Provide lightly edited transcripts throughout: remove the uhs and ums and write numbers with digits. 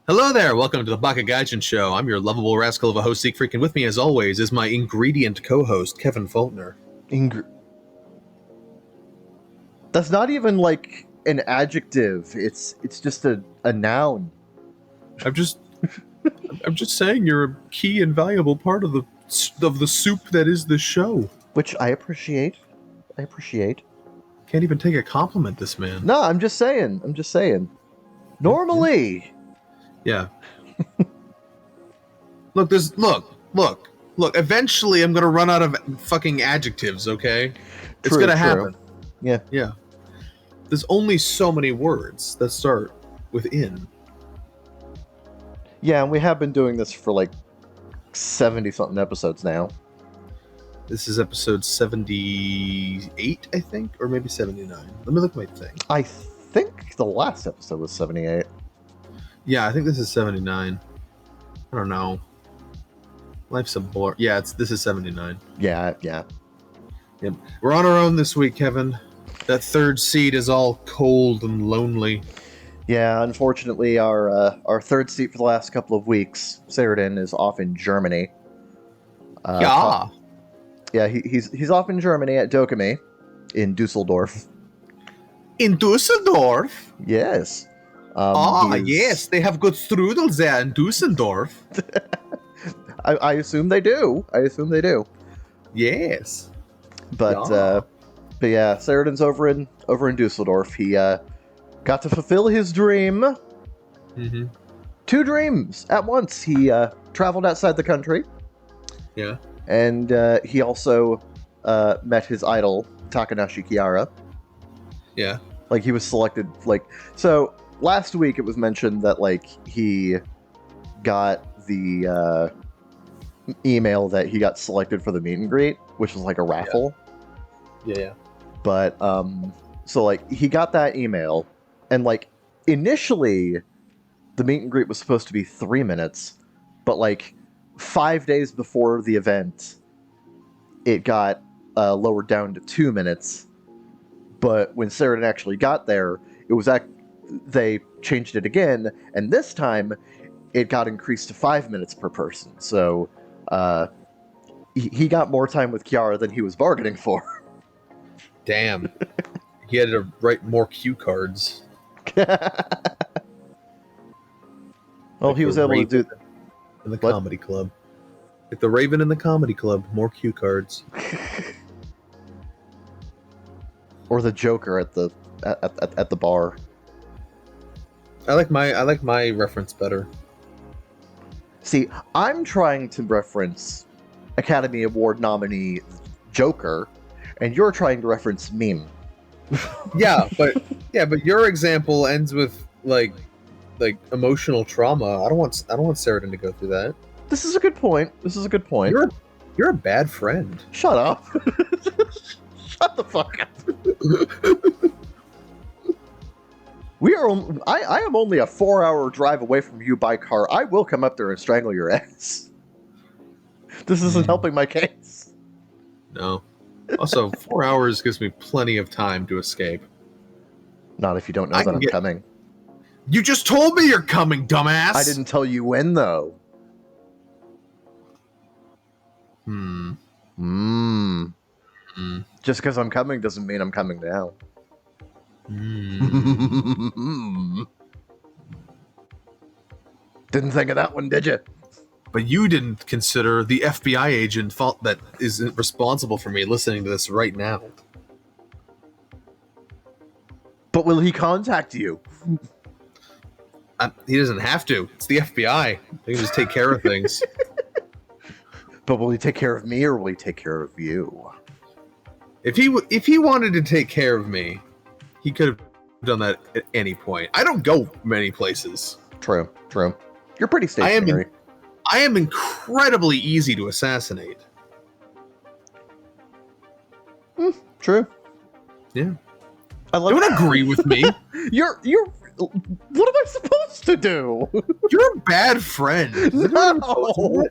Hello there, welcome to the Bakagaijinshow. I'm your lovable rascal of a host, Siegfried, and with me, as always, is my ingredient co-host, Kevin Faulkner. That's not even like an adjective. It's just a noun. I'm just saying you're a key and valuable part of the soup that is the show. Which I appreciate. Can't even take a compliment, this man. No, I'm just saying. Normally. Yeah. Look. Eventually, I'm gonna run out of fucking adjectives. Okay, it's gonna happen. Yeah. There's only so many words that start with "in." Yeah, and we have been doing this for like 70-something episodes now. This is episode 78, I think, or maybe 79. Let me look at my thing. I think the last episode was 78. Yeah, I think this is 79. I don't know. Life's a blur. Yeah, this is 79. Yeah. Yep. We're on our own this week, Kevin. That third seat is all cold and lonely. Yeah, unfortunately, our third seat for the last couple of weeks, Sheridan, is off in Germany. Yeah, he's off in Germany at Dokumi, in Dusseldorf. in Dusseldorf. Yes. Yes, they have good strudels there in Dusseldorf. I assume they do. Yes. But yeah, Sheridan's over in Dusseldorf. He got to fulfill his dream. Mm-hmm. 2 dreams at once. He traveled outside the country. Yeah. And he also met his idol, Takanashi Kiara. Yeah. Like, he was selected, so last week it was mentioned that, he got the email that he got selected for the meet and greet, which was a raffle. Yeah. But, so, he got that email, and, initially, the meet and greet was supposed to be 3 minutes, but, 5 days before the event, it got lowered down to 2 minutes. But when Sheridan actually got there, they changed it again, and this time it got increased to 5 minutes per person. So he got more time with Kiara than he was bargaining for. Damn. He had to write more cue cards. Well, he was able to do in the comedy club. Like the Raven in the comedy club, more cue cards. Or the Joker at the bar. I like my reference better. See, I'm trying to reference Academy Award nominee Joker, and you're trying to reference meme. but your example ends with like emotional trauma. I don't want Sheridan to go through that. This is a good point. You're a bad friend. Shut up. Shut the fuck up. I am only a 4-hour drive away from you by car. I will come up there and strangle your ass. This isn't helping my case. No. Also, 4 hours gives me plenty of time to escape. Not if you don't know that I'm coming. You just told me you're coming, dumbass! I didn't tell you when, though. Just because I'm coming doesn't mean I'm coming now. Didn't think of that one, did you? But you didn't consider the FBI agent that is responsible for me listening to this right now. But will he contact you? He doesn't have to. It's the FBI. They can just take care of things. But will he take care of me, or will he take care of you? If he wanted to take care of me, he could have done that at any point. I don't go many places. True. You're pretty stationary. I am incredibly easy to assassinate. True. Yeah. Don't agree with me. You're. What am I supposed to do? You're a bad friend. No.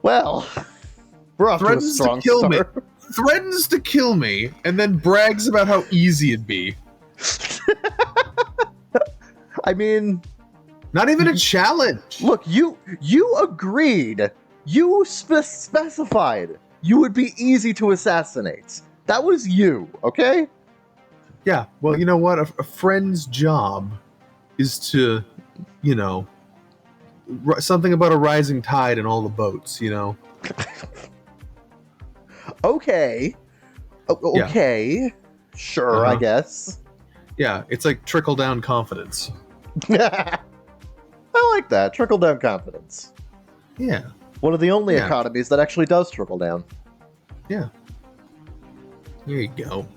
Well, we're off to a strong start. threatens to kill me and then brags about how easy it'd be. I mean, not even a challenge. Look, you agreed. You specified you would be easy to assassinate. That was you, okay? Yeah, well, you know what? A friend's job is to, something about a rising tide in all the boats, Okay. Okay. Yeah. Sure, I guess. Yeah, it's like trickle-down confidence. I like that. Trickle-down confidence. Yeah. One of the only economies that actually does trickle down. Yeah. There you go.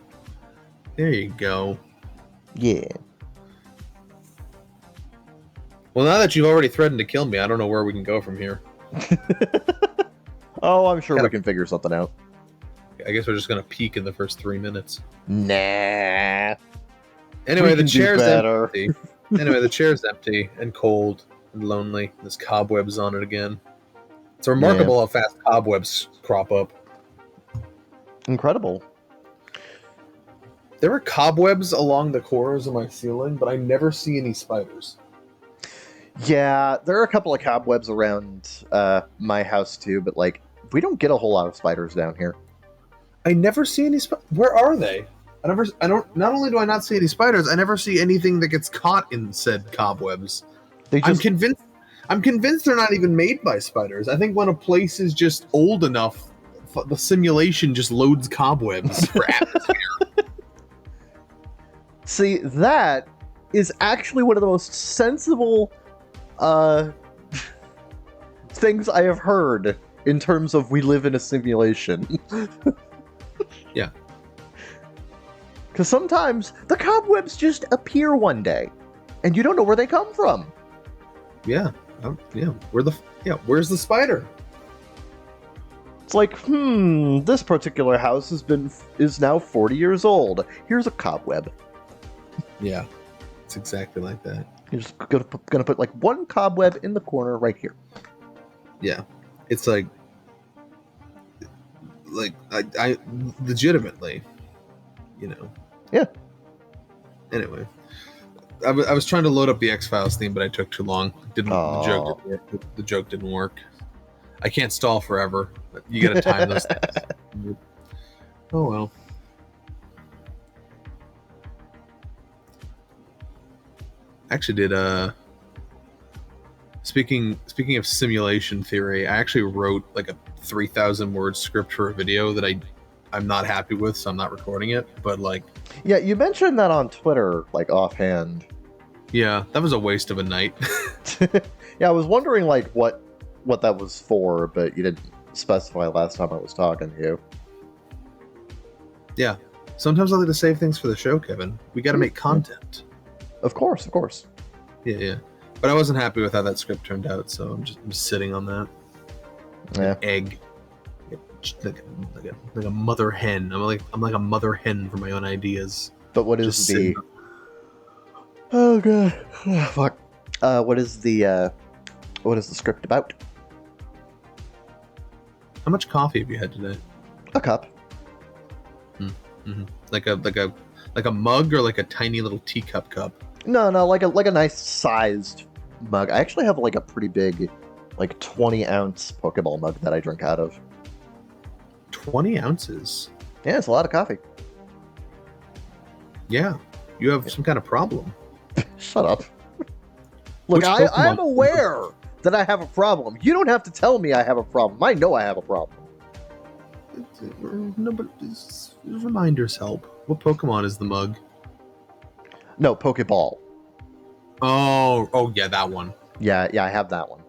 There you go. Yeah. Well, now that you've already threatened to kill me, I don't know where we can go from here. Oh, I'm sure we can figure something out. I guess we're just going to peek in the first 3 minutes. Nah. Anyway, the chair's empty. Anyway, the chair's empty and cold and lonely. There's cobwebs on it again. It's remarkable how fast cobwebs crop up. Incredible. There are cobwebs along the corners of my ceiling, but I never see any spiders. Yeah, there are a couple of cobwebs around my house too, but like we don't get a whole lot of spiders down here. I never see any Where are they? Not only do I not see any spiders, I never see anything that gets caught in said cobwebs. I'm convinced they're not even made by spiders. I think when a place is just old enough, the simulation just loads cobwebs for atmosphere. See, that is actually one of the most sensible things I have heard in terms of we live in a simulation. Yeah. Because sometimes the cobwebs just appear one day, and you don't know where they come from. Yeah. Where's the spider? It's like, this particular house is now 40 years old. Here's a cobweb. Yeah, it's exactly like that. You're just gonna put like one cobweb in the corner right here. Yeah, it's like I legitimately, Yeah. Anyway, I was trying to load up the X-Files theme, but I took too long. The joke didn't work. The joke didn't work. I can't stall forever. You gotta time those things. Oh well. Actually did speaking of simulation theory, I actually wrote like a 3,000 word script for a video that I'm not happy with, so I'm not recording it, but like yeah, you mentioned that on Twitter like offhand. Yeah, that was a waste of a night. Yeah, I was wondering like what that was for, but you didn't specify last time I was talking to you. Yeah. Sometimes I like to save things for the show, Kevin. We got to make content. Of course. Yeah. But I wasn't happy with how that script turned out, so I'm just sitting on that. Yeah. An egg. Like a mother hen. I'm like a mother hen for my own ideas. But what is the... Oh god. Oh, fuck. What is the script about? How much coffee have you had today? A cup. Mm-hmm. Like a mug or like a tiny little teacup cup? No, like a nice sized mug. I actually have like a pretty big, like 20-ounce Pokeball mug that I drink out of. 20 ounces? Yeah, it's a lot of coffee. Yeah, you have some kind of problem. Shut up. Look, I'm aware that I have a problem. You don't have to tell me I have a problem. I know I have a problem. No, but reminders help. What Pokemon is the mug? No, Pokeball. Oh, yeah, that one. Yeah, I have that one.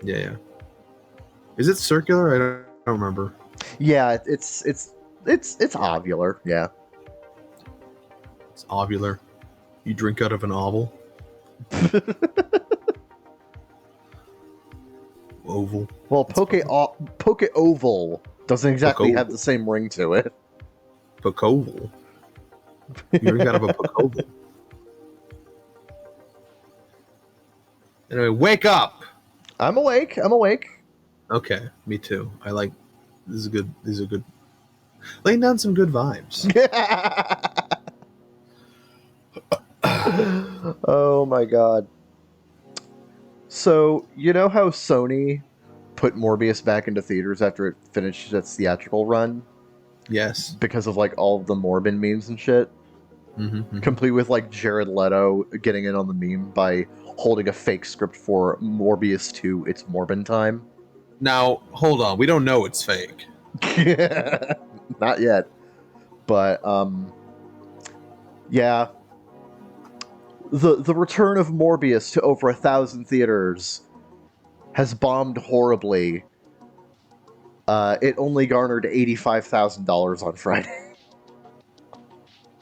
Yeah. Is it circular? I don't remember. Yeah, it's ovular. Yeah. It's ovular. You drink out of an oval. Oval. Well, Poke Oval doesn't exactly have the same ring to it. Pokeoval. You drink out of a Pokeoval. Anyway, wake up! I'm awake. Okay, me too. These are good. Laying down some good vibes. Oh my god. So, you know how Sony put Morbius back into theaters after it finished its theatrical run? Yes. Because of, like, all of the Morbin memes and shit? Complete with, like, Jared Leto getting in on the meme by holding a fake script for Morbius 2, It's Morbin Time. Now, hold on. We don't know it's fake. Not yet. But, yeah. The return of Morbius to over 1,000 theaters has bombed horribly. It only garnered $85,000 on Friday.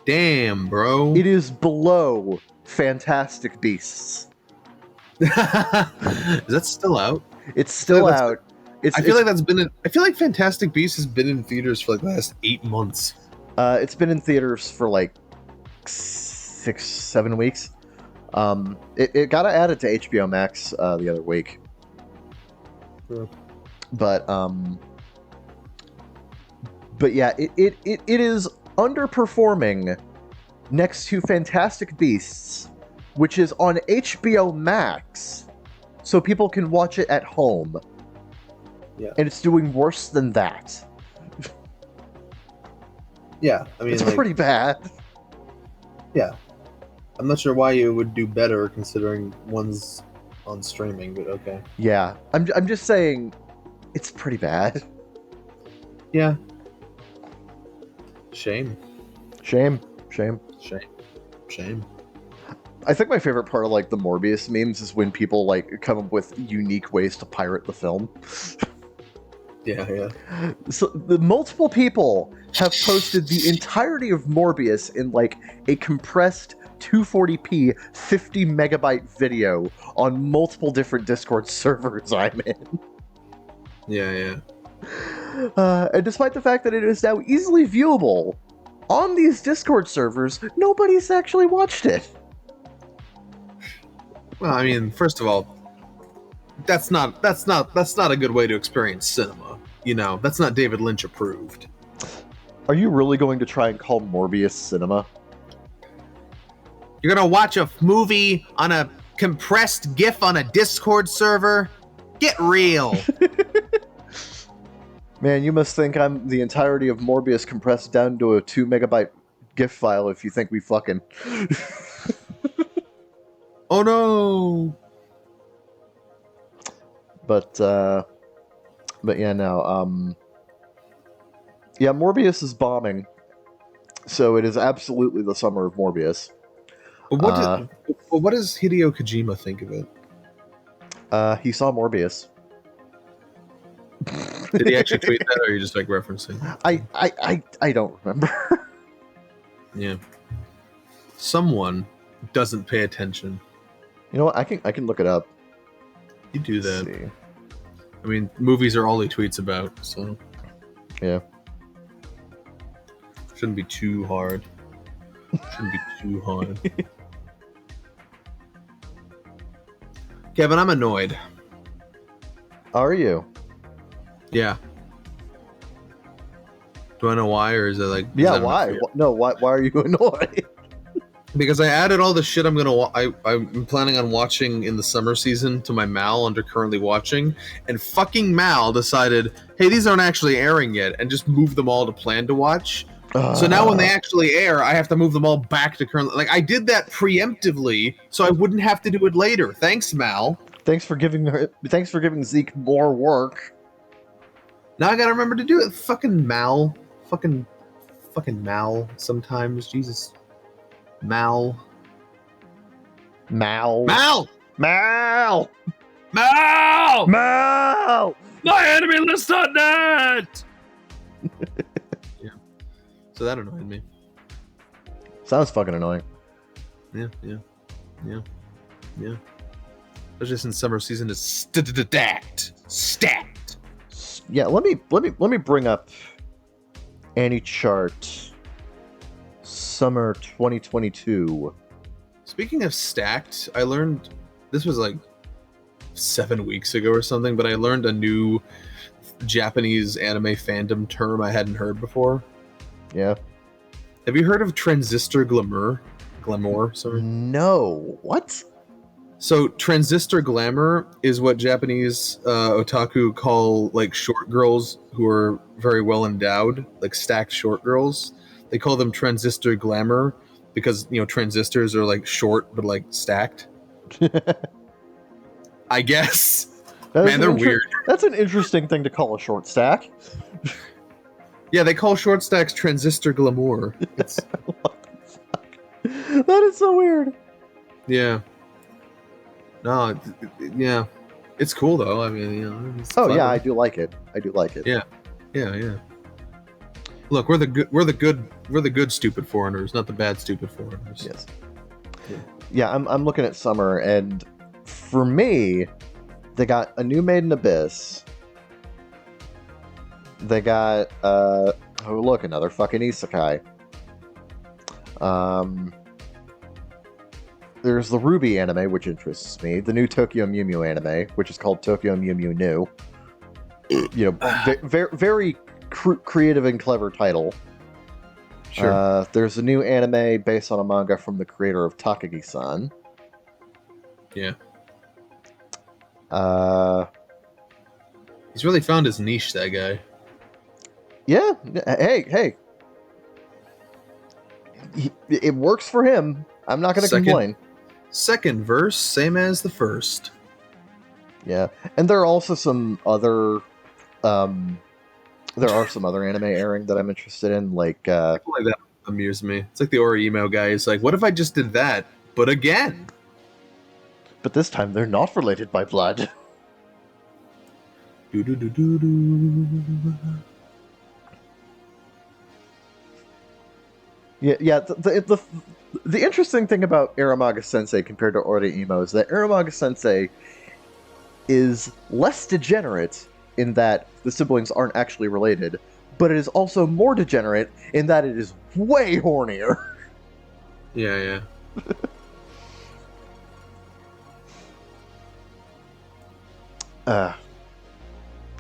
Damn, bro. It is below Fantastic Beasts. Is that still out? It's still out. I feel like that's been. I feel like Fantastic Beasts has been in theaters for like the last 8 months. It's been in theaters for like 6-7 weeks. It got added to HBO Max the other week. Yeah. But yeah, it is underperforming next to Fantastic Beasts, which is on HBO Max, so people can watch it at home. Yeah. And it's doing worse than that. Yeah, I mean, it's pretty bad. Yeah. I'm not sure why you would do better considering one's on streaming, but okay. Yeah, I'm just saying, it's pretty bad. Yeah. Shame. I think my favorite part of like the Morbius memes is when people like come up with unique ways to pirate the film. Yeah. So the multiple people have posted the entirety of Morbius in like a compressed 240p 50 megabyte video on multiple different Discord servers I'm in. Yeah. And despite the fact that it is now easily viewable on these Discord servers, nobody's actually watched it. Well, I mean, first of all, that's not a good way to experience cinema. You know, that's not David Lynch approved. Are you really going to try and call Morbius cinema? You're gonna watch a movie on a compressed GIF on a Discord server? Get real. Man, you must think I'm the entirety of Morbius compressed down to a 2 megabyte GIF file if you think we fucking... Oh no! But yeah, no, yeah, Morbius is bombing, so it is absolutely the summer of Morbius. What does Hideo Kojima think of it? He saw Morbius. Did he actually tweet that, or are you just like referencing? I don't remember. Yeah. Someone doesn't pay attention. You know what? I can look it up. You do that. I mean, movies are all he tweets about, so yeah. Shouldn't be too hard. Kevin, I'm annoyed. Are you? Yeah. Do I know why, or is it like? Yeah, why? No, why are you annoyed? Because I added all the shit I'm planning on watching in the summer season to my Mal under currently watching, and fucking Mal decided, hey, these aren't actually airing yet, and just moved them all to plan to watch. So now when they actually air, I have to move them all back to currently. Like, I did that preemptively, so I wouldn't have to do it later. Thanks, Mal. Thanks for giving Zeke more work. Now I gotta remember to do it. Fucking Mal. Fucking Mal sometimes. Jesus. Mal. My enemy list.net. So that annoyed me. Sounds fucking annoying. Yeah. Especially since summer season is stacked. Yeah, let me bring up any chart. Summer 2022. Speaking of stacked, I learned this was like 7 weeks ago or something, but I learned a new Japanese anime fandom term I hadn't heard before. Yeah. Have you heard of transistor glamour? Glamour, sorry. No. What? So transistor glamour is what Japanese otaku call like short girls who are very well endowed, like stacked short girls. They call them transistor glamour because transistors are like short but like stacked. I guess. Man, they're weird. That's an interesting thing to call a short stack. Yeah, they call short stacks transistor glamour. It's what the fuck? That is so weird. Yeah. No, yeah. It's cool though. I mean, it's oh clever. yeah, I do like it. Yeah. Look, we're the good stupid foreigners, not the bad stupid foreigners. Yes. Yeah, I'm looking at Summer, and for me, they got a new Made in Abyss. They got oh look, another fucking isekai. There's the Ruby anime, which interests me. The new Tokyo Mew Mew anime, which is called Tokyo Mew Mew New. Very creative and clever title. Sure. There's a new anime based on a manga from the creator of Takagi-san. Yeah. He's really found his niche, that guy. Yeah. Hey. It works for him. I'm not going to complain. Second verse, same as the first. Yeah, and there are also some other. There are some other anime airing that I'm interested in, like. People like that amuse me. It's like the Ori email guy. He's like, "What if I just did that, but again?" But this time they're not related by blood. Yeah. The interesting thing about Aromaga Sensei compared to Ori Emo is that Aromaga Sensei is less degenerate in that the siblings aren't actually related, but it is also more degenerate in that it is way hornier. Yeah.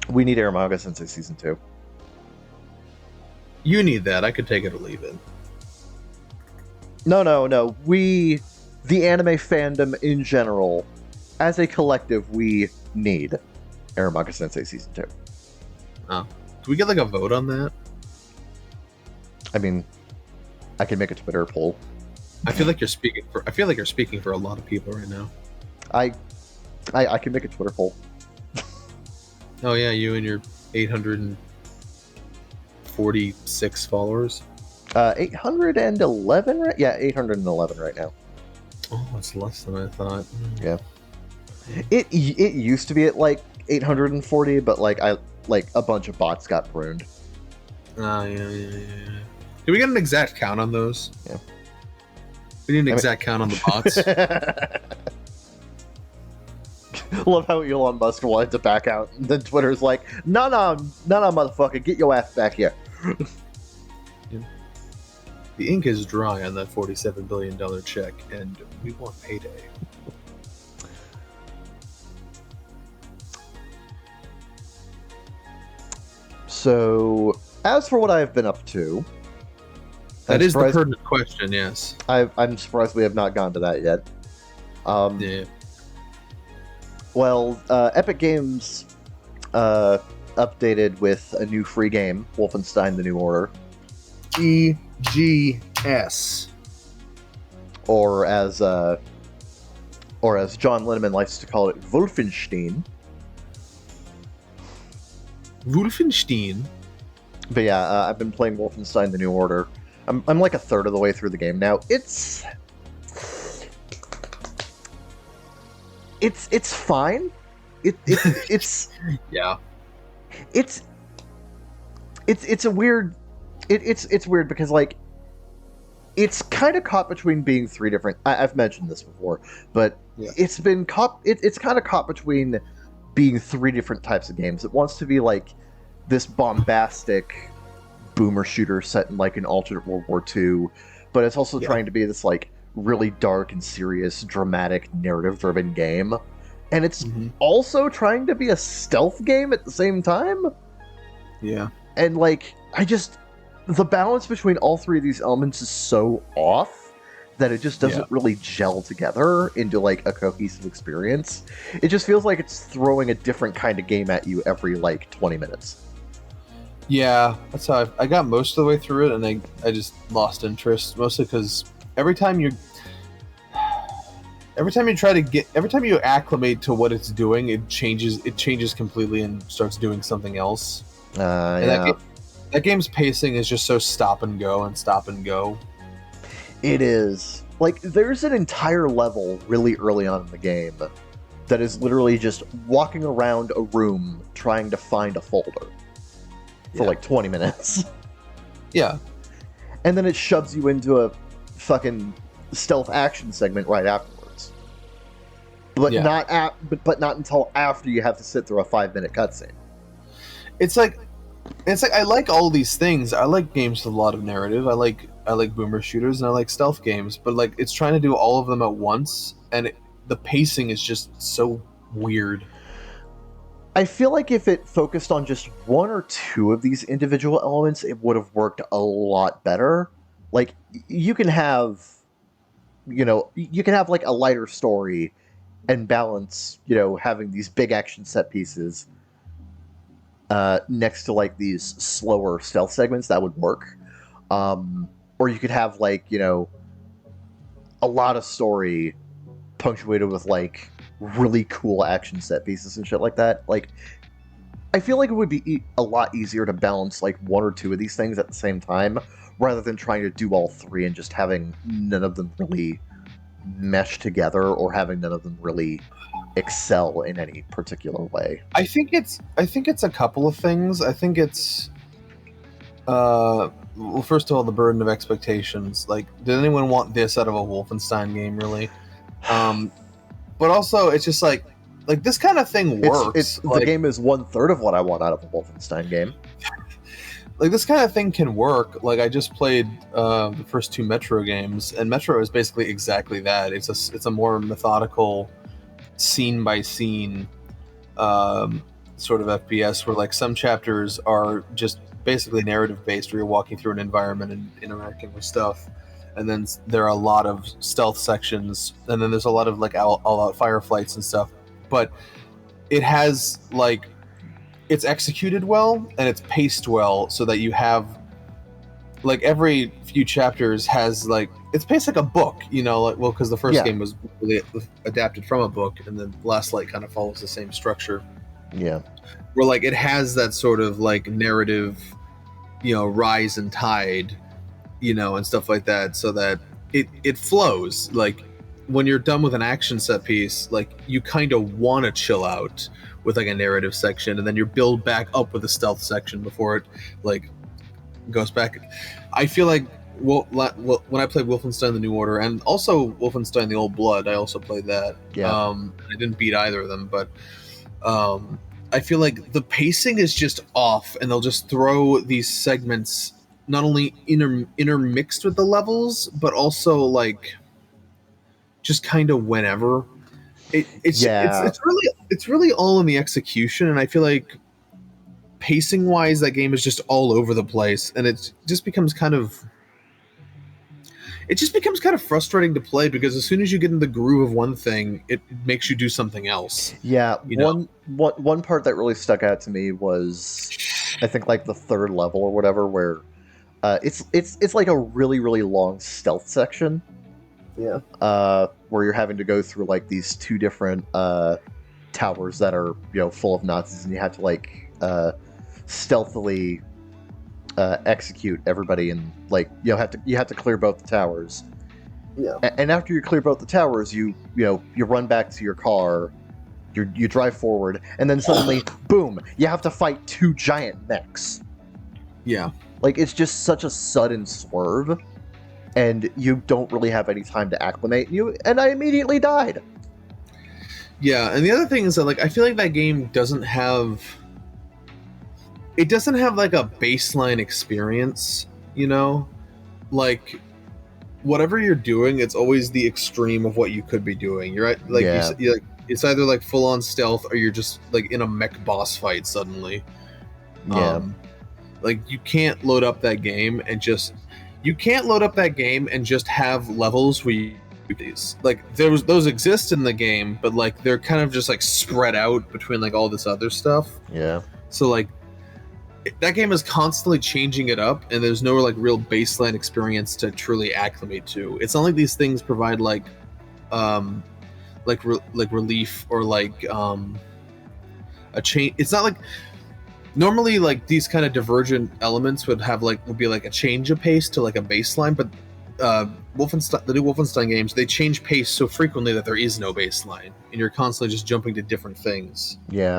We need Aromaga Sensei Season 2. You need that. I could take it or leave it. No. We, the anime fandom in general, as a collective, we need Aromaga Sensei Season 2. Oh. Do we get like a vote on that? I mean, I can make a Twitter poll. I feel like you're speaking for a lot of people right now. I can make a Twitter poll. Oh yeah, you and your 846 followers. 811, right? Yeah, 811 right now. Oh, it's less than I thought. Yeah. It used to be at like 840, but like a bunch of bots got pruned. Yeah. Did we get an exact count on those? Yeah. We need an exact count on the bots. Love how Elon Musk wanted to back out, and then Twitter's like, no, motherfucker, get your ass back here. Yeah. The ink is dry on that $47 billion check, and we want payday. So, as for what I've been up to... That is the pertinent question, yes. I'm surprised we have not gone to that yet. Yeah. Well, Epic Games updated with a new free game, Wolfenstein: The New Order. EGS. Or as John Linneman likes to call it, Wolfenstein. Wolfenstein? But yeah, I've been playing Wolfenstein: The New Order. I'm like a third of the way through the game now. It's fine. It's yeah. It's a weird. It's weird because like it's kind of caught between being three different. I've mentioned this before, but yeah. It's been caught. It's kind of caught between being three different types of games. It wants to be like this bombastic boomer shooter set in like an alternate World War II, but it's also trying to be this like really dark and serious, dramatic, narrative-driven game. And it's also trying to be a stealth game at the same time. Yeah. And like, the balance between all three of these elements is so off that it just doesn't really gel together into like a cohesive experience. It just feels like it's throwing a different kind of game at you every like 20 minutes. Yeah, that's how I got most of the way through it, and I just lost interest, mostly because every time you acclimate to what it's doing, it changes completely and starts doing something else. That game's pacing is just so stop and go. It is. Like, there's an entire level really early on in the game that is literally just walking around a room trying to find a folder for like 20 minutes. Yeah. And then it shoves you into a fucking stealth action segment right afterwards. But not until after you have to sit through a 5-minute cutscene. It's like I like all these things. I like games with a lot of narrative. I like boomer shooters and I like stealth games, but like it's trying to do all of them at once, and the pacing is just so weird. I feel like if it focused on just one or two of these individual elements, it would have worked a lot better. Like, you can have like a lighter story and balance, having these big action set pieces next to like these slower stealth segments. That would work. Or you could have like, a lot of story punctuated with like really cool action set pieces and shit like that. Like, I feel like it would be a lot easier to balance like one or two of these things at the same time, rather than trying to do all three and just having none of them really mesh together, or having none of them really excel in any particular way. I think it's a couple of things. I think it's well, first of all, the burden of expectations. Like, did anyone want this out of a Wolfenstein game, really? But also, it's just like this kind of thing works. The game is 1/3 of what I want out of a Wolfenstein game. Like, this kind of thing can work. Like, I just played the first 2 Metro games, and Metro is basically exactly that. It's a more methodical, scene by scene sort of FPS, where like some chapters are just basically narrative based, where you're walking through an environment and interacting with stuff. And then there are a lot of stealth sections, and then there's a lot of like all-out firefights and stuff. But it has like, it's executed well and it's paced well, so that you have like every few chapters has like, it's paced like a book, like, well, because the first game was really adapted from a book, and then Last Light kind of follows the same structure. Yeah, where like it has that sort of like narrative, rise and tide, and stuff like that, so that it flows. Like, when you're done with an action set piece, like, you kind of want to chill out with like a narrative section, and then you build back up with a stealth section before it like goes back. I feel like when I played Wolfenstein: The New Order, and also Wolfenstein: The Old Blood, I also played that. I didn't beat either of them, but I feel like the pacing is just off, and they'll just throw these segments not only intermixed with the levels, but also like just kind of whenever. It's really all in the execution, and I feel like pacing wise, that game is just all over the place, and it just becomes kind of frustrating to play, because as soon as you get in the groove of one thing, it makes you do something else. Yeah, one part that really stuck out to me was, I think, like the 3rd level or whatever, where it's like a really, really long stealth section. Yeah. Where you're having to go through like these 2 different towers that are full of Nazis, and you have to like stealthily execute everybody, and like you have to clear both the towers. Yeah. And after you clear both the towers, you run back to your car, you drive forward, and then suddenly, boom, you have to fight 2 giant mechs. Yeah. Like, it's just such a sudden swerve, and you don't really have any time to acclimate. And I immediately died. Yeah, and the other thing is that, like, I feel like that game doesn't have like a baseline experience, like, whatever you're doing, it's always the extreme of what you could be doing. You're right, like, it's either like full on stealth, or you're just like in a mech boss fight suddenly. Like you can't load up that game and just have levels where you do these. Like those exist in the game, but like they're kind of just like spread out between like all this other stuff. Yeah. So like that game is constantly changing it up, and there's no like real baseline experience to truly acclimate to. It's not like these things provide like relief or like a change. It's not like normally like these kind of divergent elements would be like a change of pace to like a baseline, but the new Wolfenstein games, they change pace so frequently that there is no baseline, and you're constantly just jumping to different things. Yeah.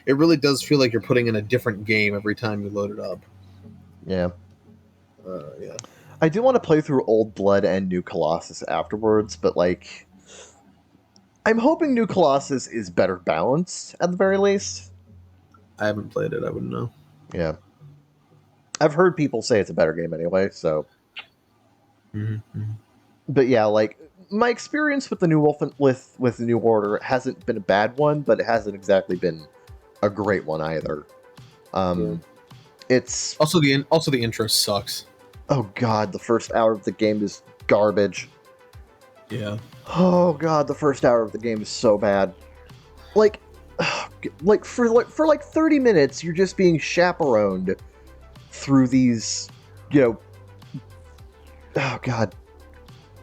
It really does feel like you're putting in a different game every time you load it up. Yeah. Yeah. I do want to play through Old Blood and New Colossus afterwards, but like I'm hoping New Colossus is better balanced at the very least. I haven't played it, I wouldn't know. Yeah. I've heard people say it's a better game anyway, so. Mm-hmm. But yeah, like my experience with the New with the New Order hasn't been a bad one, but it hasn't exactly been a great one either. It's also the intro sucks. Oh god, the first hour of the game is garbage. Yeah. Oh god, the first hour of the game is so bad. Like for 30 minutes, you're just being chaperoned through these, oh god.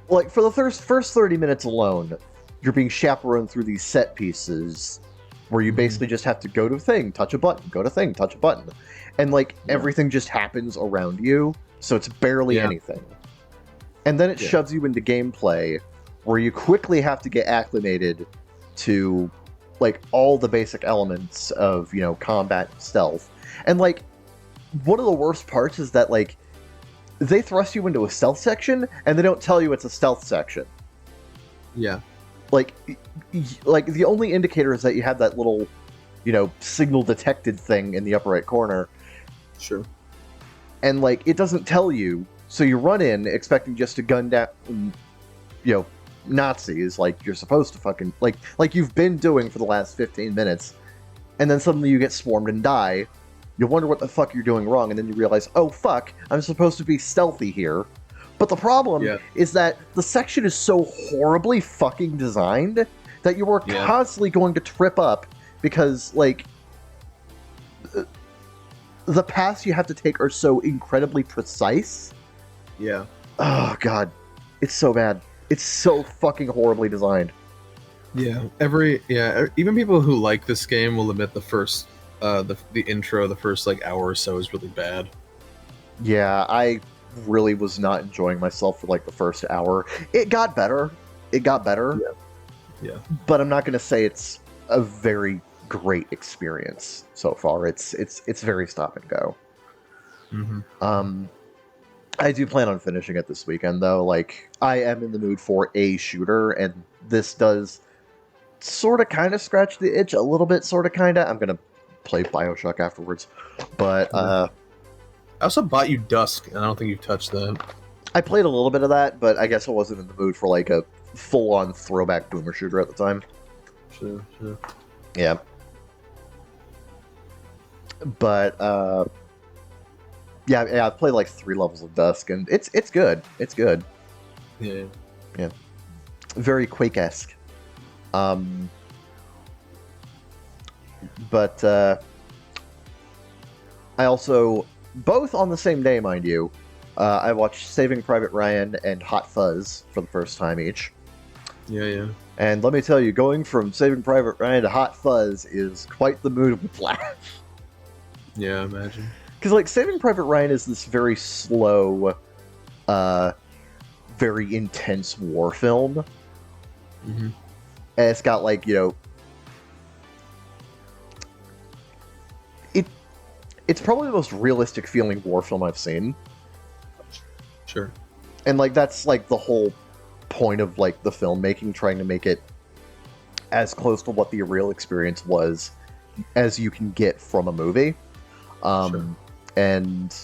Like for the first 30 minutes alone, you're being chaperoned through these set pieces where you basically just have to go to a thing, touch a button, go to a thing, touch a button. And like everything just happens around you, so it's barely anything. And then it shoves you into gameplay where you quickly have to get acclimated to like all the basic elements of, combat and stealth. And like one of the worst parts is that like they thrust you into a stealth section and they don't tell you it's a stealth section. Yeah. Like the only indicator is that you have that little, signal detected thing in the upper right corner. Sure. And like it doesn't tell you, so you run in expecting just to gun down, Nazis like you're supposed to fucking like you've been doing for the last 15 minutes, and then suddenly you get swarmed and die. You wonder what the fuck you're doing wrong, and then you realize, oh fuck, I'm supposed to be stealthy here. But the problem is that the section is so horribly fucking designed that you are constantly going to trip up because like the paths you have to take are so incredibly precise. Yeah. Oh god, it's so bad. It's so fucking horribly designed. Yeah. Even people who like this game will admit the first, the intro, the first like hour or so is really bad. Yeah, I really was not enjoying myself for like the first hour. It got better. Yeah. But I'm not going to say it's a very great experience so far. It's very stop and go. Mm-hmm. I do plan on finishing it this weekend, though. Like, I am in the mood for a shooter, and this does sort of kind of scratch the itch a little bit, sort of kind of. I'm going to play BioShock afterwards. But, I also bought you Dusk, and I don't think you've touched that. I played a little bit of that, but I guess I wasn't in the mood for, like, a full-on throwback boomer shooter at the time. Sure. Yeah. But, yeah, I played like 3 levels of Dusk, and it's good. It's good. Yeah. Very Quake-esque. But I also, both on the same day, mind you, I watched Saving Private Ryan and Hot Fuzz for the first time each. Yeah. And let me tell you, going from Saving Private Ryan to Hot Fuzz is quite the mood with laugh. Yeah, imagine. Because, like, Saving Private Ryan is this very slow, very intense war film. Mm-hmm. And it's got, like, it's probably the most realistic feeling war film I've seen. Sure. And, like, that's, like, the whole point of, like, the filmmaking, trying to make it as close to what the real experience was as you can get from a movie. Sure. And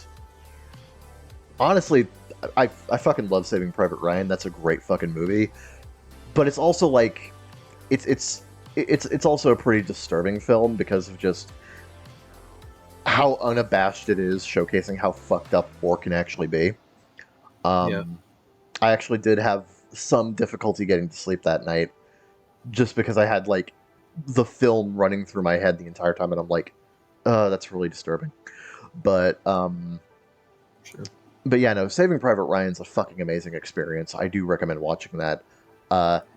honestly, I fucking love Saving Private Ryan. That's a great fucking movie. But it's also like it's also a pretty disturbing film because of just how unabashed it is, showcasing how fucked up war can actually be. I actually did have some difficulty getting to sleep that night, just because I had like the film running through my head the entire time, and I'm like, that's really disturbing. But sure. But yeah, no, Saving Private Ryan's a fucking amazing experience. I do recommend watching that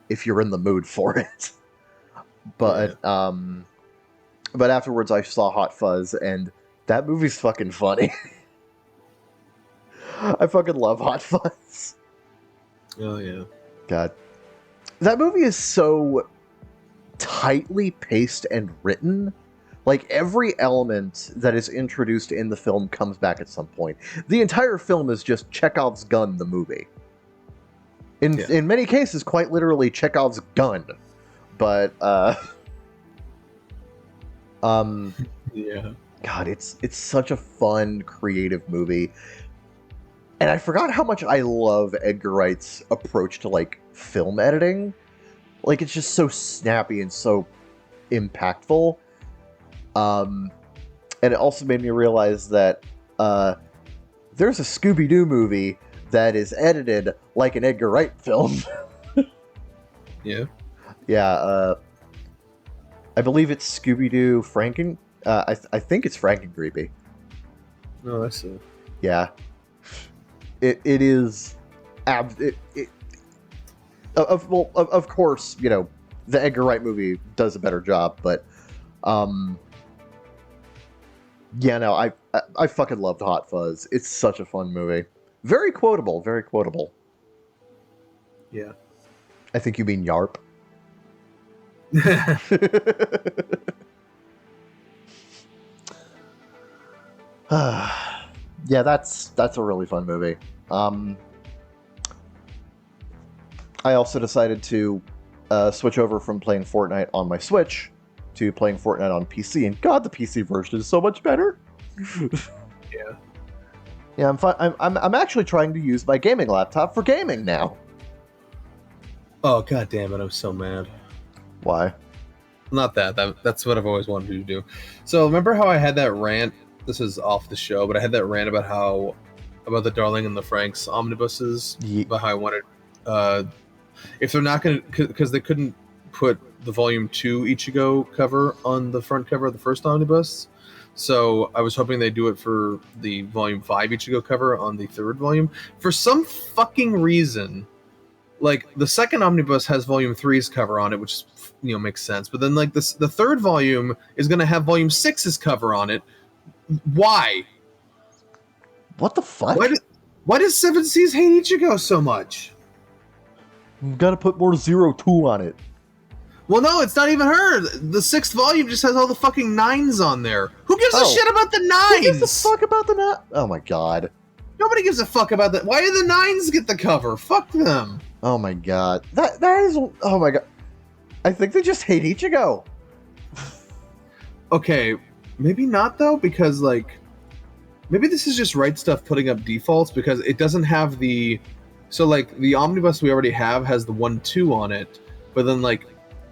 if you're in the mood for it. But but afterwards I saw Hot Fuzz, and that movie's fucking funny. I fucking love Hot Fuzz. Oh yeah. God. That movie is so tightly paced and written. Like, every element that is introduced in the film comes back at some point. The entire film is just Chekhov's gun, the movie. In many cases, quite literally Chekhov's gun. But, yeah. God, it's such a fun, creative movie. And I forgot how much I love Edgar Wright's approach to, like, film editing. Like, it's just so snappy and so impactful. And it also made me realize that there's a Scooby-Doo movie that is edited like an Edgar Wright film. Yeah. Yeah, I believe it's Scooby-Doo Franken... I think it's Franken-Creepy. No, that's it. Yeah. It is... Of course, you know, the Edgar Wright movie does a better job, but... yeah, no, I fucking loved Hot Fuzz. It's such a fun movie. Very quotable, very quotable. Yeah. I think you mean YARP. Yeah, that's a really fun movie. I also decided to switch over from playing Fortnite on my Switch to playing Fortnite on PC, and God, the PC version is so much better. Yeah. Yeah, I'm actually trying to use my gaming laptop for gaming now. Oh god damn it! I'm so mad. Why? Not that's what I've always wanted to do. So remember how I had that rant? This is off the show, but I had that rant about the Darling and the Franks omnibuses. About how I wanted, if they're not going to, because they couldn't put the Volume 2 Ichigo cover on the front cover of the first omnibus. So I was hoping they'd do it for the Volume 5 Ichigo cover on the third volume. For some fucking reason, like, the second omnibus has Volume 3's cover on it, which, you know, makes sense. But then, like, the third volume is going to have Volume 6's cover on it. Why? What the fuck? Why does Seven Seas hate Ichigo so much? You gotta put more 02 on it. Well, no, it's not even her. The sixth volume just has all the fucking nines on there. Who gives a shit about the nines? Who gives a fuck about the nines? Oh my god. Nobody gives a fuck about that. Why do the nines get the cover? Fuck them. Oh my god. That is... Oh my god. I think they just hate Ichigo. Okay, maybe not, though, because, like... Maybe this is just Right Stuff putting up defaults, because it doesn't have the... So, like, the omnibus we already have has the 1-2 on it, but then, like,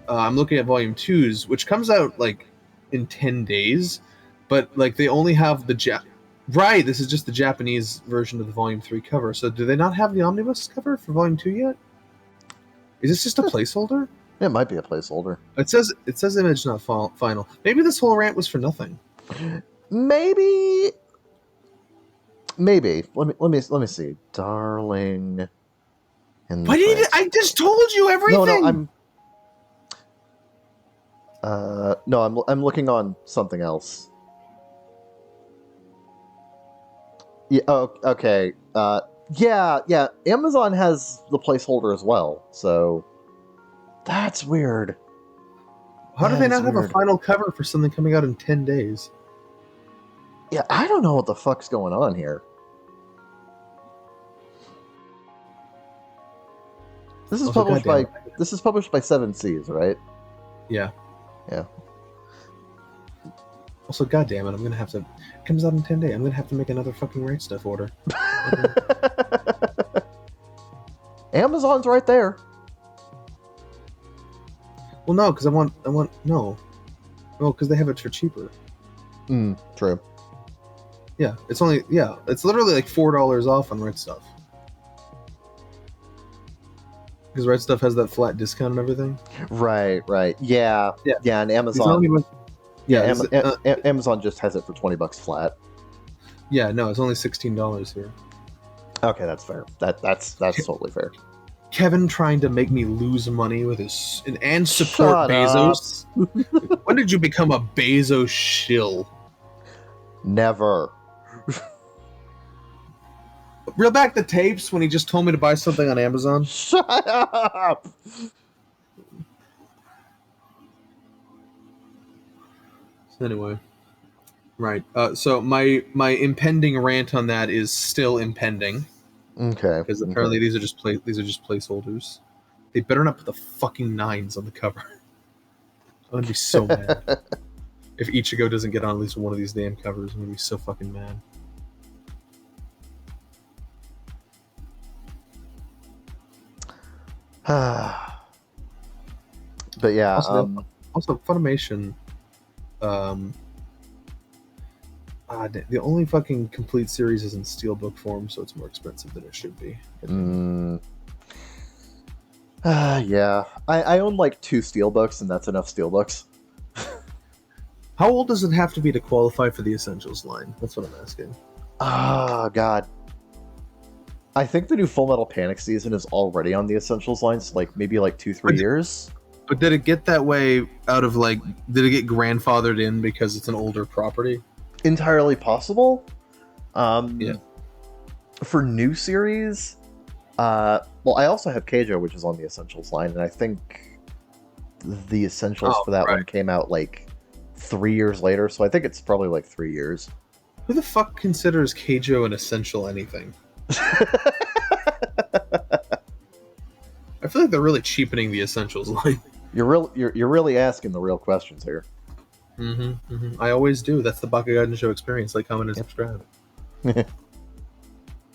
I'm looking at Volume 2's, which comes out, like, in 10 days, but, like, they only have the... Right, this is just the Japanese version of the Volume 3 cover. So do they not have the omnibus cover for Volume 2 yet? Is this just a placeholder? It might be a placeholder. It says image not final. Maybe this whole rant was for nothing. Maybe. Let me see. Darling. And Why did I just told you everything? No, I'm looking on something else. Yeah. Oh, okay. Yeah. Amazon has the placeholder as well, so that's weird. How do they not have a final cover for something coming out in 10 days? Yeah, I don't know what the fuck's going on here. This is published by Seven Seas, right? Yeah. Yeah. Also, goddamn it, I'm gonna have to. It comes out in 10 days. I'm gonna have to make another fucking Right Stuff order. Amazon's right there. Well, no, because because they have it for cheaper. True. Yeah, it's literally like $4 off on Red Stuff. Because Red Stuff has that flat discount and everything. Right. Yeah, and Amazon. Amazon just has it for $20 flat. Yeah, no, it's only $16 here. Okay, that's fair. That's totally fair. Kevin trying to make me lose money with his and support Bezos. When did you become a Bezos shill? Never. Reel back the tapes when he just told me to buy something on Amazon. Shut up. Anyway, right. So my impending rant on that is still impending. Okay. Because apparently these are just placeholders. They better not put the fucking 9s on the cover. I'm gonna be so mad if Ichigo doesn't get on at least one of these damn covers. I'm gonna be so fucking mad. But yeah. Also, Funimation. The only fucking complete series is in steelbook form, so it's more expensive than it should be. Yeah. I own like 2 steelbooks, and that's enough steelbooks. How old does it have to be to qualify for the Essentials line? That's what I'm asking. Oh, God. I think the new Full Metal Panic season is already on the Essentials line, so like maybe like 2-3 years. But did it get that way out of like... Did it get grandfathered in because it's an older property? Entirely possible. Yeah. For new series, well, I also have Keijo, which is on the Essentials line, and I think the Essentials for that one came out like 3 years later, so I think it's probably like 3 years. Who the fuck considers Keijo an essential anything? I feel like they're really cheapening the Essentials line. You're really asking the real questions here. I always do. That's the Bakagaijinshow experience. Like, comment, and subscribe.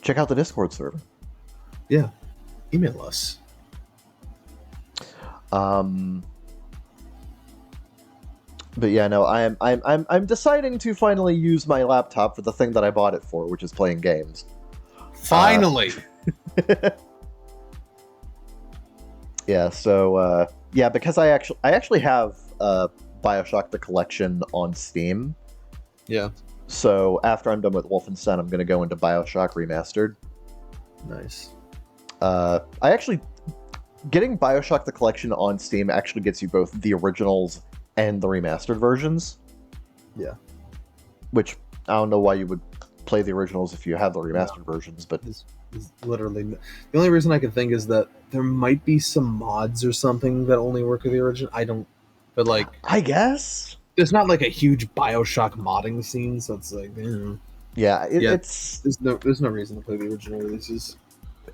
Check out the Discord server. Yeah, email us. But yeah, no, I'm deciding to finally use my laptop for the thing that I bought it for, which is playing games. Finally. Yeah. So yeah, because I actually have BioShock the Collection on Steam. Yeah. So after I'm done with Wolfenstein, I'm going to go into BioShock Remastered. Nice. Getting BioShock the Collection on Steam actually gets you both the originals and the remastered versions. Yeah. Which, I don't know why you would play the originals if you have the remastered versions, but... It's literally... The only reason I can think is that there might be some mods or something that only work with the original. I don't... But, like... I guess? There's not, like, a huge BioShock modding scene, so it's like... Yeah, it's... There's no reason to play the original releases.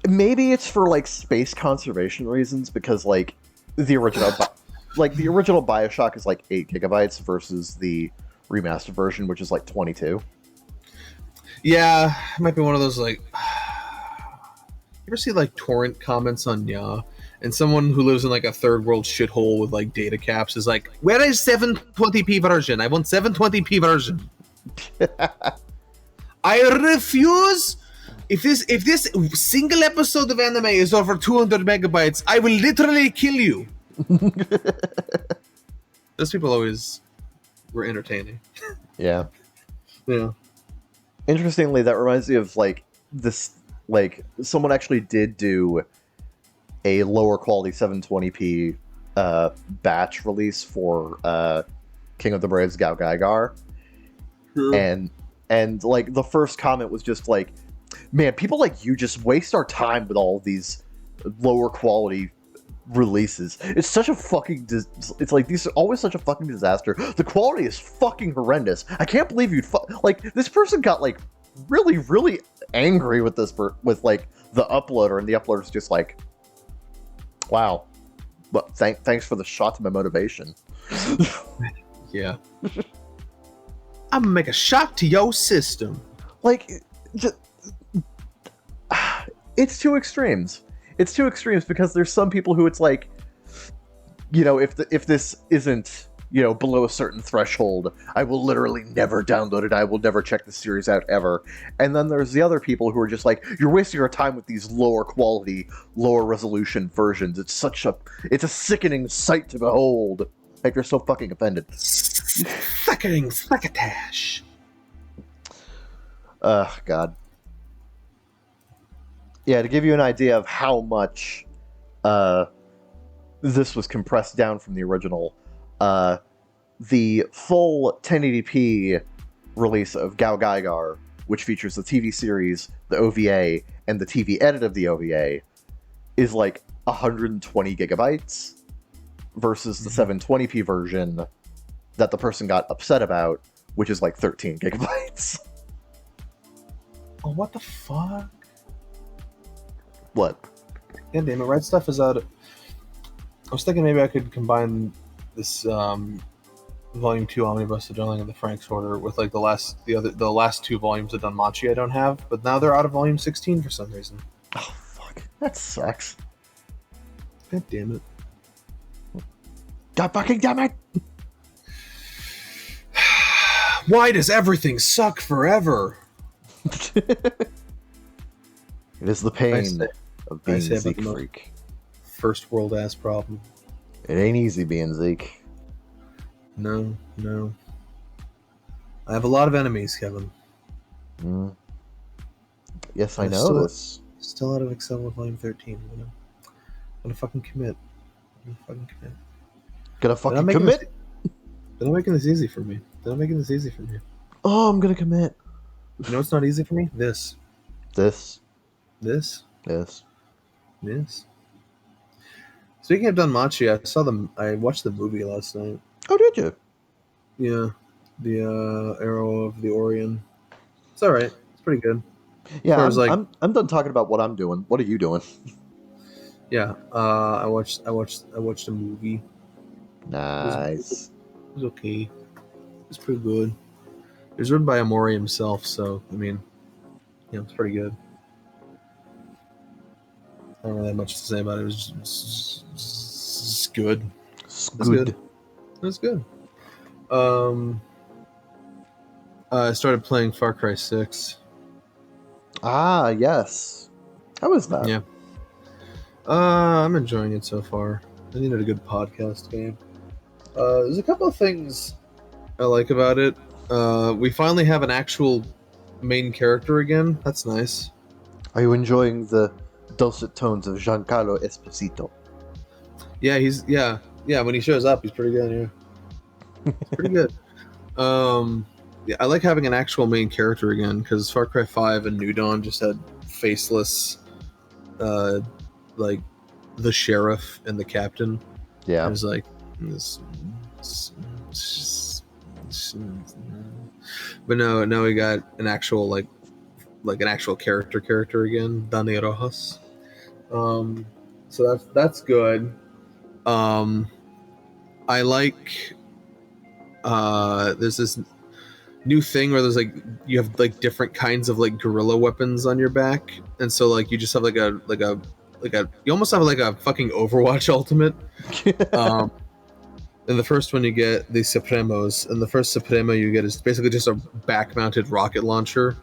Maybe it's for, like, space conservation reasons, because, like, the original... the original BioShock is, like, 8 gigabytes versus the remastered version, which is, like, 22. Yeah, it might be one of those, like... You ever see, like, torrent comments on Nya? And someone who lives in, like, a third world shithole with, like, data caps is like, where is 720p version? I want 720p version. I refuse... If this single episode of anime is over 200 megabytes, I will literally kill you. Those people always were entertaining. Yeah. Yeah. Interestingly, that reminds me of, like, this, like, someone actually did do a lower quality 720p batch release for King of the Braves Gao Gaigar. Sure. And like, the first comment was just like, man, people like you just waste our time with all of these lower quality releases. It's such a fucking... It's like, these are always such a fucking disaster. The quality is fucking horrendous. I can't believe you'd... Like, this person got, like, really, really angry with this... with, like, the uploader, and the uploader's just like, wow. But thanks for the shot to my motivation. Yeah. I'm gonna make a shock to your system. Like, it's two extremes. It's two extremes, because there's some people who it's like, you know, if this isn't below a certain threshold, I will literally never download it. I will never check the series out ever. And then there's the other people who are just like, you're wasting your time with these lower quality, lower resolution versions. It's a sickening sight to behold. Like, they're so fucking offended. Sickening succotash. God. Yeah, to give you an idea of how much this was compressed down from the original, the full 1080p release of Gao Gaigar, which features the TV series, the OVA, and the TV edit of the OVA, is like 120 gigabytes versus the 720p version that the person got upset about, which is like 13 gigabytes. Oh, what the fuck? What? Yeah, damn it, Red Stuff is out. I was thinking maybe I could combine this Volume 2 Omnibus, The Darling of the Franks Order, with like the last two volumes of Danmachi I don't have, but now they're out of Volume 16 for some reason. Oh, fuck. That sucks. God damn it. God fucking damn it! Why does everything suck forever? It is the pain of being a Zeke freak. First world ass problem. It ain't easy being Zeke. No. I have a lot of enemies, Kevin. Yes, I know this. Still out of Excel with Volume 13. I'm gonna fucking commit. Gonna fucking commit? They're not making this easy for me. Oh, I'm gonna commit. You know what's not easy for me? This. Speaking of Danmachi, I watched the movie last night. Oh, did you? Yeah. The Arrow of the Orion. It's alright. It's pretty good. Yeah, I'm done talking about what I'm doing. What are you doing? Yeah. I watched a movie. Nice. It was okay. It was pretty good. It was written by Amori himself, so I mean, it's pretty good. I don't really have much to say about it. It was just good. It was good. I started playing Far Cry 6. Ah, yes. How is that? Yeah. I'm enjoying it so far. I needed a good podcast game. There's a couple of things I like about it. We finally have an actual main character again. That's nice. Are you enjoying the dulcet tones of Giancarlo Esposito? Yeah, when he shows up, he's pretty good, yeah. It's pretty good. Yeah, I like having an actual main character again, because Far Cry 5 and New Dawn just had faceless, like, the sheriff and the captain. Yeah. It was like, but no, we got an actual, like an actual character again, Dani Rojas. So that's good. I like there's this new thing where there's like you have like different kinds of like guerrilla weapons on your back, and so like you just have you almost have like a fucking Overwatch ultimate. And the first one you get the Supremos, and the first Supremo you get is basically just a back-mounted rocket launcher.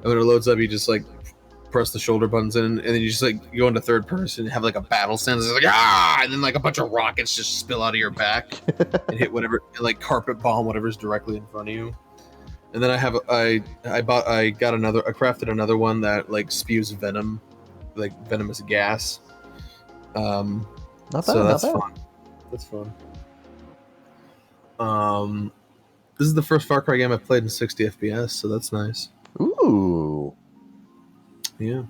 And when it loads up, you just like press the shoulder buttons in, and then you just like go into third person and have like a battle stance. It's like and then like a bunch of rockets just spill out of your back and hit whatever, and, like carpet bomb whatever's directly in front of you. And then I crafted another one that like spews venom, like venomous gas. Not bad. So that's fun. That's fun. This is the first Far Cry game I've played in 60 FPS, so that's nice. Ooh. Yeah.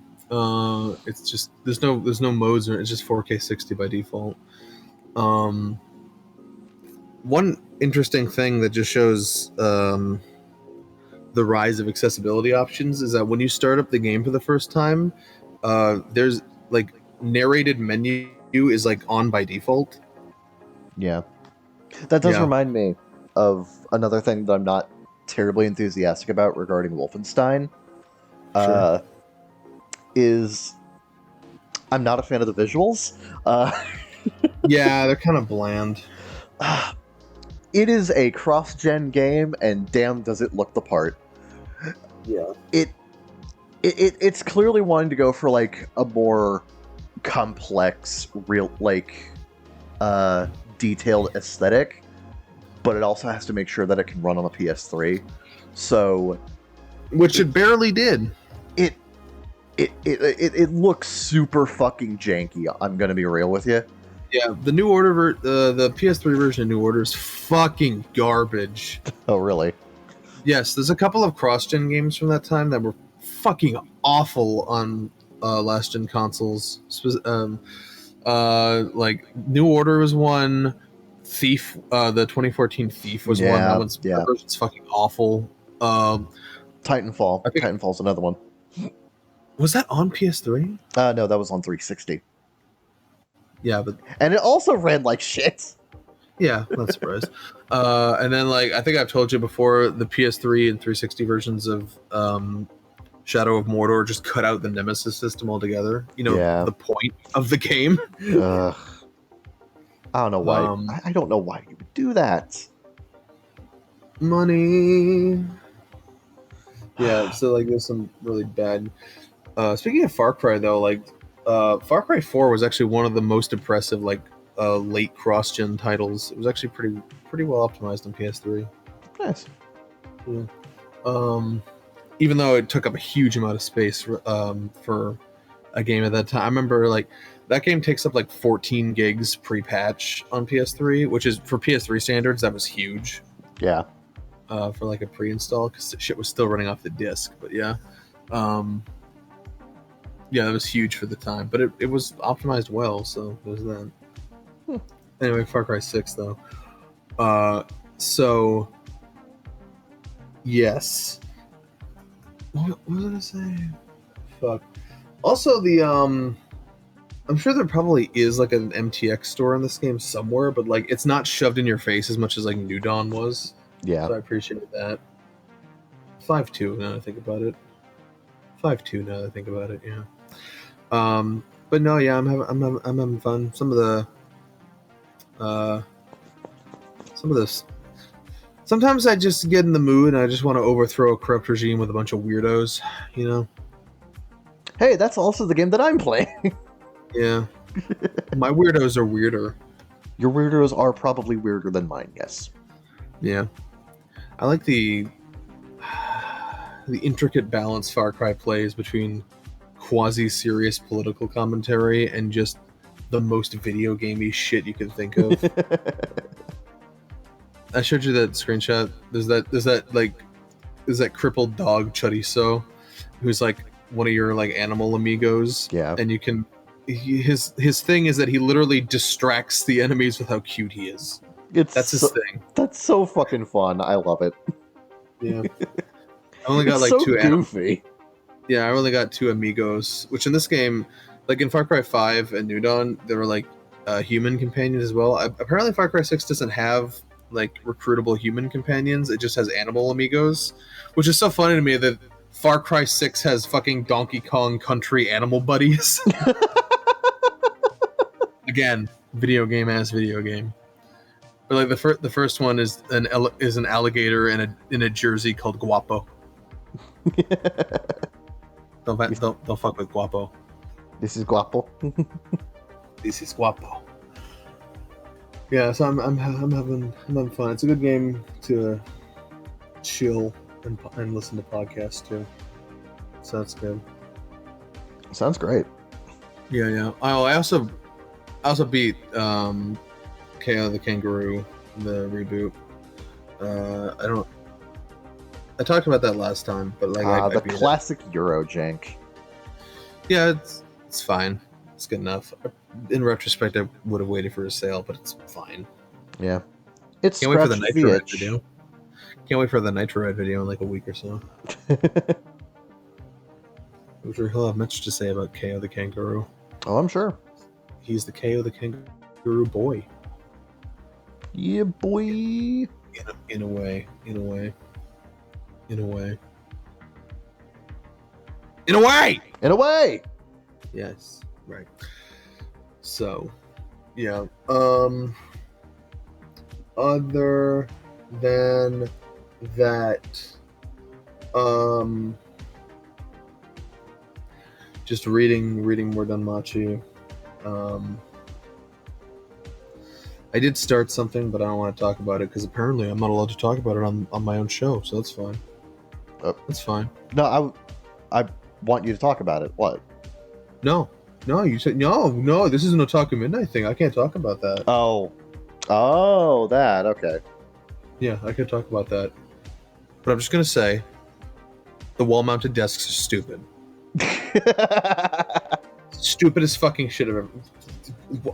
It's just there's no modes, or it's just 4K 60 by default. One interesting thing that just shows the rise of accessibility options is that when you start up the game for the first time, there's like narrated menu is like on by default. Yeah. That does remind me of another thing that I'm not terribly enthusiastic about regarding Wolfenstein. Sure. Is I'm not a fan of the visuals. Yeah, they're kind of bland. it is a cross-gen game, and damn, does it look the part. Yeah. It's clearly wanting to go for like a more complex, real detailed aesthetic, but it also has to make sure that it can run on a PS3. So, which it barely did. It looks super fucking janky. I'm gonna be real with you. Yeah, the New Order, the PS3 version of New Order is fucking garbage. Oh, really? Yes, there's a couple of cross-gen games from that time that were fucking awful on last-gen consoles. Like New Order was one. Thief, the 2014 Thief was one. That version's fucking awful. Titanfall. Titanfall's another one. Was that on PS3? No, that was on 360. Yeah, and it also ran like shit. Yeah, not surprised. And then, like, I think I've told you before, the PS3 and 360 versions of Shadow of Mordor just cut out the Nemesis system altogether. You know, the point of the game. I don't know why. I don't know why you would do that. Money. Yeah, so like there's some really bad. Speaking of Far Cry, though, like Far Cry 4 was actually one of the most impressive like late cross-gen titles. It was actually pretty well optimized on PS3. Nice. Yeah. Even though it took up a huge amount of space for a game at that time. I remember like that game takes up like 14 gigs pre-patch on PS3, which is for PS3 standards that was huge. Yeah. For like a pre-install because shit was still running off the disc, but yeah. Yeah, that was huge for the time, but it was optimized well, so there's that. Anyway, Far Cry 6 though. So yes. What was I gonna say? Fuck. Also, I'm sure there probably is like an MTX store in this game somewhere, but like it's not shoved in your face as much as like New Dawn was. Yeah. So I appreciate that. 5.2 now that I think about it. 5.2 now that I think about it. Yeah. But no, yeah, I'm having fun. Some of this. Sometimes I just get in the mood and I just want to overthrow a corrupt regime with a bunch of weirdos, you know? Hey, that's also the game that I'm playing. Yeah. My weirdos are weirder. Your weirdos are probably weirder than mine, yes. Yeah. I like the intricate balance Far Cry plays between quasi-serious political commentary and just the most video gamey shit you could think of. I showed you that screenshot. There's that crippled dog Chorizo, who's like one of your like animal amigos. Yeah. And you can his thing is that he literally distracts the enemies with how cute he is. That's his thing. That's so fucking fun. I love it. Yeah. I only got like so two goofy. Yeah, I only got two amigos, which in this game, like in Far Cry 5 and New Dawn, there were like human companions as well. Apparently Far Cry 6 doesn't have like recruitable human companions. It just has animal amigos, which is so funny to me that Far Cry 6 has fucking Donkey Kong Country animal buddies. Again, video game ass video game. But like the first one is an alligator in a jersey called Guapo. Don't fuck with Guapo. This is Guapo. This is Guapo. Yeah, so I'm having fun. It's a good game to chill and listen to podcasts too. So that's good. Sounds great. Yeah. I also beat KO the Kangaroo, the reboot. I talked about that last time, but like the classic Eurojank. Yeah, it's fine. It's good enough. In retrospect, I would have waited for a sale, but it's fine. Yeah, it's can't wait for the Nitro Red video. Can't wait for the Nitro Red video in like a week or so. I'm sure he'll have much to say about KO the Kangaroo. Oh, I'm sure. He's the KO the Kangaroo boy. Yeah, boy. In a way. Yes, right. So, yeah. other than that. Just reading more Danmachi. I did start something, but I don't want to talk about it because apparently I'm not allowed to talk about it on my own show, so that's fine. That's fine. No, I want you to talk about it. What? No, you said no. This is an Otaku Midnight thing. I can't talk about that. Oh, that. Okay. Yeah, I could talk about that, but I'm just gonna say, the wall-mounted desks are stupid. Stupidest fucking shit I've ever.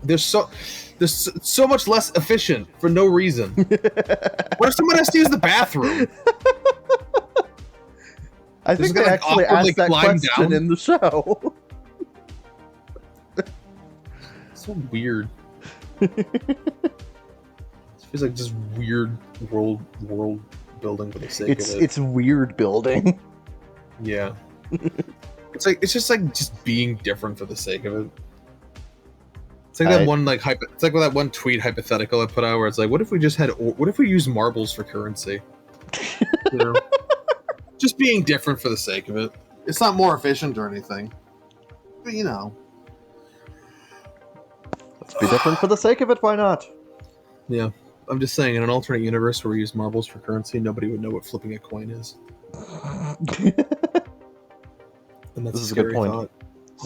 They're so much less efficient for no reason. What if someone has to use the bathroom? I think they actually asked that question in the show. So weird. It feels like just weird world building for the sake of it. It's weird building. Yeah. It's just being different for the sake of it. It's like that one it's like that one tweet hypothetical I put out where it's like, what if we used marbles for currency? You know? Just being different for the sake of it. It's not more efficient or anything. But you know. Let's be different for the sake of it, why not? Yeah. I'm just saying, in an alternate universe where we use marbles for currency, nobody would know what flipping a coin is. And that's this is a good point. Thought.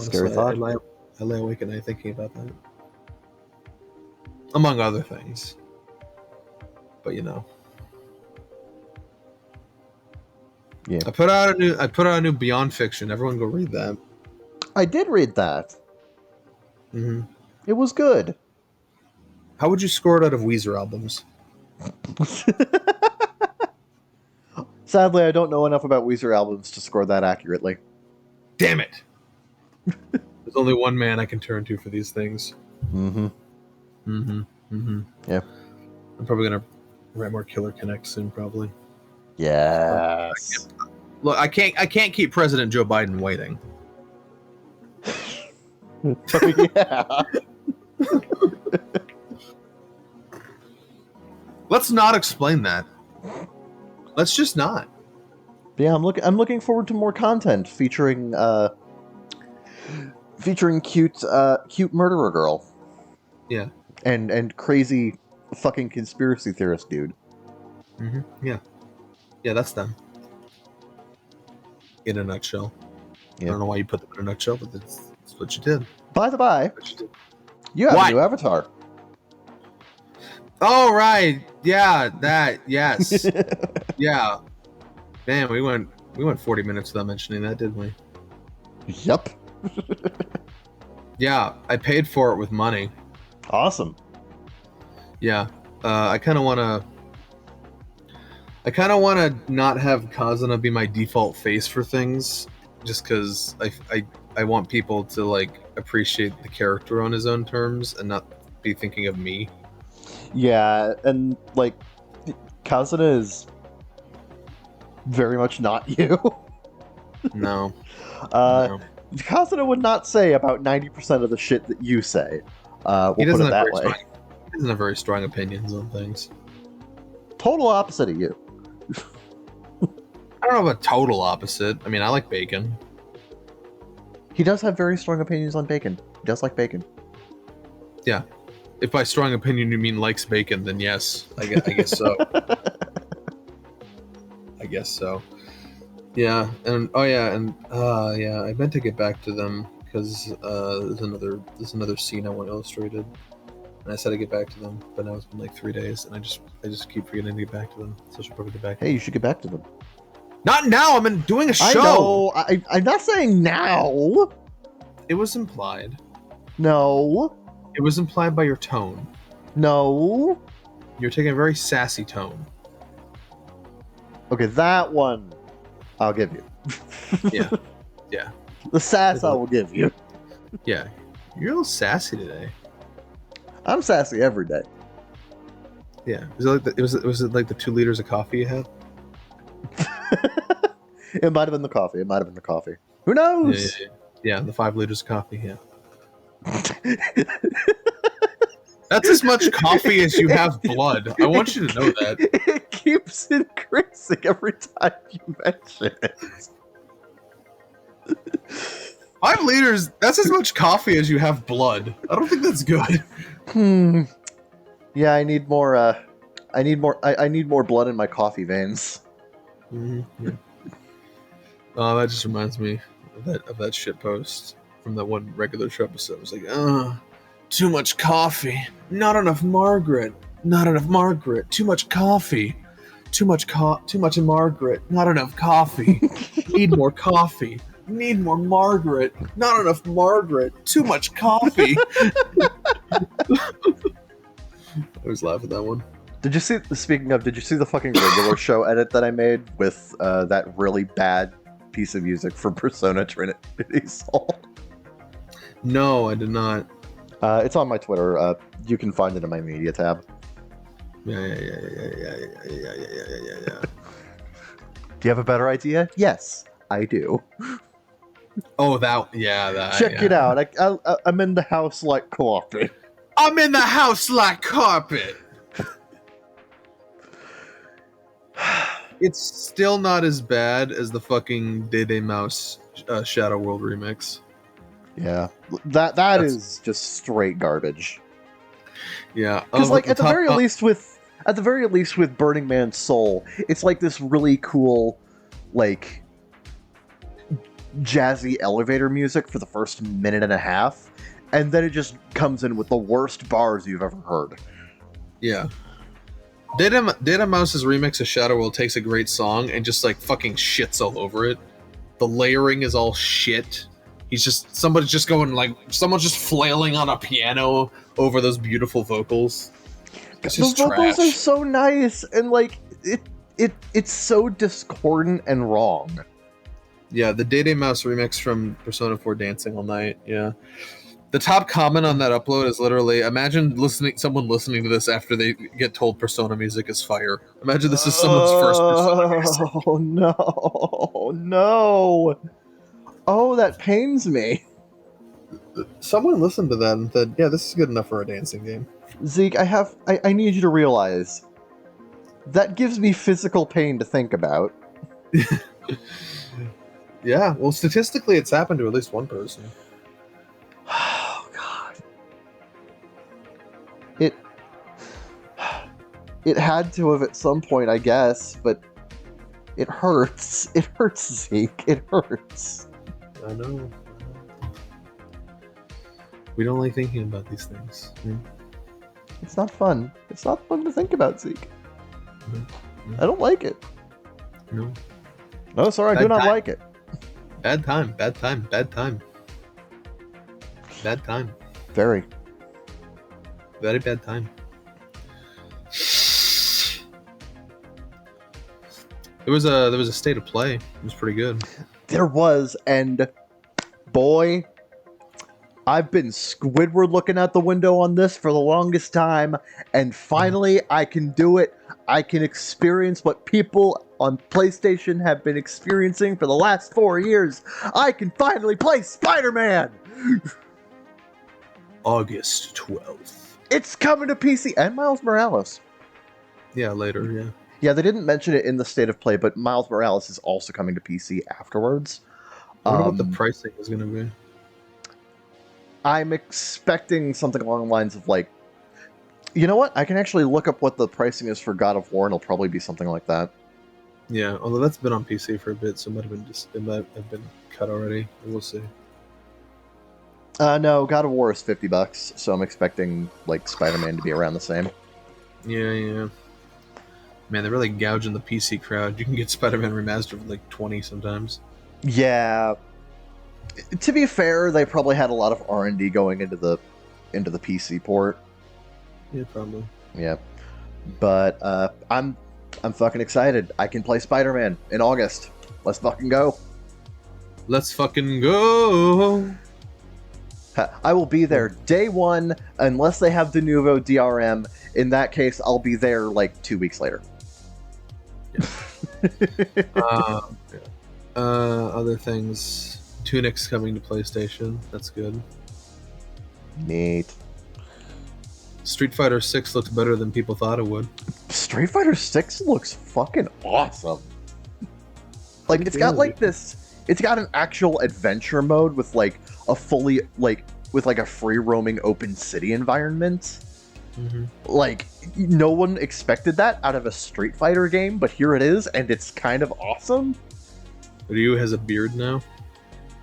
Scary thought. I lay awake at night thinking about that. Among other things. But you know. Yeah. I put out a new Beyond Fiction. Everyone go read that. I did read that. Mm-hmm. It was good. How would you score it out of Weezer albums? Sadly, I don't know enough about Weezer albums to score that accurately. Damn it! There's only one man I can turn to for these things. Mm-hmm. Mm-hmm. Mm-hmm. Yeah. I'm probably gonna write more Killer Connect soon, probably. Yes. Look, I can't keep President Joe Biden waiting. Yeah. Let's not explain that. Let's just not. Yeah, I'm looking forward to more content featuring cute murderer girl. Yeah. And crazy fucking conspiracy theorist dude. Mm-hmm. Yeah. Yeah, that's them. In a nutshell. Yeah. I don't know why you put them in a nutshell, but that's what you did. By the by, you have a new avatar. Oh, right. Yeah, that. Yes. Yeah. Man, we went 40 minutes without mentioning that, didn't we? Yep. Yeah, I paid for it with money. Awesome. Yeah. I kind of want to not have Kazuna be my default face for things, just because I want people to like appreciate the character on his own terms and not be thinking of me. Yeah, and like Kazuna is very much not you. No. No. Kazuna would not say about 90% of the shit that you say. We'll put it that way. He doesn't have very strong opinions on things. Total opposite of you. I don't know about total opposite. I mean, I like bacon. He does have very strong opinions on bacon. He does like bacon. Yeah. If by strong opinion you mean likes bacon, then yes. I guess so. I guess so. Yeah, and I meant to get back to them because there's another scene I want illustrated, and I said I'd get back to them, but now it's been like 3 days, and I just keep forgetting to get back to them. So I should probably get back. Hey, you should get back to them. Not now. I'm doing a show. I know. I'm not saying now. It was implied. No. It was implied by your tone. No. You're taking a very sassy tone. Okay, that one I'll give you. Yeah. Yeah. The sass I will give you. Yeah. You're a little sassy today. I'm sassy every day. Yeah. Was it like the 2 liters of coffee you had? It might have been the coffee. Who knows? Yeah, the 5 liters of coffee, yeah. That's as much coffee as you have blood. I want you to know that. It keeps increasing every time you mention it. 5 liters, that's as much coffee as you have blood. I don't think that's good. Yeah, I need more, I need more blood in my coffee veins. Mm-hmm. Yeah. Oh, that just reminds me of that shit post from that one regular show episode. It was like, too much coffee. Not enough Margaret. Not enough Margaret. Too much coffee. Too much Margaret. Not enough coffee. Need more coffee. Need more Margaret. Not enough Margaret. Too much coffee. I always laugh at that one. Did you see the fucking regular show edit that I made with that really bad piece of music for Persona Trinity Soul? No, I did not. It's on my Twitter. You can find it in my media tab. Yeah. Do you have a better idea? Yes, I do. Oh, that. Check it out. I'm in the house like coffee. I'm in the house like carpet. It's still not as bad as the fucking Dede Mouse Shadow World remix. Yeah, that's is just straight garbage. Yeah, because like at the very least with Burning Man's Soul, it's like this really cool, like jazzy elevator music for the first minute and a half, and then it just comes in with the worst bars you've ever heard. Yeah. Data Mouse's remix of Shadow World takes a great song and just like fucking shits all over it. The layering is all shit. Someone's just flailing on a piano over those beautiful vocals. Those vocals are so nice, and like it's so discordant and wrong. Yeah, the Dede Mouse remix from Persona 4 Dancing All Night. Yeah. The top comment on that upload is literally, imagine someone listening to this after they get told Persona music is fire. Imagine this is someone's first Persona music. Oh no. Oh, that pains me. Someone listened to that and said, yeah, this is good enough for a dancing game. Zeke, I need you to realize that gives me physical pain to think about. Yeah, well, statistically, it's happened to at least one person. Oh, God. It had to have at some point, I guess, but it hurts. It hurts, Zeke. It hurts. I know. We don't like thinking about these things. Yeah. It's not fun. It's not fun to think about, Zeke. No. I don't like it. No. No, sorry, I do not like it. Bad time. Very. Very bad time. There was a state of play. It was pretty good. There was, and boy, I've been Squidward looking out the window on this for the longest time, and finally I can do it. I can experience what people on PlayStation have been experiencing for the last 4 years. I can finally play Spider-Man! August 12th. It's coming to PC, and Miles Morales. Yeah, later, yeah. Yeah, they didn't mention it in the state of play, but Miles Morales is also coming to PC afterwards. I wonder what the pricing is going to be. I'm expecting something along the lines of like, you know what? I can actually look up what the pricing is for God of War, and it'll probably be something like that. Yeah, although that's been on PC for a bit, so it might have been cut already. We'll see. No, God of War is $50, so I'm expecting like Spider-Man to be around the same. Yeah. Man, they're really gouging the PC crowd. You can get Spider-Man Remastered for like 20 sometimes. Yeah. To be fair, they probably had a lot of R&D going into the PC port. Yeah, probably. Yeah. But I'm fucking excited. I can play Spider-Man in August. Let's fucking go. Let's fucking go. I will be there day one unless they have the Nuvo DRM. In that case, I'll be there like 2 weeks later. Yeah. Other things. Tunic's coming to PlayStation. That's good. Neat. Street Fighter 6 looked better than people thought it would. Street Fighter 6 looks fucking awesome. Like, it's got like this, it's got an actual adventure mode with like a fully, like, with like a free roaming open city environment. Mm-hmm. Like, no one expected that out of a Street Fighter game, but here it is, and it's kind of awesome. Ryu has a beard now.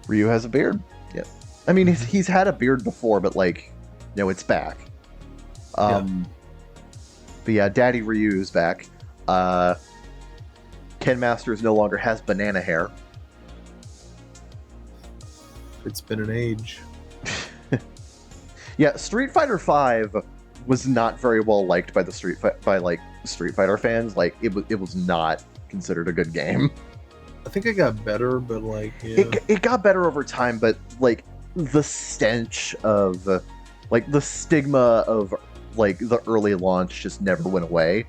Ryu has a beard. Yeah. I mean, he's had a beard before, but like, you know, it's back. But yeah, Daddy Ryu's back. Ken Masters no longer has banana hair. It's been an age. Yeah, Street Fighter V was not very well liked by the Street Fighter fans. Like, it was not considered a good game. I think it got better, but like, yeah. It got better over time, but like the stench of, like the stigma of like the early launch just never went away.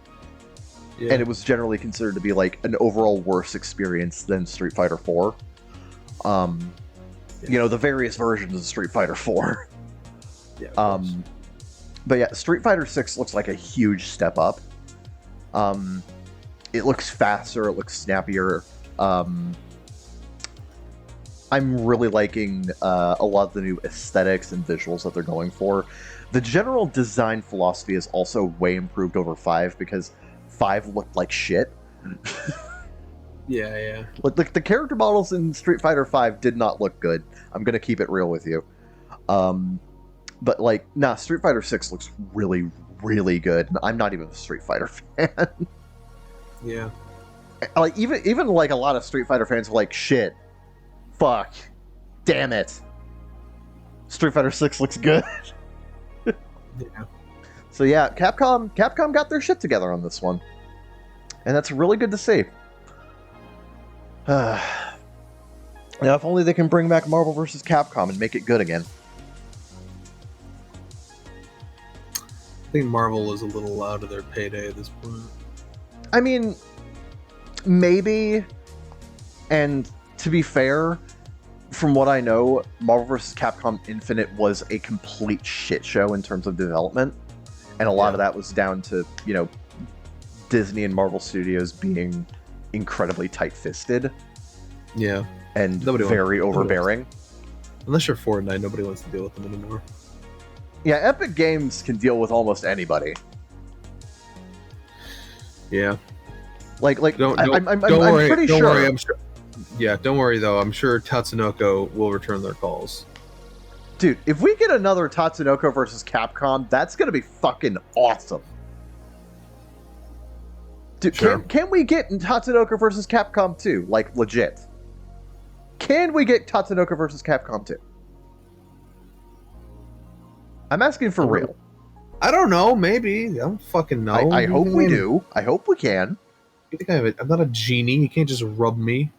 Yeah. And it was generally considered to be like an overall worse experience than Street Fighter 4. You know, the various versions of Street Fighter 4. Yeah. But yeah, Street Fighter 6 looks like a huge step up. It looks faster, it looks snappier. I'm really liking a lot of the new aesthetics and visuals that they're going for. The general design philosophy is also way improved over 5 because 5 looked like shit. Yeah. Like the character models in Street Fighter 5 did not look good. I'm gonna keep it real with you. But like, nah, Street Fighter 6 looks really, really good. I'm not even a Street Fighter fan. Yeah. Like even like a lot of Street Fighter fans are like, shit, fuck, damn it, Street Fighter 6 looks good. Yeah. So yeah, Capcom got their shit together on this one, and that's really good to see. Now, if only they can bring back Marvel vs. Capcom and make it good again. I think Marvel is a little out of their payday at this point. I mean, maybe, and to be fair, from what I know, Marvel vs. Capcom Infinite was a complete shit show in terms of development, and a lot of that was down to, you know, Disney and Marvel Studios being incredibly tight-fisted. Yeah. And very overbearing. Unless you're Fortnite, nobody wants to deal with them anymore. Yeah, Epic Games can deal with almost anybody. Yeah. I'm worry, pretty sure. Worry, I'm sure. Yeah, don't worry though. I'm sure Tatsunoko will return their calls. Dude, if we get another Tatsunoko versus Capcom, that's gonna be fucking awesome. Dude, sure. Can we get Tatsunoko versus Capcom 2? Like, legit. Can we get Tatsunoko versus Capcom 2? I'm asking for real. I don't know. Maybe. I don't fucking know. I hope we do. I hope we can. You think I'm not a genie. You can't just rub me.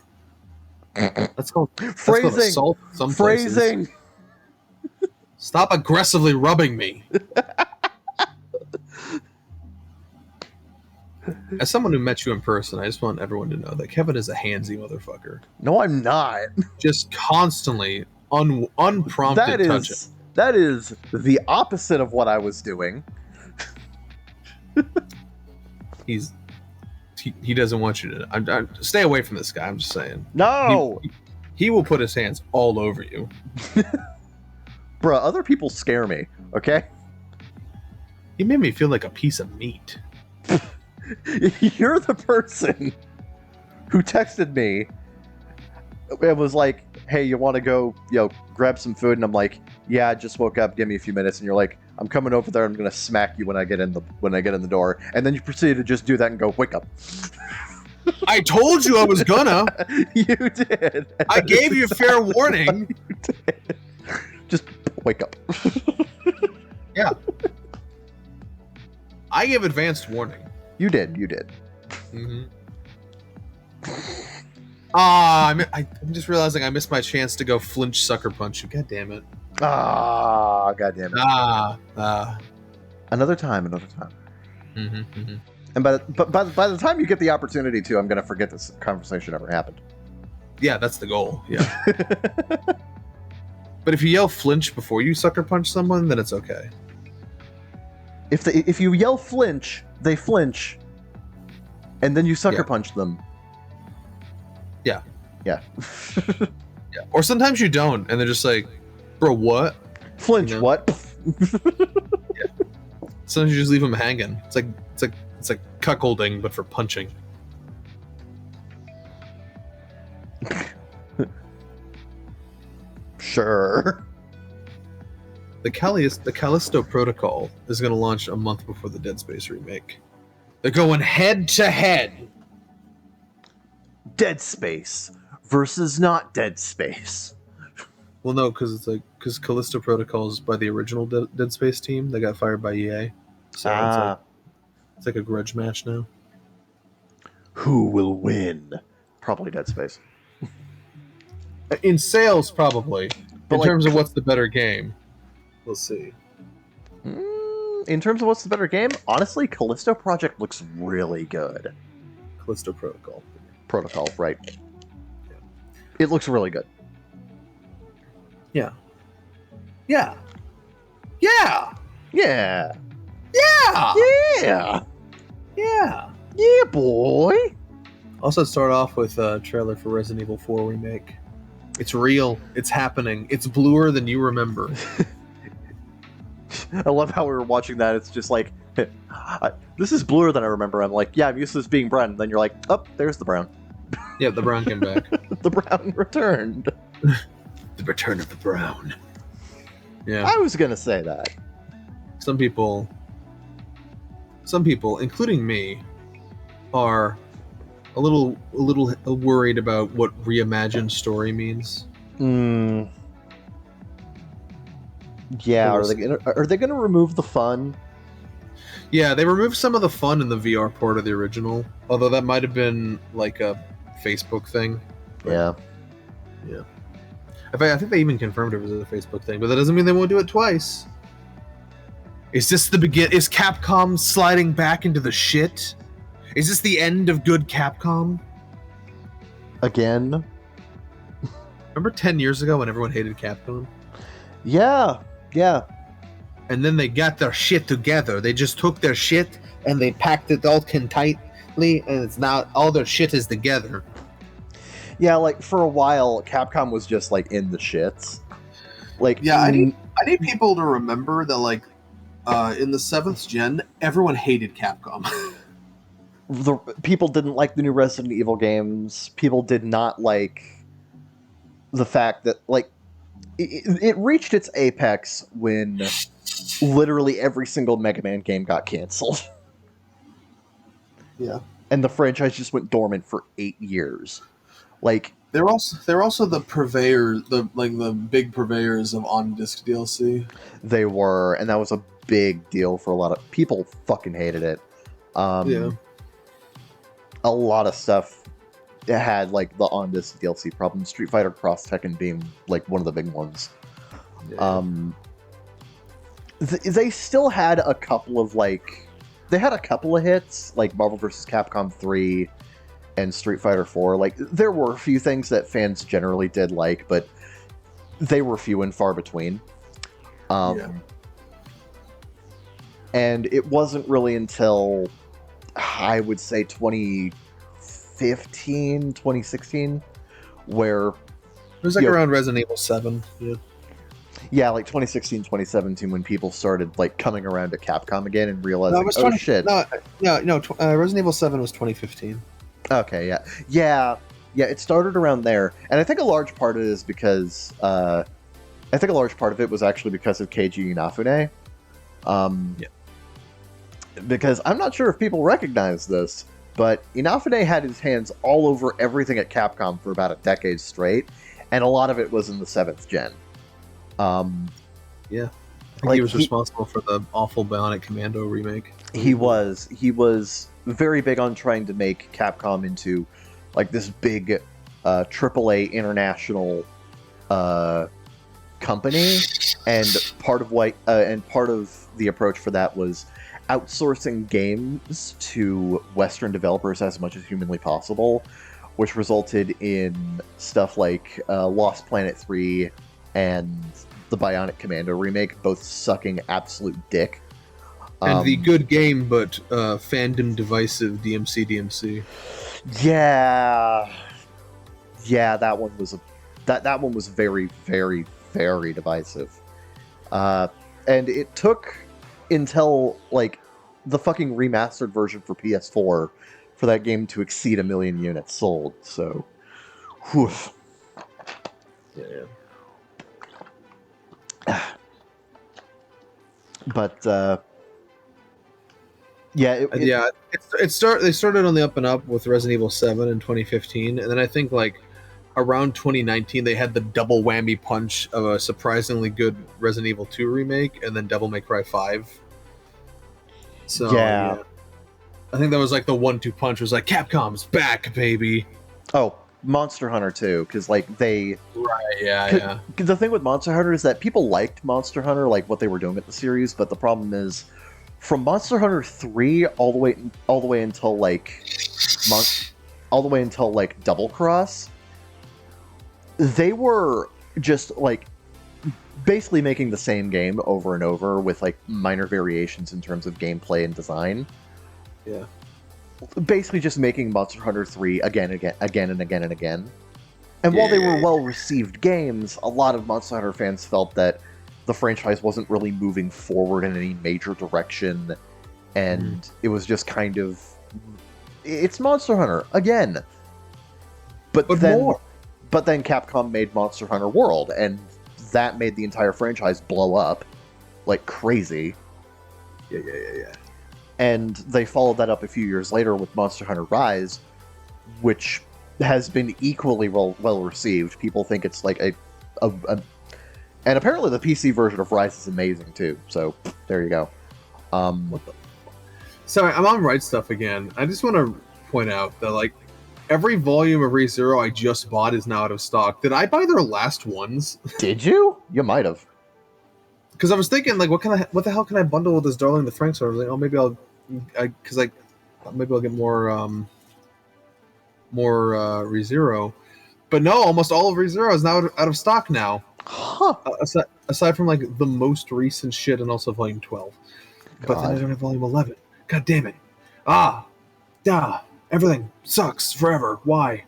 Let's go. Phrasing. Let's go assault some Phrasing. Places. Stop aggressively rubbing me. As someone who met you in person, I just want everyone to know that Kevin is a handsy motherfucker. No, I'm not. Just constantly unprompted touching. That is the opposite of what I was doing. He doesn't want you to. Stay away from this guy. I'm just saying. No, he will put his hands all over you. Bruh, other people scare me. Okay. He made me feel like a piece of meat. You're the person who texted me. It was like, hey, you want to go, grab some food? And I'm like, yeah, I just woke up. Give me a few minutes. And you're like, I'm coming over there. I'm gonna smack you when I get in the door. And then you proceeded to just do that and go, wake up. I told you I was gonna. You did. I gave you fair warning. You did. Just wake up. Yeah. I gave advanced warning. You did. Mm-hmm. I'm just realizing I missed my chance to go flinch sucker punch you. God damn it. God damn it. Another time. Mm-hmm, mm-hmm. And by the time you get the opportunity to, I'm going to forget this conversation ever happened. Yeah, that's the goal. Yeah. But if you yell flinch before you sucker punch someone, then it's okay. If you yell flinch, they flinch, and then you sucker punch them. Yeah. Yeah. Yeah. Or sometimes you don't, and they're just like, bro, what? Flinch, what? Yeah. Sometimes you just leave them hanging. It's like cuckolding, but for punching. Sure. The Callisto Protocol is going to launch a month before the Dead Space remake. They're going head to head. Dead Space versus not Dead Space. Well, no, because Callisto Protocol is by the original Dead Space team. They got fired by EA, so it's like a grudge match now. Who will win? Probably Dead Space. In sales, probably. But in terms of what's the better game, we'll see. In terms of what's the better game, honestly, Callisto Project looks really good. Callisto Protocol. Protocol, right. Yeah. It looks really good. Yeah. Yeah. Yeah. Yeah. Yeah. Yeah. Yeah. Yeah, boy. Also start off with a trailer for Resident Evil 4 remake. It's real. It's happening. It's bluer than you remember. I love how we were watching that. It's just like, this is bluer than I remember. I'm like, yeah, I'm used to this being brown. And then you're like, oh, there's the brown. Yeah, the brown came back. The brown returned. The return of the brown. Yeah. I was going to say that. Some people, including me, are a little worried about what reimagined story means. Yeah, are they gonna remove the fun? Yeah, they removed some of the fun in the VR part of the original. Although that might have been like a Facebook thing. Yeah. Yeah. In fact, I think they even confirmed it was a Facebook thing, but that doesn't mean they won't do it twice. Is this the begin? Is Capcom sliding back into the shit? Is this the end of good Capcom? Again? Remember 10 years ago when everyone hated Capcom? Yeah. And then they got their shit together. They just took their shit and they packed it all tightly, and it's now all their shit is together. Yeah, like for a while, Capcom was just like in the shits. Like, yeah, I need people to remember that, like, in the 7th gen, everyone hated Capcom. The people didn't like the new Resident Evil games. People did not like the fact that, like, it reached its apex when literally every single Mega Man game got canceled. Yeah. And the franchise just went dormant for 8 years. Like, they're also the purveyors, the big purveyors of on-disc DLC. They were, and that was a big deal for a lot of people. Fucking hated it. Yeah. A lot of stuff had like the on-disc DLC problem. Street Fighter Cross Tekken being like one of the big ones. Yeah. They still had a couple of hits, like Marvel vs. Capcom 3 and Street Fighter 4. Like, there were a few things that fans generally did like, but they were few and far between. And it wasn't really until, I would say, 2015, 2016, where... It was like around Resident Evil 7. Yeah. Yeah, like 2016, 2017, when people started like coming around to Capcom again and realizing, shit. Resident Evil 7 was 2015. Okay, yeah. It started around there, and I think a large part of it is because was actually because of Keiji Inafune. Because I'm not sure if people recognize this, but Inafune had his hands all over everything at Capcom for about a decade straight, and a lot of it was in the 7th gen. I think he was responsible for the awful Bionic Commando remake. He was very big on trying to make Capcom into like this big AAA international company, and part of the approach for that was outsourcing games to Western developers as much as humanly possible, which resulted in stuff like Lost Planet 3 and the Bionic Commando remake, both sucking absolute dick. And the good game, but fandom divisive DMC. Yeah, that one was that one was very, very, very divisive. And it took until like the fucking remastered version for PS4 for that game to exceed 1 million units sold. So, whew. Yeah. But they started on the up and up with Resident Evil 7 in 2015, and then I think like around 2019 they had the double whammy punch of a surprisingly good Resident Evil 2 remake and then Devil May Cry 5. So yeah. I think that was like the 1-2 punch. Was like Capcom's back, baby. Oh, Monster Hunter too, because like they yeah. The thing with Monster Hunter is that people liked Monster Hunter, like what they were doing with the series, but the problem is from Monster Hunter 3 all the way until Double Cross, they were just like basically making the same game over and over with like minor variations in terms of gameplay and design. Yeah. Basically just making Monster Hunter 3 again and again. And while they were well-received games, a lot of Monster Hunter fans felt that the franchise wasn't really moving forward in any major direction, and it was just kind of... It's Monster Hunter, again! But then Capcom made Monster Hunter World, and that made the entire franchise blow up like crazy. Yeah. And they followed that up a few years later with Monster Hunter Rise, which has been equally well received. People think it's like a and apparently the PC version of Rise is amazing too. So there you go. Sorry, I'm on Right Stuff again. I just want to point out that like every volume of ReZero I just bought is now out of stock. Did I buy their last ones? Did you? You might have. Because I was thinking, like, what the hell can I bundle with this Darling the Franxx? I was like, oh, maybe I'll get more ReZero. But no, almost all of ReZero is now out of stock now. Huh. Aside from, like, the most recent shit and also Volume 12. God. But then I don't have Volume 11. God damn it. Everything sucks forever. Why?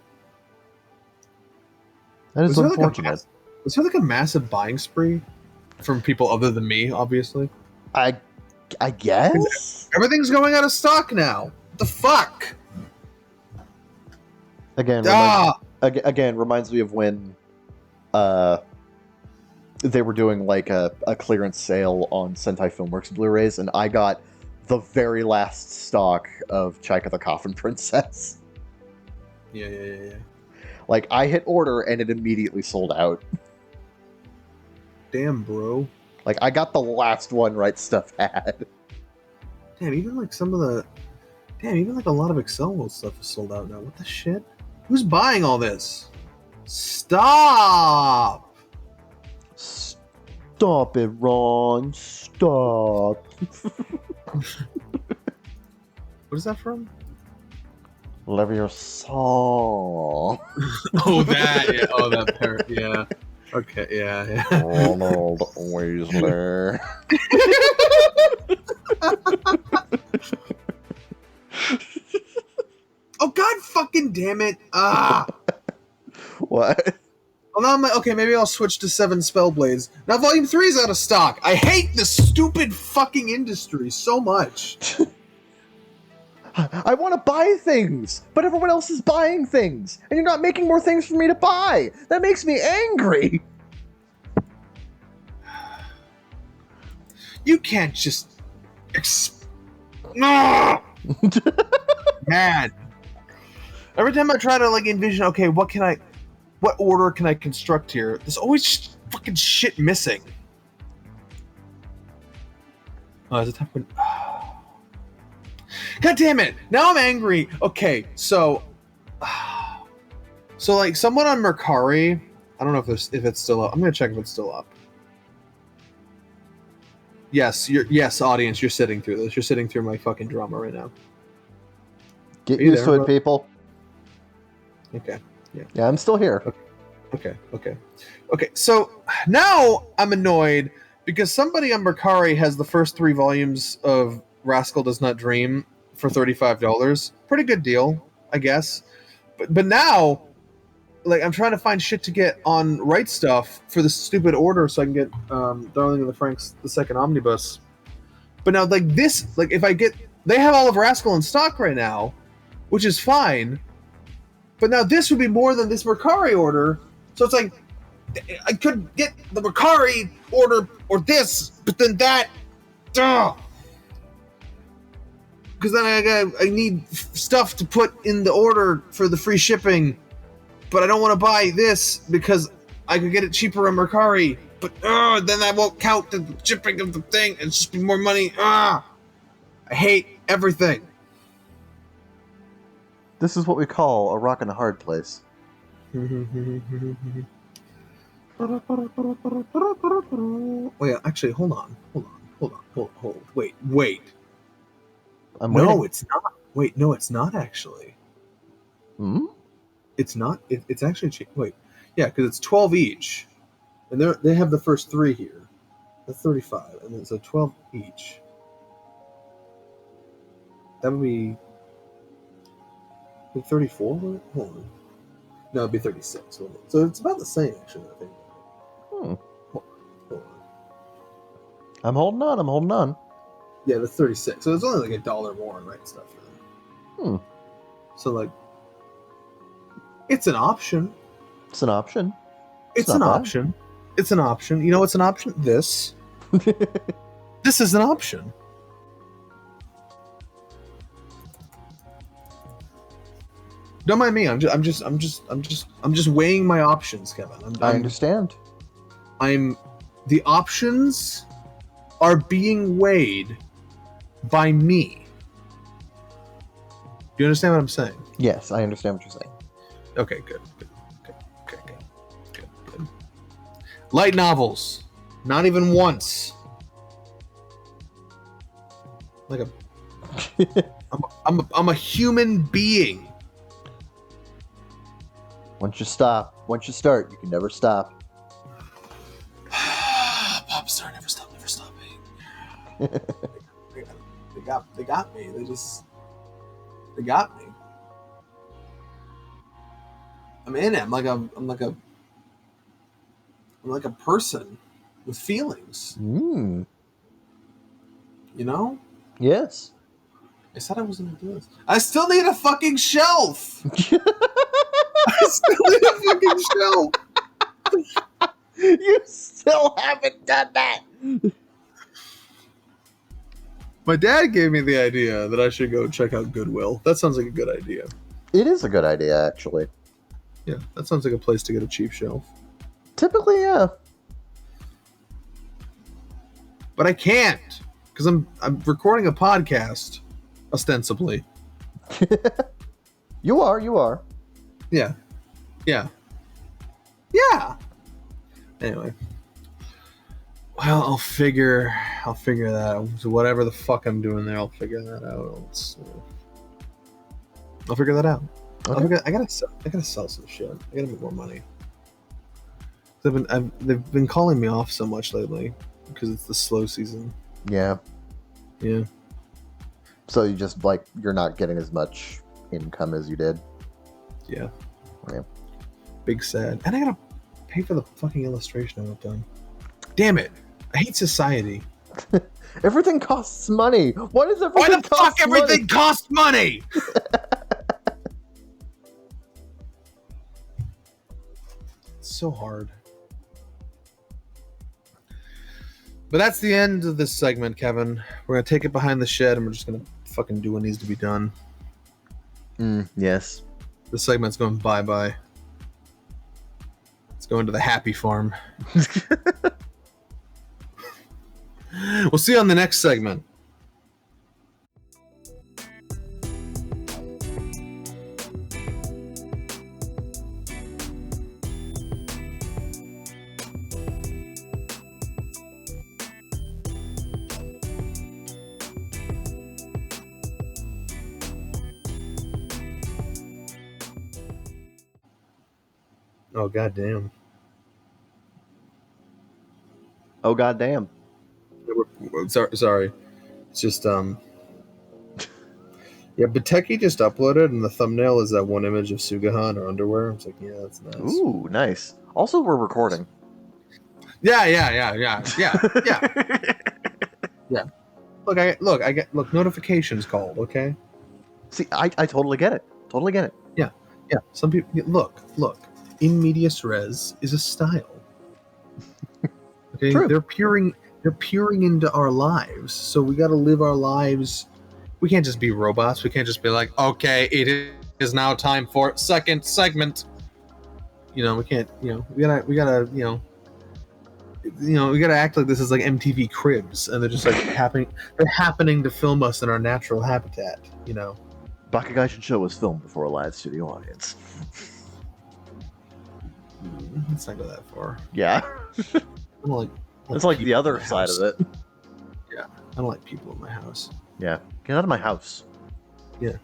That is unfortunate. Was there, like, a massive buying spree? From people other than me, obviously. I guess? Everything's going out of stock now. What the fuck? Again, reminds me of when they were doing like a clearance sale on Sentai Filmworks Blu-rays, and I got the very last stock of Chaika the Coffin Princess. Yeah. Like, I hit order and it immediately sold out. Damn, bro. Like, I got the last one Right Stuff had. Damn, even like a lot of Excel stuff is sold out now. What the shit? Who's buying all this? Stop! Stop it, Ron. Stop. What is that from? Love your song. Oh, that. Yeah. Oh, that parrot. Yeah. Okay, yeah. Ronald Weasley. Oh, God fucking damn it. What? Well, now I'm like, okay, maybe I'll switch to 7 Spellblades. Now Volume 3 is out of stock. I hate this stupid fucking industry so much. I want to buy things, but everyone else is buying things, and you're not making more things for me to buy. That makes me angry. You can't just... Man. Every time I try to like envision, okay, what order can I construct here? There's always fucking shit missing. Oh, is it time for... God damn it! Now I'm angry. Okay, so like someone on Mercari, I don't know if it's still up. I'm gonna check if it's still up. Yes, audience, you're sitting through this. You're sitting through my fucking drama right now. Get used to it, people. Okay. Yeah, I'm still here. Okay. So now I'm annoyed Because somebody on Mercari has the first 3 volumes of Rascal Does Not Dream for $35. Pretty good deal, I guess. But now, like, I'm trying to find shit to get on Right Stuff for the stupid order so I can get Darling in the Franxx, the second omnibus. But now, like, this, like, if I get... They have all of Rascal in stock right now, which is fine. But now this would be more than this Mercari order. So it's like, I could get the Mercari order or this, but then that... Duh! Because then I need stuff to put in the order for the free shipping, but I don't want to buy this because I could get it cheaper on Mercari. But then that won't count the shipping of the thing, and it's just be more money. I hate everything. This is what we call a rock and a hard place. Wait, actually, hold on. Wait. It's not. Wait, no, it's not actually. Hmm? It's not. It's actually cheap. Wait, yeah, because it's 12 each, and they have the first 3 here. That's 35, and it's a 12 each. That would be 34. Hold on. No, it'd be 36. So it's about the same, actually. I think. Hold on. I'm holding on. Yeah, that's 36. So it's only like $1 more on Right Stuff for them. So like, it's an option. It's an option. It's an option. It's an option. You know what's an option? This. This is an option. Don't mind me. I'm just weighing my options, Kevin. I understand. The options are being weighed by me. Do you understand what I'm saying? Yes, I understand what you're saying. Okay, good. Light novels. Not even once. Like I'm a human being. Once you start, you can never stop. Popstar, never stopping. They got me. They got me. I'm in it. I'm like a person with feelings. You know? Yes. I said I wasn't gonna do this. I still need a fucking shelf. I still need a fucking shelf. You still haven't done that. My dad gave me the idea that I should go check out Goodwill. That sounds like a good idea. It is a good idea, actually. Yeah, that sounds like a place to get a cheap shelf. Typically, yeah. But I can't because I'm recording a podcast, ostensibly. You are. Yeah. Anyway, well, I'll figure that out. So whatever the fuck I'm doing there, I'll figure that out. I'll figure that out. Okay. I gotta sell some shit. I gotta make more money. They've been calling me off so much lately because it's the slow season. Yeah. So you just you're not getting as much income as you did. Yeah. Yeah. Big sad. And I gotta pay for the fucking illustration I want done. Damn it! I hate society. Everything costs money. Why does everything? Why the fuck everything costs money? It's so hard. But that's the end of this segment, Kevin. We're gonna take it behind the shed, and we're just gonna fucking do what needs to be done. Yes. This segment's going bye-bye. It's going to the happy farm. We'll see you on the next segment. Oh, goddamn. Oh goddamn. Sorry. It's just yeah, Bateki just uploaded, and the thumbnail is that one image of Sugaha in her underwear. I was like, yeah, that's nice. Ooh, nice. Also, we're recording. Yeah. Yeah. Look, notifications called, okay? See, I totally get it. Totally get it. Yeah. Some people look. In medias res is a style. Okay, True. They're peering into our lives, so we got to live our lives. We can't just be robots. We can't just be like, okay, it is now time for second segment. We can't. We gotta. We gotta act like this is like MTV Cribs, and they're just like happening to film us in our natural habitat. Bakagaijinshow was filmed before a live studio audience. Let's not go that far. Yeah. I don't like it's like the other side of it. Yeah, I don't like people in my house. Yeah, get out of my house. Yeah.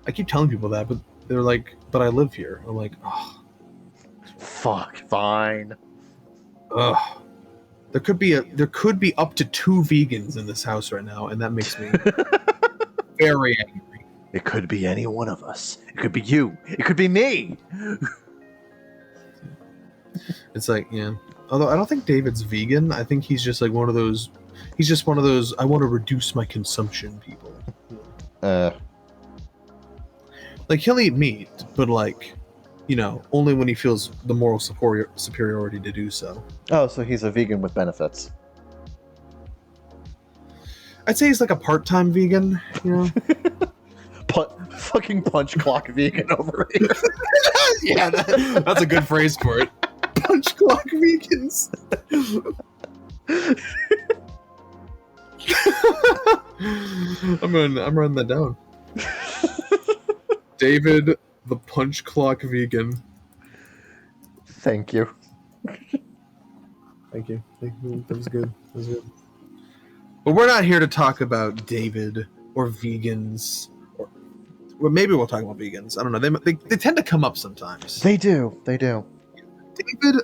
I keep telling people that, but they're like, but I live here. I'm like, oh. Fuck, fine. Ugh. There could be up to 2 vegans in this house right now, and that makes me very angry. It could be any one of us. It could be you. It could be me. It's like, yeah. Although I don't think David's vegan. I think he's just like one of those. He's just one of those. I want to reduce my consumption people. Like he'll eat meat, but like, only when he feels the moral superiority to do so. Oh, so he's a vegan with benefits. I'd say he's like a part-time vegan. Fucking punch clock vegan over here. Yeah, that's a good phrase for it. Punch clock vegans. I'm running that down. David, the punch clock vegan. Thank you. Thank you. That was good. But we're not here to talk about David or vegans. Well, maybe we'll talk about vegans. I don't know. They tend to come up sometimes. They do. David,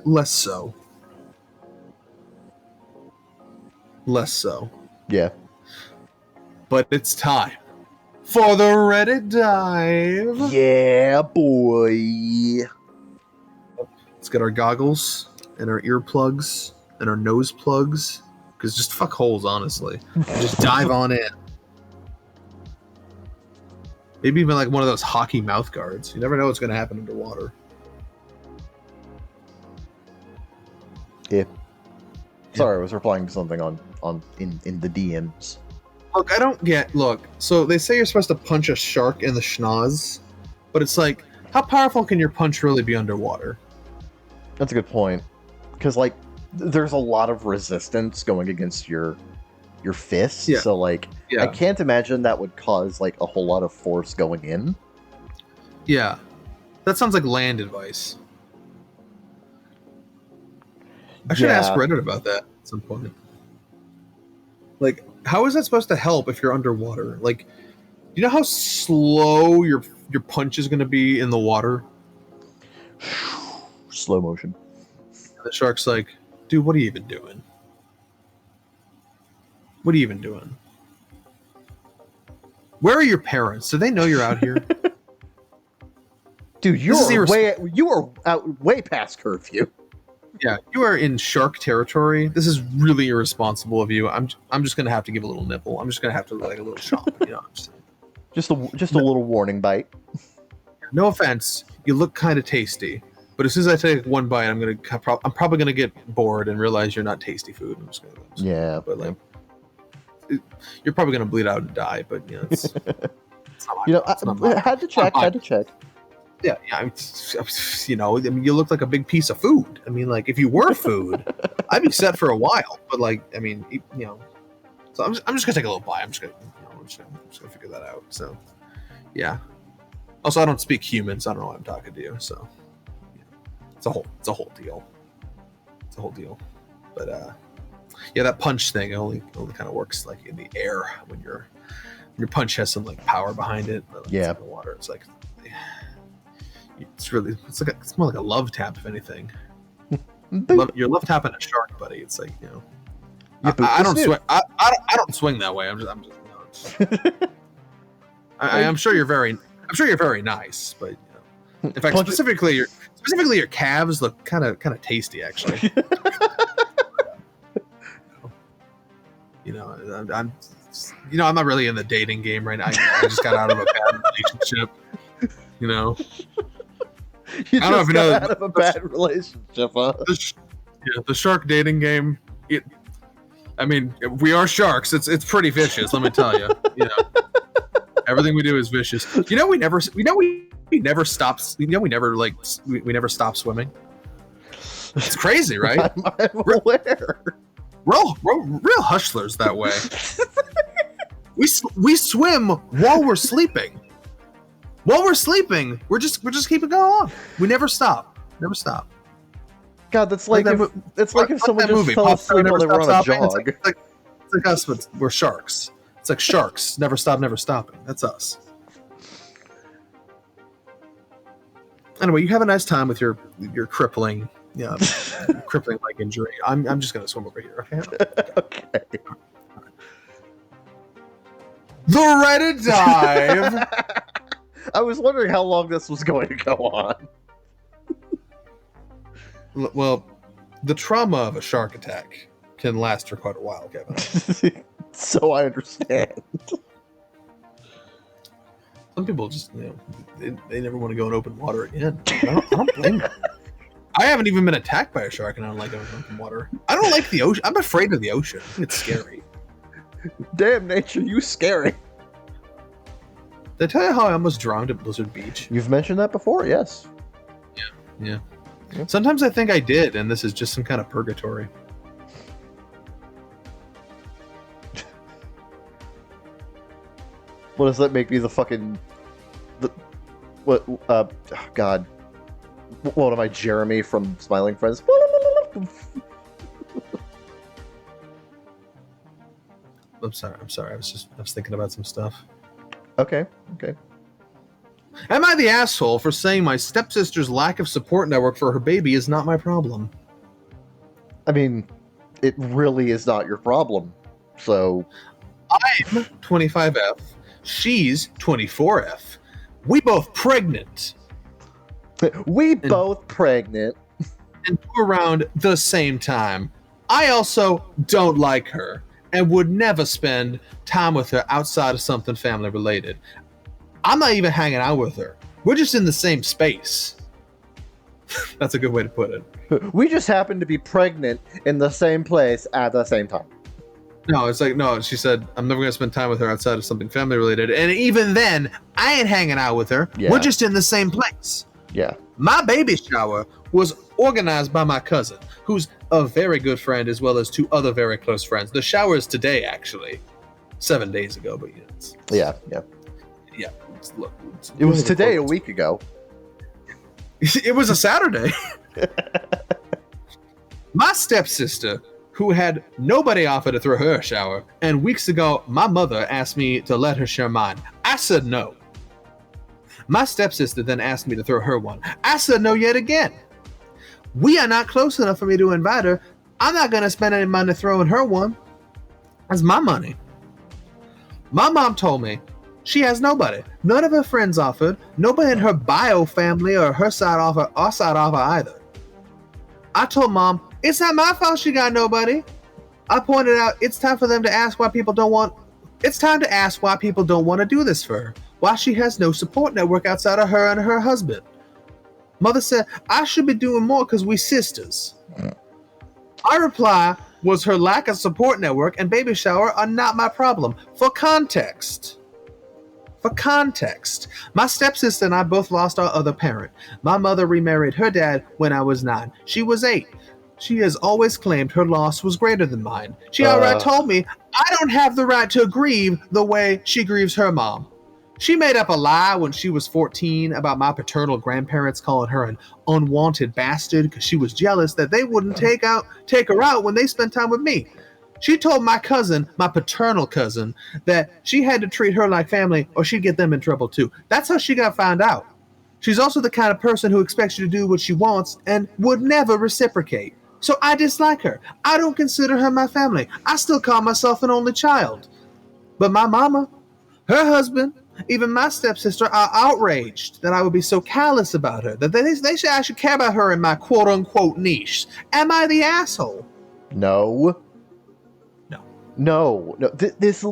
less so. Yeah. But it's time for the Reddit dive. Yeah, boy. Let's get our goggles and our earplugs and our nose plugs. Because just fuck holes, honestly. And just dive on in. Maybe even like one of those hockey mouth guards. You never know what's going to happen underwater. Yeah. Sorry, I was replying to something in the DMs. Look, I don't get. So they say you're supposed to punch a shark in the schnoz, but it's like, how powerful can your punch really be underwater? That's a good point. Because like, there's a lot of resistance going against your fist. Yeah. So like, yeah. I can't imagine that would cause like a whole lot of force going in. Yeah, that sounds like land advice. I should ask Reddit about that at some point. Like, how is that supposed to help if you're underwater? Like, you know how slow your punch is going to be in the water? Slow motion. And the shark's like, dude, what are you even doing? What are you even doing? Where are your parents? Do they know you're out here? Dude, you are out way past curfew. Yeah, you are in shark territory. This is really irresponsible of you. I'm just gonna have to give a little nipple. I'm just gonna have to like a little chomp. Just a little warning bite. No offense, you look kind of tasty, but as soon as I take one bite, I'm probably gonna get bored and realize you're not tasty food. Yeah, but like, you're probably gonna bleed out and die. But it's not I had to check. Yeah. I mean, you look like a big piece of food. I mean, like if you were food, I'd be set for a while. But like, I mean, so I'm just gonna take a little bite. I'm just gonna figure that out. So, yeah. Also, I don't speak human, so I don't know why I'm talking to you. So, it's a whole deal. It's a whole deal. But yeah, that punch thing only kind of works like in the air when your punch has some like power behind it. But, yeah. It's in the water. It's like. It's more like a love tap, if anything. You're left tapping a shark, buddy. It's like, you know, I don't swing. I don't swing that way. I'm sure you're very nice, but you know, in fact, specifically your calves look kind of tasty, actually. You know, I'm not really in the dating game right now. I just got out of a bad relationship. You know, you I don't know if you know out of a bad relationship, huh? The shark dating game. I mean, we are sharks. It's pretty vicious. Let me tell you. You know, everything we do is vicious. You know, we never stop. You know, we never stop swimming. It's crazy, right? I'm aware. We're real hustlers that way. we swim while we're sleeping. While we're sleeping, we're just keeping going on. We never stop. Never stop. God, that's like if someone just fell asleep while they were on a jog. It's like us, but we're sharks. It's like sharks. Never stop, never stopping. That's us. Anyway, you have a nice time with your crippling crippling leg injury. I'm just gonna swim over here. Okay. Okay. The Reddit dive. I was wondering how long this was going to go on. Well, the trauma of a shark attack can last for quite a while, Kevin. So I understand. Some people just, they never want to go in open water again. I don't blame them. I haven't even been attacked by a shark, and I don't like going in open water. I don't like the ocean. I'm afraid of the ocean. I think it's scary. Damn nature, you scary. Did I tell you how I almost drowned at Blizzard Beach? You've mentioned that before, yes. Yeah. Sometimes I think I did, and this is just some kind of purgatory. What does that make me? God. What am I, Jeremy from Smiling Friends? I'm sorry. I was thinking about some stuff. Okay. Am I the asshole for saying my stepsister's lack of support network for her baby is not my problem? I mean, it really is not your problem. So, I'm 25F. She's 24F. We both pregnant. Both pregnant. And around the same time. I also don't like her and would never spend time with her outside of something family related. I'm not even hanging out with her. We're just in the same space. That's a good way to put it. We just happen to be pregnant in the same place at the same time. No, she said, I'm never going to spend time with her outside of something family related. And even then, I ain't hanging out with her. Yeah. We're just in the same place. Yeah. My baby shower was organized by my cousin, who's a very good friend, as well as two other very close friends. The shower is today, actually. 7 days ago, but yeah. It was today, a week ago. It was a Saturday. My stepsister, who had nobody offer to throw her a shower, and weeks ago, my mother asked me to let her share mine. I said no. My stepsister then asked me to throw her one. I said no yet again. We are not close enough for me to invite her. I'm not going to spend any money throwing her one. That's my money. My mom told me she has nobody. None of her friends offered. Nobody in her bio family or her side offer, our side offer either. I told Mom, it's not my fault she got nobody. I pointed out it's time for them to ask why people don't want. It's time to ask why people don't want to do this for her. Why she has no support network outside of her and her husband. Mother said, I should be doing more because we sisters. My reply was her lack of support network and baby shower are not my problem. For context, my stepsister and I both lost our other parent. My mother remarried her dad when I was 9. She was 8. She has always claimed her loss was greater than mine. She outright told me I don't have the right to grieve the way she grieves her mom. She made up a lie when she was 14 about my paternal grandparents calling her an unwanted bastard because she was jealous that they wouldn't take her out when they spent time with me. She told my cousin, my paternal cousin, that she had to treat her like family or she'd get them in trouble too. That's how she got found out. She's also the kind of person who expects you to do what she wants and would never reciprocate. So I dislike her. I don't consider her my family. I still call myself an only child. But my mama, her husband, even my stepsister are outraged that I would be so callous about her, that I should care about her in my quote-unquote niche. Am I the asshole? No. This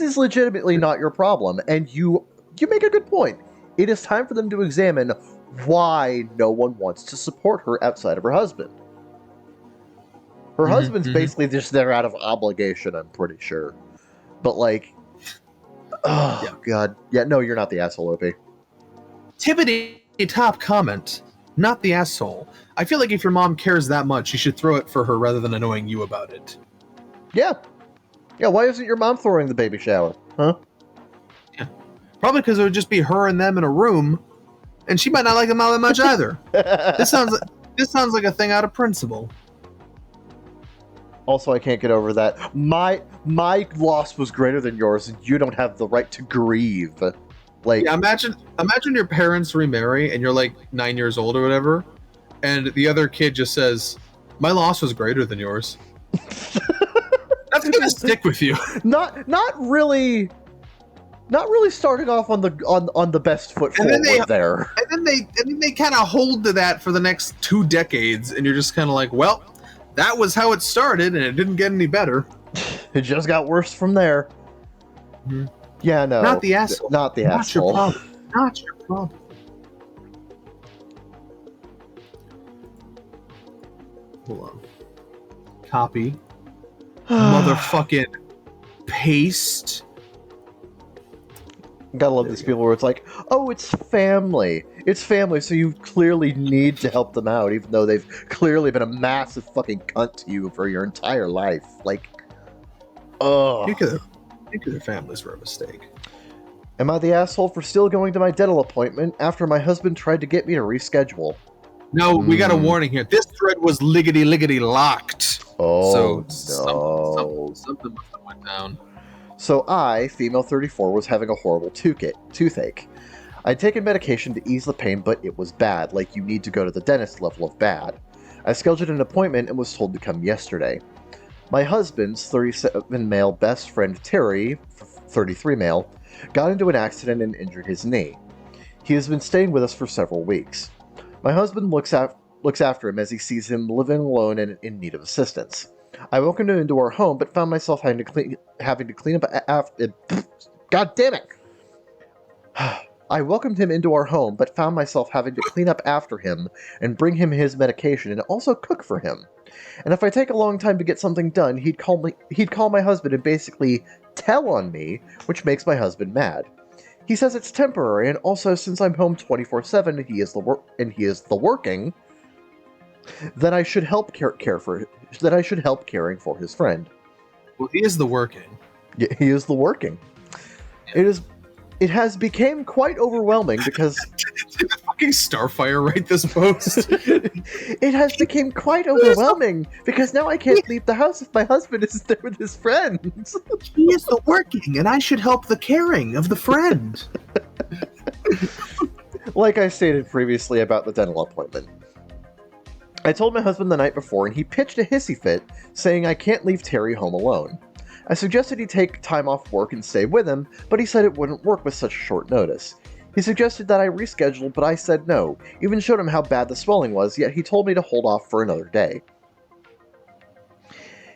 is legitimately not your problem, and you make a good point. It is time for them to examine why no one wants to support her outside of her husband. Her husband's basically just there out of obligation, I'm pretty sure. But like, God. Yeah, no, you're not the asshole, OP. Tippity top comment, not the asshole. I feel like if your mom cares that much, you should throw it for her rather than annoying you about it. Yeah. Yeah, why isn't your mom throwing the baby shower? Huh? Yeah. Probably because it would just be her and them in a room, and she might not like them all that much either. This sounds like a thing out of principle. Also, I can't get over that. My loss was greater than yours, and you don't have the right to grieve. Like, yeah, imagine your parents remarry, and you're like 9 years old or whatever, and the other kid just says, "My loss was greater than yours." That's gonna stick with you. Not really starting off on the best foot forward there. And then they kind of hold to that for the next 2 decades, and you're just kind of like, well, that was how it started, and it didn't get any better. It just got worse from there. Mm-hmm. Yeah, no. Not the asshole. Not the asshole. Your problem. Not your problem. Hold on. Copy. Motherfucking paste. Gotta love these people where it's like, oh, it's family. It's family, so you clearly need to help them out, even though they've clearly been a massive fucking cunt to you for your entire life. Like, ugh. You could their families were a mistake. Am I the asshole for still going to my dental appointment after my husband tried to get me to reschedule? No, we got a warning here. This thread was liggity locked. Oh, so no. Something must have went down. So I, female 34, was having a horrible toothache. I'd taken medication to ease the pain, but it was bad, like you need to go to the dentist level of bad. I scheduled an appointment and was told to come yesterday. My husband's 37 male best friend Terry, 33 male, got into an accident and injured his knee. He has been staying with us for several weeks. My husband looks after him as he sees him living alone and in need of assistance. I welcomed him into our home, but found myself having to clean up after. God damn it! I welcomed him into our home, but found myself having to clean up after him and bring him his medication and also cook for him. And if I take a long time to get something done, he'd call my husband and basically tell on me, which makes my husband mad. He says it's temporary, and also since I'm home 24/7 and he is the working, that I should help help caring for his friend. Well, he is the working. Yeah, he is the working. Yeah. It has become quite overwhelming because... Did the fucking Starfire write this post? It has become quite overwhelming because now I can't leave the house if my husband isn't there with his friends. He is the working, and I should help the caring of the friend. Like I stated previously about the dental appointment. I told my husband the night before, and he pitched a hissy fit, saying I can't leave Terry home alone. I suggested he take time off work and stay with him, but he said it wouldn't work with such short notice. He suggested that I reschedule, but I said no, even showed him how bad the swelling was, yet he told me to hold off for another day.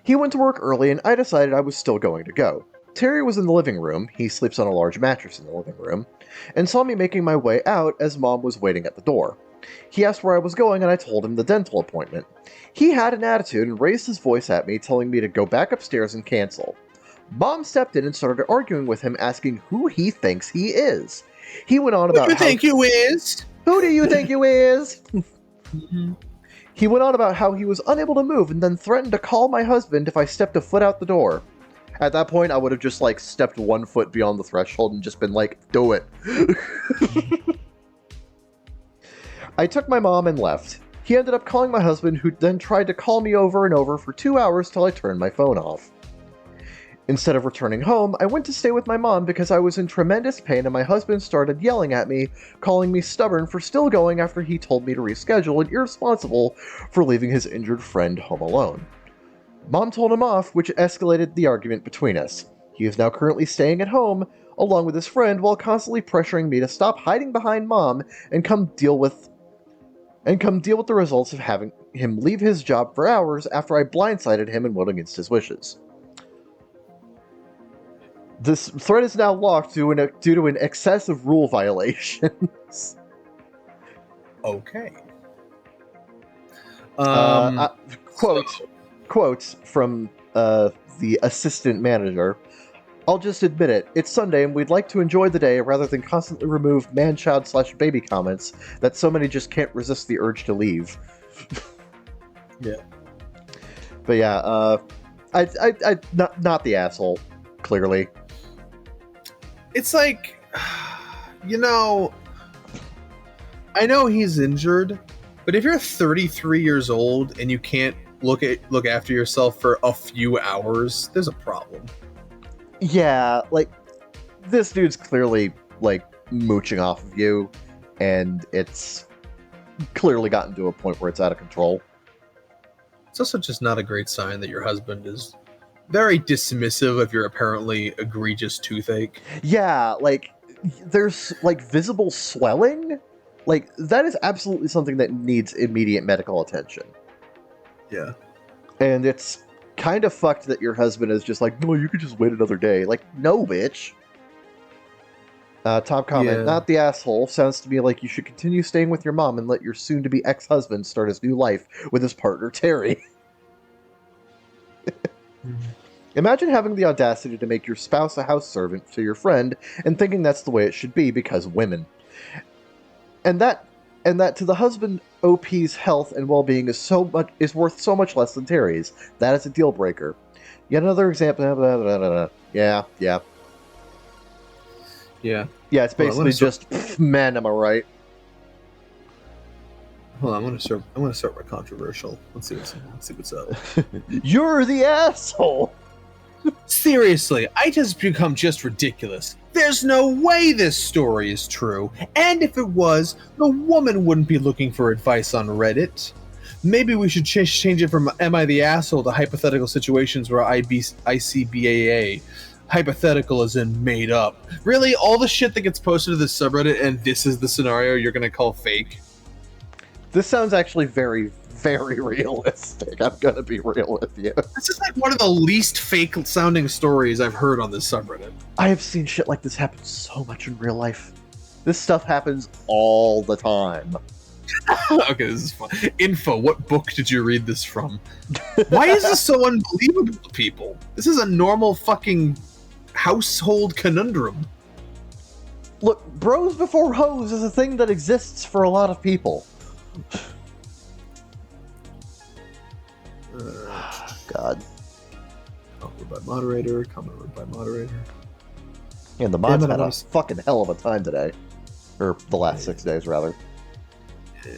He went to work early, and I decided I was still going to go. Terry was in the living room, he sleeps on a large mattress in the living room, and saw me making my way out as Mom was waiting at the door. He asked where I was going, and I told him the dental appointment. He had an attitude and raised his voice at me, telling me to go back upstairs and cancel. Mom stepped in and started arguing with him, asking who he thinks he is. He went on about Who do you think you is? Who do you think you is? He went on about how he was unable to move and then threatened to call my husband if I stepped a foot out the door. At that point, I would have just, stepped 1 foot beyond the threshold and just been like, do it. I took my mom and left. He ended up calling my husband, who then tried to call me over and over for 2 hours till I turned my phone off. Instead of returning home, I went to stay with my mom because I was in tremendous pain and my husband started yelling at me, calling me stubborn for still going after he told me to reschedule and irresponsible for leaving his injured friend home alone. Mom told him off, which escalated the argument between us. He is now currently staying at home, along with his friend, while constantly pressuring me to stop hiding behind Mom and come deal with the results of having him leave his job for hours after I blindsided him and went against his wishes. This thread is now locked due to an excessive rule violations. Okay. Quotes from the assistant manager. I'll just admit it. It's Sunday and we'd like to enjoy the day rather than constantly remove man-child/baby comments that so many just can't resist the urge to leave. Yeah. But yeah, I not the asshole, clearly. It's like, you know, I know he's injured, but if you're 33 years old and you can't look after yourself for a few hours, there's a problem. Yeah, like, this dude's clearly, like, mooching off of you, and it's clearly gotten to a point where it's out of control. It's also just not a great sign that your husband is very dismissive of your apparently egregious toothache. Yeah, like, there's, like, visible swelling. Like, that is absolutely something that needs immediate medical attention. Yeah. And it's kind of fucked that your husband is just like, no, you could just wait another day. Like, no, bitch. Top comment, not the asshole. Sounds to me like you should continue staying with your mom and let your soon-to-be ex-husband start his new life with his partner, Terry. Imagine having the audacity to make your spouse a house servant to your friend and thinking that's the way it should be because women. And that to the husband, OP's health and well-being is worth so much less than Terry's. That is a deal breaker. Yet another example. Blah, blah, blah, blah. Yeah. Yeah, it's basically men. Am I right? Hold on, I'm gonna start my controversial. Let's see what's up. You're the asshole. Seriously, I just become just ridiculous. There's no way this story is true. And if it was, the woman wouldn't be looking for advice on Reddit. Maybe we should change it from am I the asshole to hypothetical situations where ICBAA. Hypothetical as in made up. Really, all the shit that gets posted to the subreddit and this is the scenario you're gonna call fake? This sounds actually very, very realistic. I'm gonna be real with you. This is like one of the least fake sounding stories I've heard on this subreddit. I have seen shit like this happen so much in real life. This stuff happens all the time. Okay, this is fun. Info, what book did you read this from? Why is this so unbelievable to people? This is a normal fucking household conundrum. Look, bros before hoes is a thing that exists for a lot of people. God. Comment by moderator. And the mods had a fucking hell of a time today. Or the last 6 days, rather. Yeah.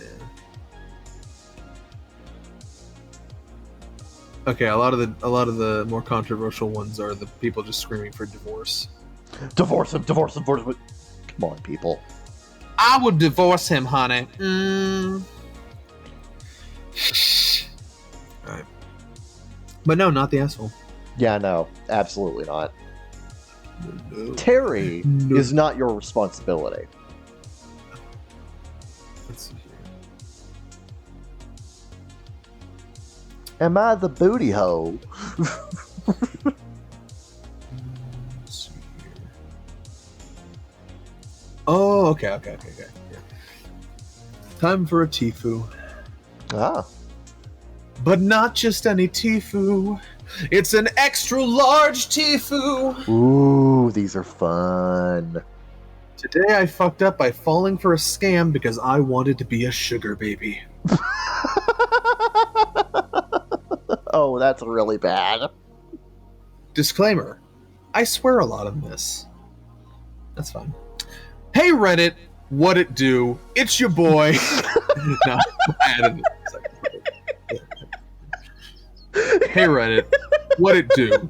Okay, a lot of the more controversial ones are the people just screaming for divorce. Divorce him. Come on, people. I would divorce him, honey. Alright. But no, not the asshole. Yeah, no. Absolutely not. No. Terry is not your responsibility. Let's see here. Am I the booty hole? Let's see here. Oh, okay. Yeah. Time for a Tifu. Ah. But not just any Tifu. It's an extra large Tifu. Ooh, these are fun. Today I fucked up by falling for a scam because I wanted to be a sugar baby. Oh, that's really bad. Disclaimer. I swear a lot in this. That's fine. Hey Reddit, what it do? It's your boy. No, I added it. Hey Reddit, what it do?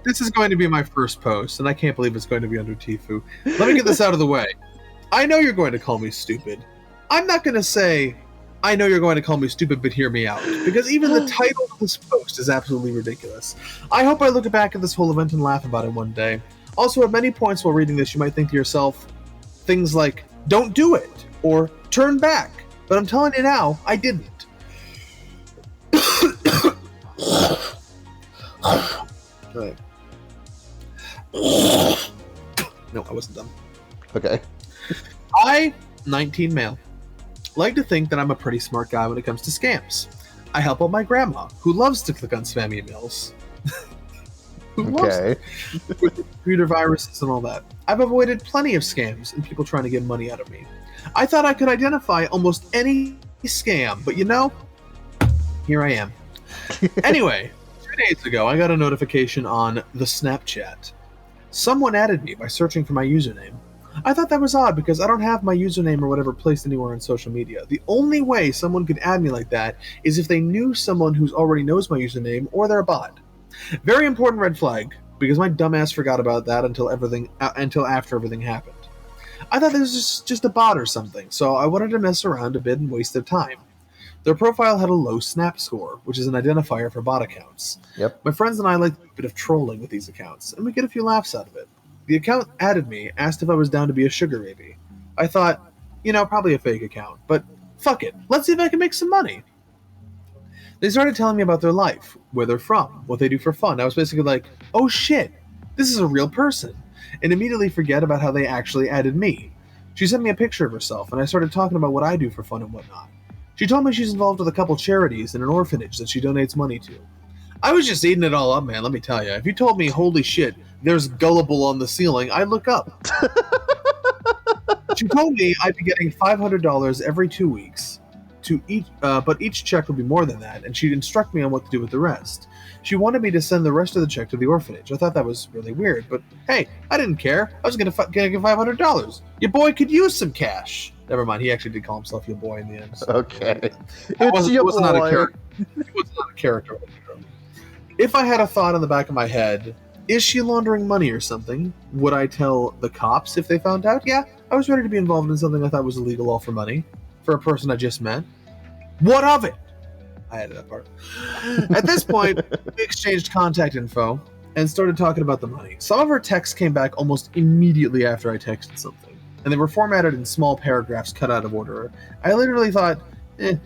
This is going to be my first post, and I can't believe it's going to be under Tfue. Let me get this out of the way. I know you're going to call me stupid. I'm not going to say, I know you're going to call me stupid, but hear me out. Because even the title of this post is absolutely ridiculous. I hope I look back at this whole event and laugh about it one day. Also, at many points while reading this, you might think to yourself things like, don't do it, or turn back. But I'm telling you now, I didn't. Right. No, I wasn't done. Okay. I, 19 male, like to think that I'm a pretty smart guy when it comes to scams. I help out my grandma, who loves to click on spam emails. Okay. With computer viruses and all that. I've avoided plenty of scams and people trying to get money out of me. I thought I could identify almost any scam, but here I am. Anyway, 2 days ago, I got a notification on the Snapchat. Someone added me by searching for my username. I thought that was odd because I don't have my username or whatever placed anywhere on social media. The only way someone could add me like that is if they knew someone who already knows my username or they're a bot. Very important red flag, because my dumbass forgot about that until after everything happened. I thought this was just a bot or something, so I wanted to mess around a bit and waste their time. Their profile had a low snap score, which is an identifier for bot accounts. Yep. My friends and I like a bit of trolling with these accounts, and we get a few laughs out of it. The account added me, asked if I was down to be a sugar baby. I thought, probably a fake account, but fuck it, let's see if I can make some money. They started telling me about their life, where they're from, what they do for fun. I was basically like, oh shit, this is a real person, and immediately forget about how they actually added me. She sent me a picture of herself, and I started talking about what I do for fun and whatnot. She told me she's involved with a couple charities and an orphanage that she donates money to. I was just eating it all up, man, let me tell you. If you told me, holy shit, there's Gullible on the ceiling, I'd look up. She told me I'd be getting $500 every 2 weeks. But each check would be more than that, and she'd instruct me on what to do with the rest. She wanted me to send the rest of the check to the orphanage. I thought that was really weird, but hey, I didn't care. I was gonna get $500. Your boy could use some cash. Never mind, he actually did call himself your boy in the end. So Okay. It was not a character. It was not a character. If I had a thought in the back of my head, is she laundering money or something? Would I tell the cops if they found out? Yeah, I was ready to be involved in something I thought was illegal all for money. For a person I just met. What of it? I added that part. At this point, we exchanged contact info and started talking about the money. Some of her texts came back almost immediately after I texted something, and they were formatted in small paragraphs cut out of order. I literally thought,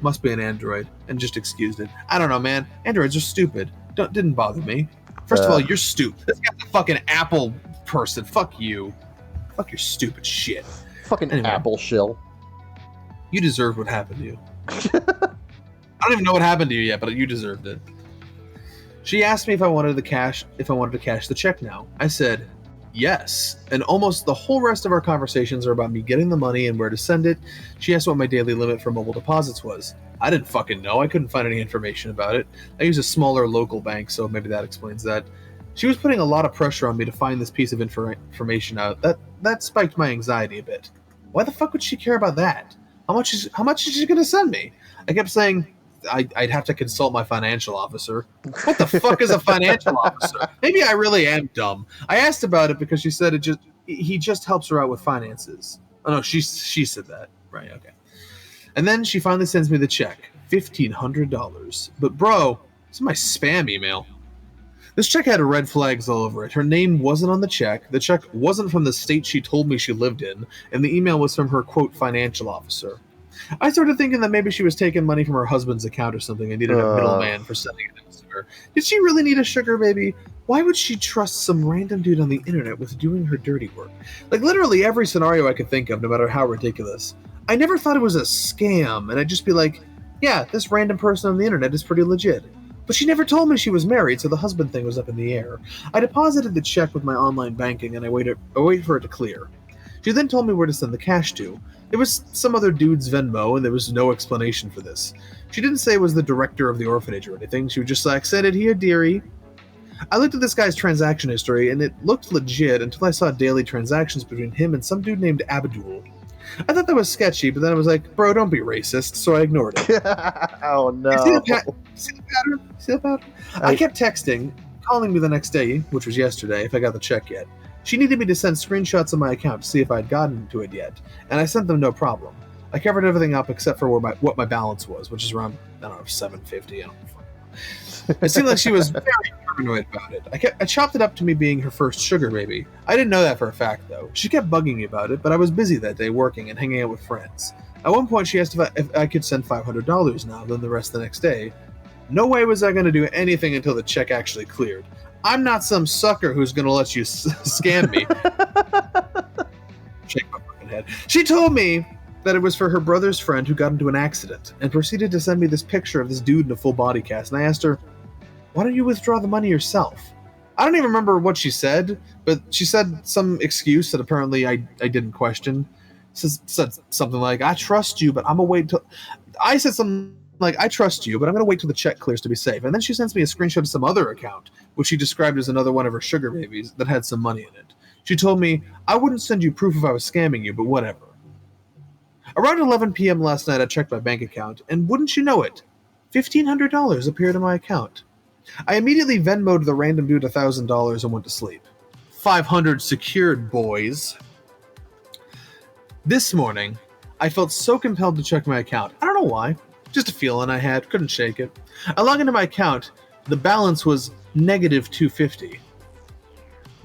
must be an Android, and just excused it. I don't know, man. Androids are stupid. Didn't bother me. First of all, you're stupid. This guy's a fucking Apple person. Fuck you. Fuck your stupid shit. Fucking anyway. Apple shill. You deserved what happened to you. I don't even know what happened to you yet, but you deserved it. She asked me if I wanted to cash the check now. I said yes, and almost the whole rest of our conversations are about me getting the money and where to send it. She asked what my daily limit for mobile deposits was. I didn't fucking know. I couldn't find any information about it. I use a smaller local bank, so maybe that explains that. She was putting a lot of pressure on me to find this piece of information out. That spiked my anxiety a bit. Why the fuck would she care about that? How much is she going to send me? I kept saying I'd have to consult my financial officer. What the fuck is a financial officer? Maybe I really am dumb. I asked about it because she said he just helps her out with finances. Oh no, she said that. Right, okay. And then she finally sends me the check, $1,500. But bro, this is my spam email. This check had red flags all over it. Her name wasn't on the check wasn't from the state she told me she lived in, and the email was from her, quote, financial officer. I started thinking that maybe she was taking money from her husband's account or something and needed a middleman for sending it to her. Did she really need a sugar baby? Why would she trust some random dude on the internet with doing her dirty work? Like, literally every scenario I could think of, no matter how ridiculous. I never thought it was a scam, and I'd just be like, yeah, this random person on the internet is pretty legit. But she never told me she was married, so the husband thing was up in the air. I deposited the check with my online banking, and I waited for it to clear. She then told me where to send the cash to. It was some other dude's Venmo, and there was no explanation for this. She didn't say it was the director of the orphanage or anything. She was just like, send it here, dearie. I looked at this guy's transaction history, and it looked legit until I saw daily transactions between him and some dude named Abdul. I thought that was sketchy, but then I was like, bro, don't be racist, so I ignored it. Oh, no. See the pattern? I kept texting, calling me the next day, which was yesterday, if I got the check yet. She needed me to send screenshots of my account to see if I'd gotten to it yet, and I sent them no problem. I covered everything up except for what my balance was, which is around, I don't know, $750. I don't know. It seemed like she was very paranoid about it. I chopped it up to me being her first sugar baby. I didn't know that for a fact, though. She kept bugging me about it, but I was busy that day working and hanging out with friends. At one point, she asked if I could send $500 now, then the rest the next day. No way was I going to do anything until the check actually cleared. I'm not some sucker who's going to let you scam me. Shake my fucking head. She told me that it was for her brother's friend who got into an accident and proceeded to send me this picture of this dude in a full body cast. And I asked her, why don't you withdraw the money yourself? I don't even remember what she said, but she said some excuse that apparently I didn't question. Said something like, I trust you, but I'm going to wait till... I said something like, I trust you, but I'm going to wait till the check clears to be safe. And then she sends me a screenshot of some other account, which she described as another one of her sugar babies that had some money in it. She told me, I wouldn't send you proof if I was scamming you, but whatever. Around 11 p.m. last night, I checked my bank account, and wouldn't you know it, $1,500 appeared in my account. I immediately Venmo'd the random dude $1,000 and went to sleep. 500 secured, boys. This morning, I felt so compelled to check my account. I don't know why. Just a feeling I had. Couldn't shake it. I log into my account. The balance was negative $250.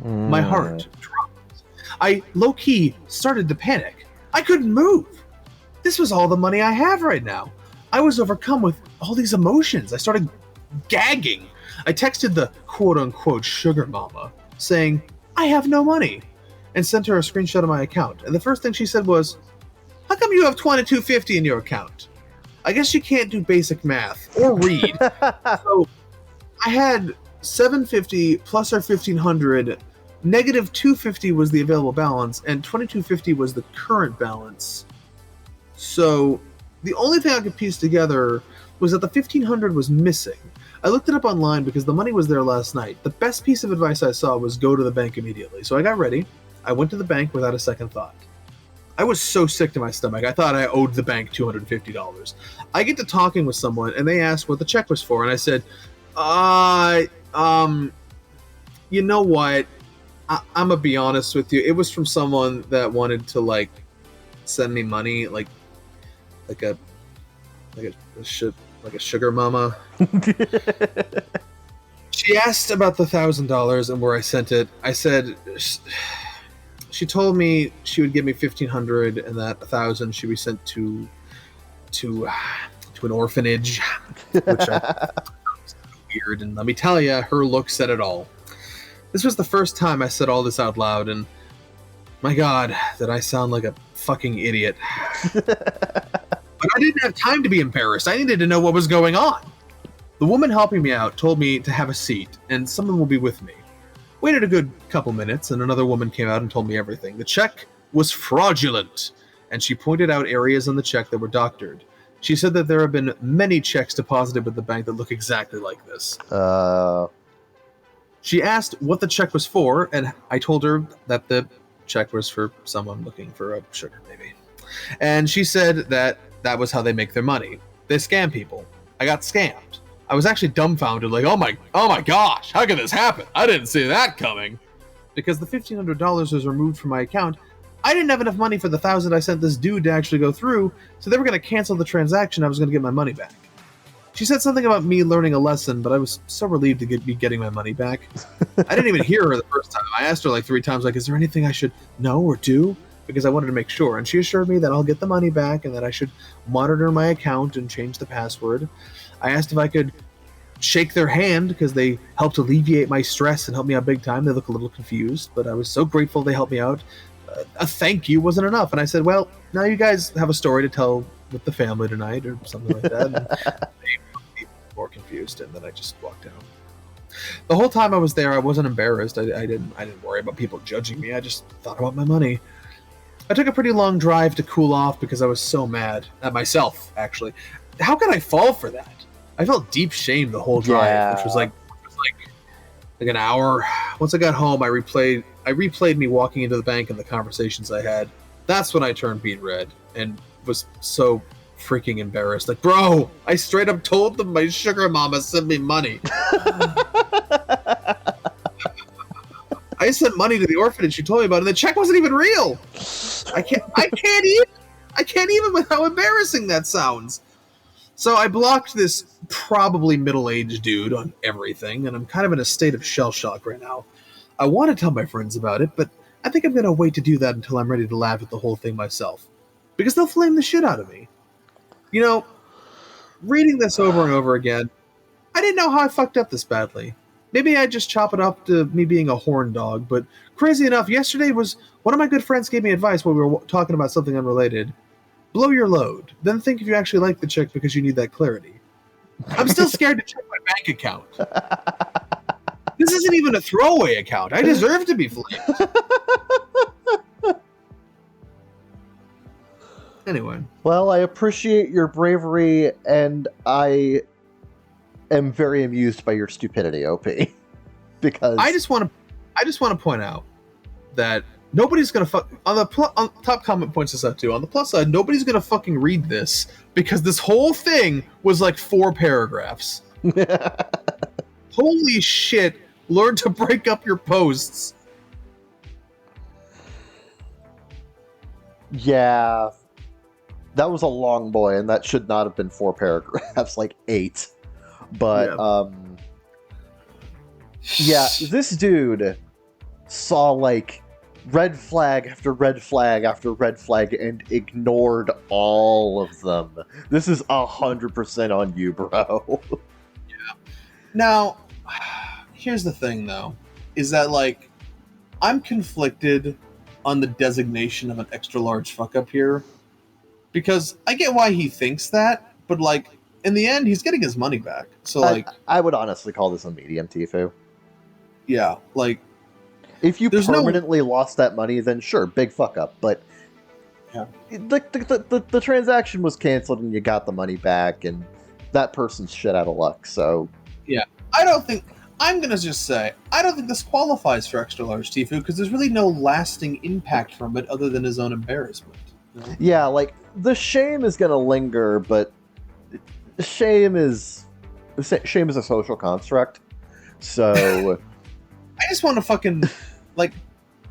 My heart dropped. I low-key started to panic. I couldn't move. This was all the money I have right now. I was overcome with all these emotions. I started gagging. I texted the quote-unquote sugar mama, saying, I have no money, and sent her a screenshot of my account. And the first thing she said was, how come you have $22.50 in your account? I guess you can't do basic math or read. So I had $750 plus our $1,500. Negative $250 was the available balance, and $22.50 was the current balance. So the only thing I could piece together was that the $1,500 was missing. I looked it up online because the money was there last night. The best piece of advice I saw was go to the bank immediately. So I got ready. I went to the bank without a second thought. I was so sick to my stomach. I thought I owed the bank $250. I get to talking with someone, and they asked what the check was for, and I said, you know what? I'm gonna be honest with you. It was from someone that wanted to like send me money, like a sugar mama. She asked about the $1,000 and where I sent it. I said she told me she would give me $1,500 and that $1,000 should be sent to an orphanage, which I was weird. And let me tell you, her look said it all. This was the first time I said all this out loud, and my God, did I sound like a fucking idiot. But I didn't have time to be embarrassed. I needed to know what was going on. The woman helping me out told me to have a seat, and someone will be with me. Waited a good couple minutes, and another woman came out and told me everything. The check was fraudulent, and she pointed out areas on the check that were doctored. She said that there have been many checks deposited with the bank that look exactly like this. She asked what the check was for, and I told her that the check was for someone looking for a sugar baby. And she said that was how they make their money. They scam people. I got scammed. I was actually dumbfounded, like, oh my gosh, how could this happen? I didn't see that coming. Because the $1,500 was removed from my account, I didn't have enough money for the $1,000 I sent this dude to actually go through, so they were going to cancel the transaction. I was going to get my money back. She said something about me learning a lesson, but I was so relieved to be getting my money back. I didn't even hear her the first time. I asked her like 3 times, like, is there anything I should know or do? Because I wanted to make sure. And she assured me that I'll get the money back and that I should monitor my account and change the password. I asked if I could shake their hand because they helped alleviate my stress and helped me out big time. They look a little confused, but I was so grateful they helped me out. A thank you wasn't enough. And I said, well, now you guys have a story to tell with the family tonight or something like that. And they were more confused, and then I just walked out. The whole time I was there, I wasn't embarrassed. I didn't worry about people judging me. I just thought about my money. I took a pretty long drive to cool off because I was so mad at myself, actually. How could I fall for that? I felt deep shame the whole drive, which was like an hour. Once I got home, I replayed me walking into the bank and the conversations I had. That's when I turned beet red and was so freaking embarrassed. Like, bro, I straight up told them my sugar mama sent me money. I sent money to the orphanage she told me about, and the check wasn't even real. I can't even with how embarrassing that sounds. So I blocked this probably middle-aged dude on everything, and I'm kind of in a state of shell shock right now. I want to tell my friends about it, but I think I'm going to wait to do that until I'm ready to laugh at the whole thing myself. Because they'll flame the shit out of me. You know, reading this over and over again, I didn't know how I fucked up this badly. Maybe I just chop it up to me being a horn dog, but crazy enough, yesterday was one of my good friends gave me advice while we were talking about something unrelated. Blow your load, then think if you actually like the chick because you need that clarity. I'm still scared to check my bank account. This isn't even a throwaway account. I deserve to be flamed. Anyway. Well, I appreciate your bravery, and I am very amused by your stupidity, OP. Because I just want to point out that nobody's gonna on the top comment points this out too. On the plus side, nobody's gonna fucking read this because this whole thing was like 4 paragraphs. Holy shit! Learn to break up your posts. Yeah, that was a long boy, and that should not have been 4 paragraphs, like 8. But yeah, this dude saw like red flag after red flag after red flag and ignored all of them. This is 100% on you, bro. Yeah. Now, here's the thing, though, is that like I'm conflicted on the designation of an extra large fuck up here, because I get why he thinks that, but like in the end, he's getting his money back. So like, I would honestly call this a medium Tifu. Yeah, like if you permanently lost that money, then sure, big fuck up. But yeah, the transaction was canceled and you got the money back, and that person's shit out of luck. So yeah, I'm gonna just say I don't think this qualifies for extra large Tifu because there's really no lasting impact from it other than his own embarrassment. You know? Yeah, like the shame is gonna linger, but shame is a social construct. So I just want to fucking like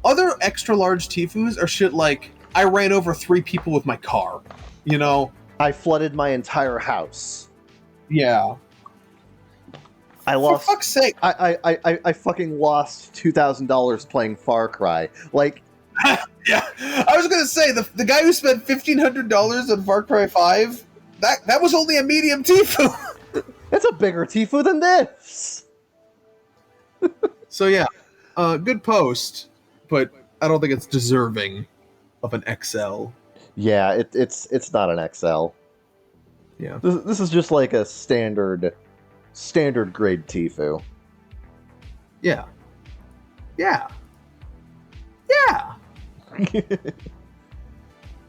other extra large Tifus are shit like I ran over 3 people with my car. You know, I flooded my entire house. Yeah. I lost. For fuck's sake! I fucking lost $2,000 playing Far Cry. Like, yeah, I was gonna say the guy who spent $1,500 on Far Cry 5, that was only a medium Tifu. It's a bigger Tifu than this. So yeah, good post, but I don't think it's deserving of an XL. Yeah, it's not an XL. Yeah, this is just like a standard grade Tifu. Yeah.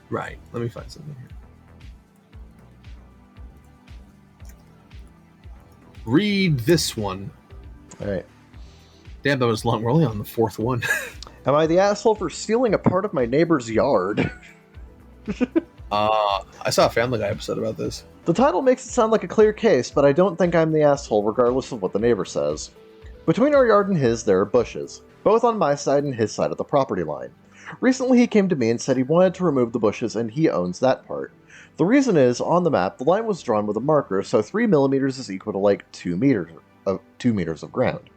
Right. Let me find something here. Read this one. All right. Damn, that was long. We're only on the 4th one. Am I the asshole for stealing a part of my neighbor's yard? I saw a Family Guy episode about this. The title makes it sound like a clear case, but I don't think I'm the asshole regardless of what the neighbor says. Between our yard and his, there are bushes, both on my side and his side of the property line. Recently he came to me and said he wanted to remove the bushes and he owns that part. The reason is, on the map, the line was drawn with a marker, so 3 millimeters is equal to like 2 meters of ground.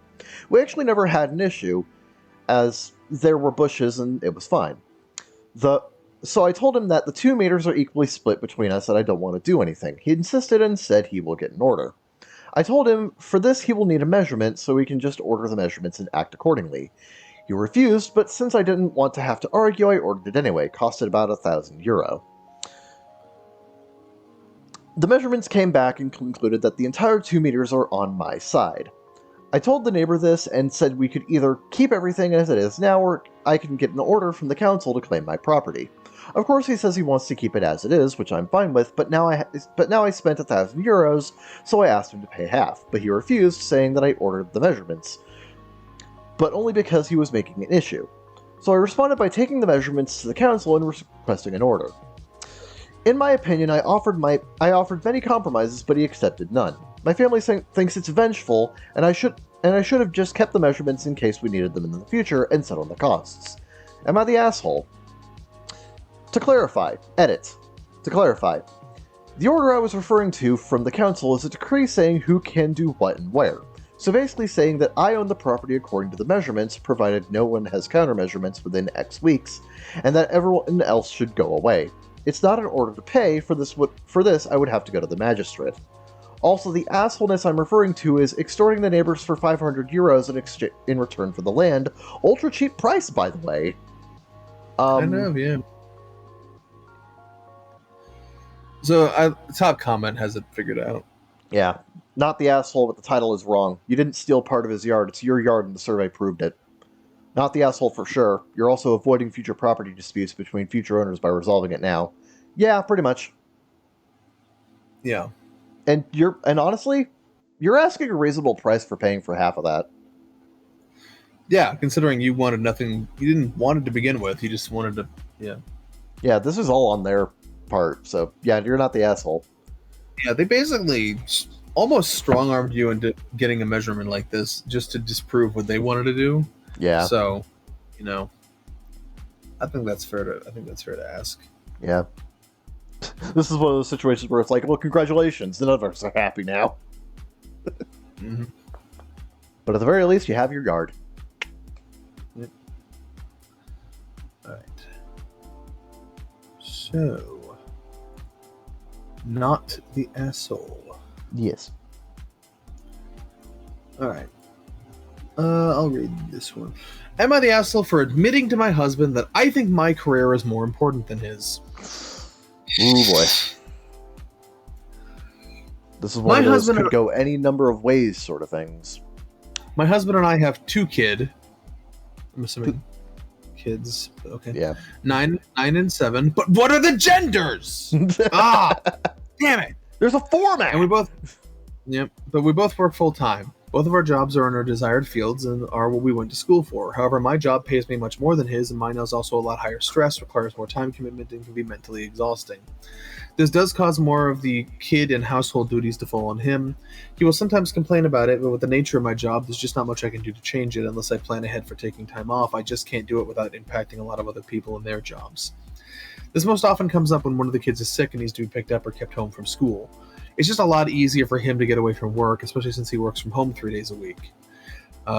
We actually never had an issue, as there were bushes and it was fine. So I told him that the 2 meters are equally split between us and I don't want to do anything. He insisted and said he will get an order. I told him for this he will need a measurement, so we can just order the measurements and act accordingly. He refused, but since I didn't want to have to argue, I ordered it anyway. Costed about €1,000. The measurements came back and concluded that the entire 2 meters are on my side. I told the neighbor this and said we could either keep everything as it is now or I can get an order from the council to claim my property. Of course he says he wants to keep it as it is, which I'm fine with, but now I spent €1,000, so I asked him to pay half, but he refused, saying that I ordered the measurements, but only because he was making an issue. So I responded by taking the measurements to the council and requesting an order. In my opinion, I offered many compromises, but he accepted none. My family thinks it's vengeful, and I and I should have just kept the measurements in case we needed them in the future and settled the costs. Am I the asshole? To clarify, edit. To clarify, the order I was referring to from the council is a decree saying who can do what and where. So basically saying that I own the property according to the measurements, provided no one has counter-measurements within X weeks, and that everyone else should go away. It's not an order to pay. For this, I would have to go to the magistrate. Also, the assholeness I'm referring to is extorting the neighbors for 500 euros in return for the land. Ultra cheap price, by the way. I know, yeah. So, top comment has it figured out. Yeah. Not the asshole, but the title is wrong. You didn't steal part of his yard. It's your yard, and the survey proved it. Not the asshole for sure. You're also avoiding future property disputes between future owners by resolving it now. Yeah, pretty much. Yeah. And honestly, you're asking a reasonable price for paying for half of that. Yeah, considering you wanted nothing, you didn't want it to begin with. You just wanted to, yeah. Yeah, this is all on their part. So yeah, you're not the asshole. Yeah, they basically almost strong-armed you into getting a measurement like this just to disprove what they wanted to do. Yeah. So, I think that's fair to ask. Yeah. This is one of those situations where it's like, well, congratulations, none of us are happy now. Mm-hmm. But at the very least, you have your yard. Yep. All right. So, not the asshole. Yes. All right. I'll read this one. Am I the asshole for admitting to my husband that I think my career is more important than his? Ooh, boy. This is one of those could go any number of ways sort of things. My husband and I have 2 kids. I'm assuming kids. Okay. Yeah. 9 and 7. But what are the genders? Damn it. There's a format. And we both work full time. Both of our jobs are in our desired fields and are what we went to school for. However, my job pays me much more than his, and mine is also a lot higher stress, requires more time commitment, and can be mentally exhausting. This does cause more of the kid and household duties to fall on him. He will sometimes complain about it, but with the nature of my job, there's just not much I can do to change it unless I plan ahead for taking time off. I just can't do it without impacting a lot of other people in their jobs. This most often comes up when one of the kids is sick and needs to be picked up or kept home from school. It's just a lot easier for him to get away from work, especially since he works from home 3 days a week.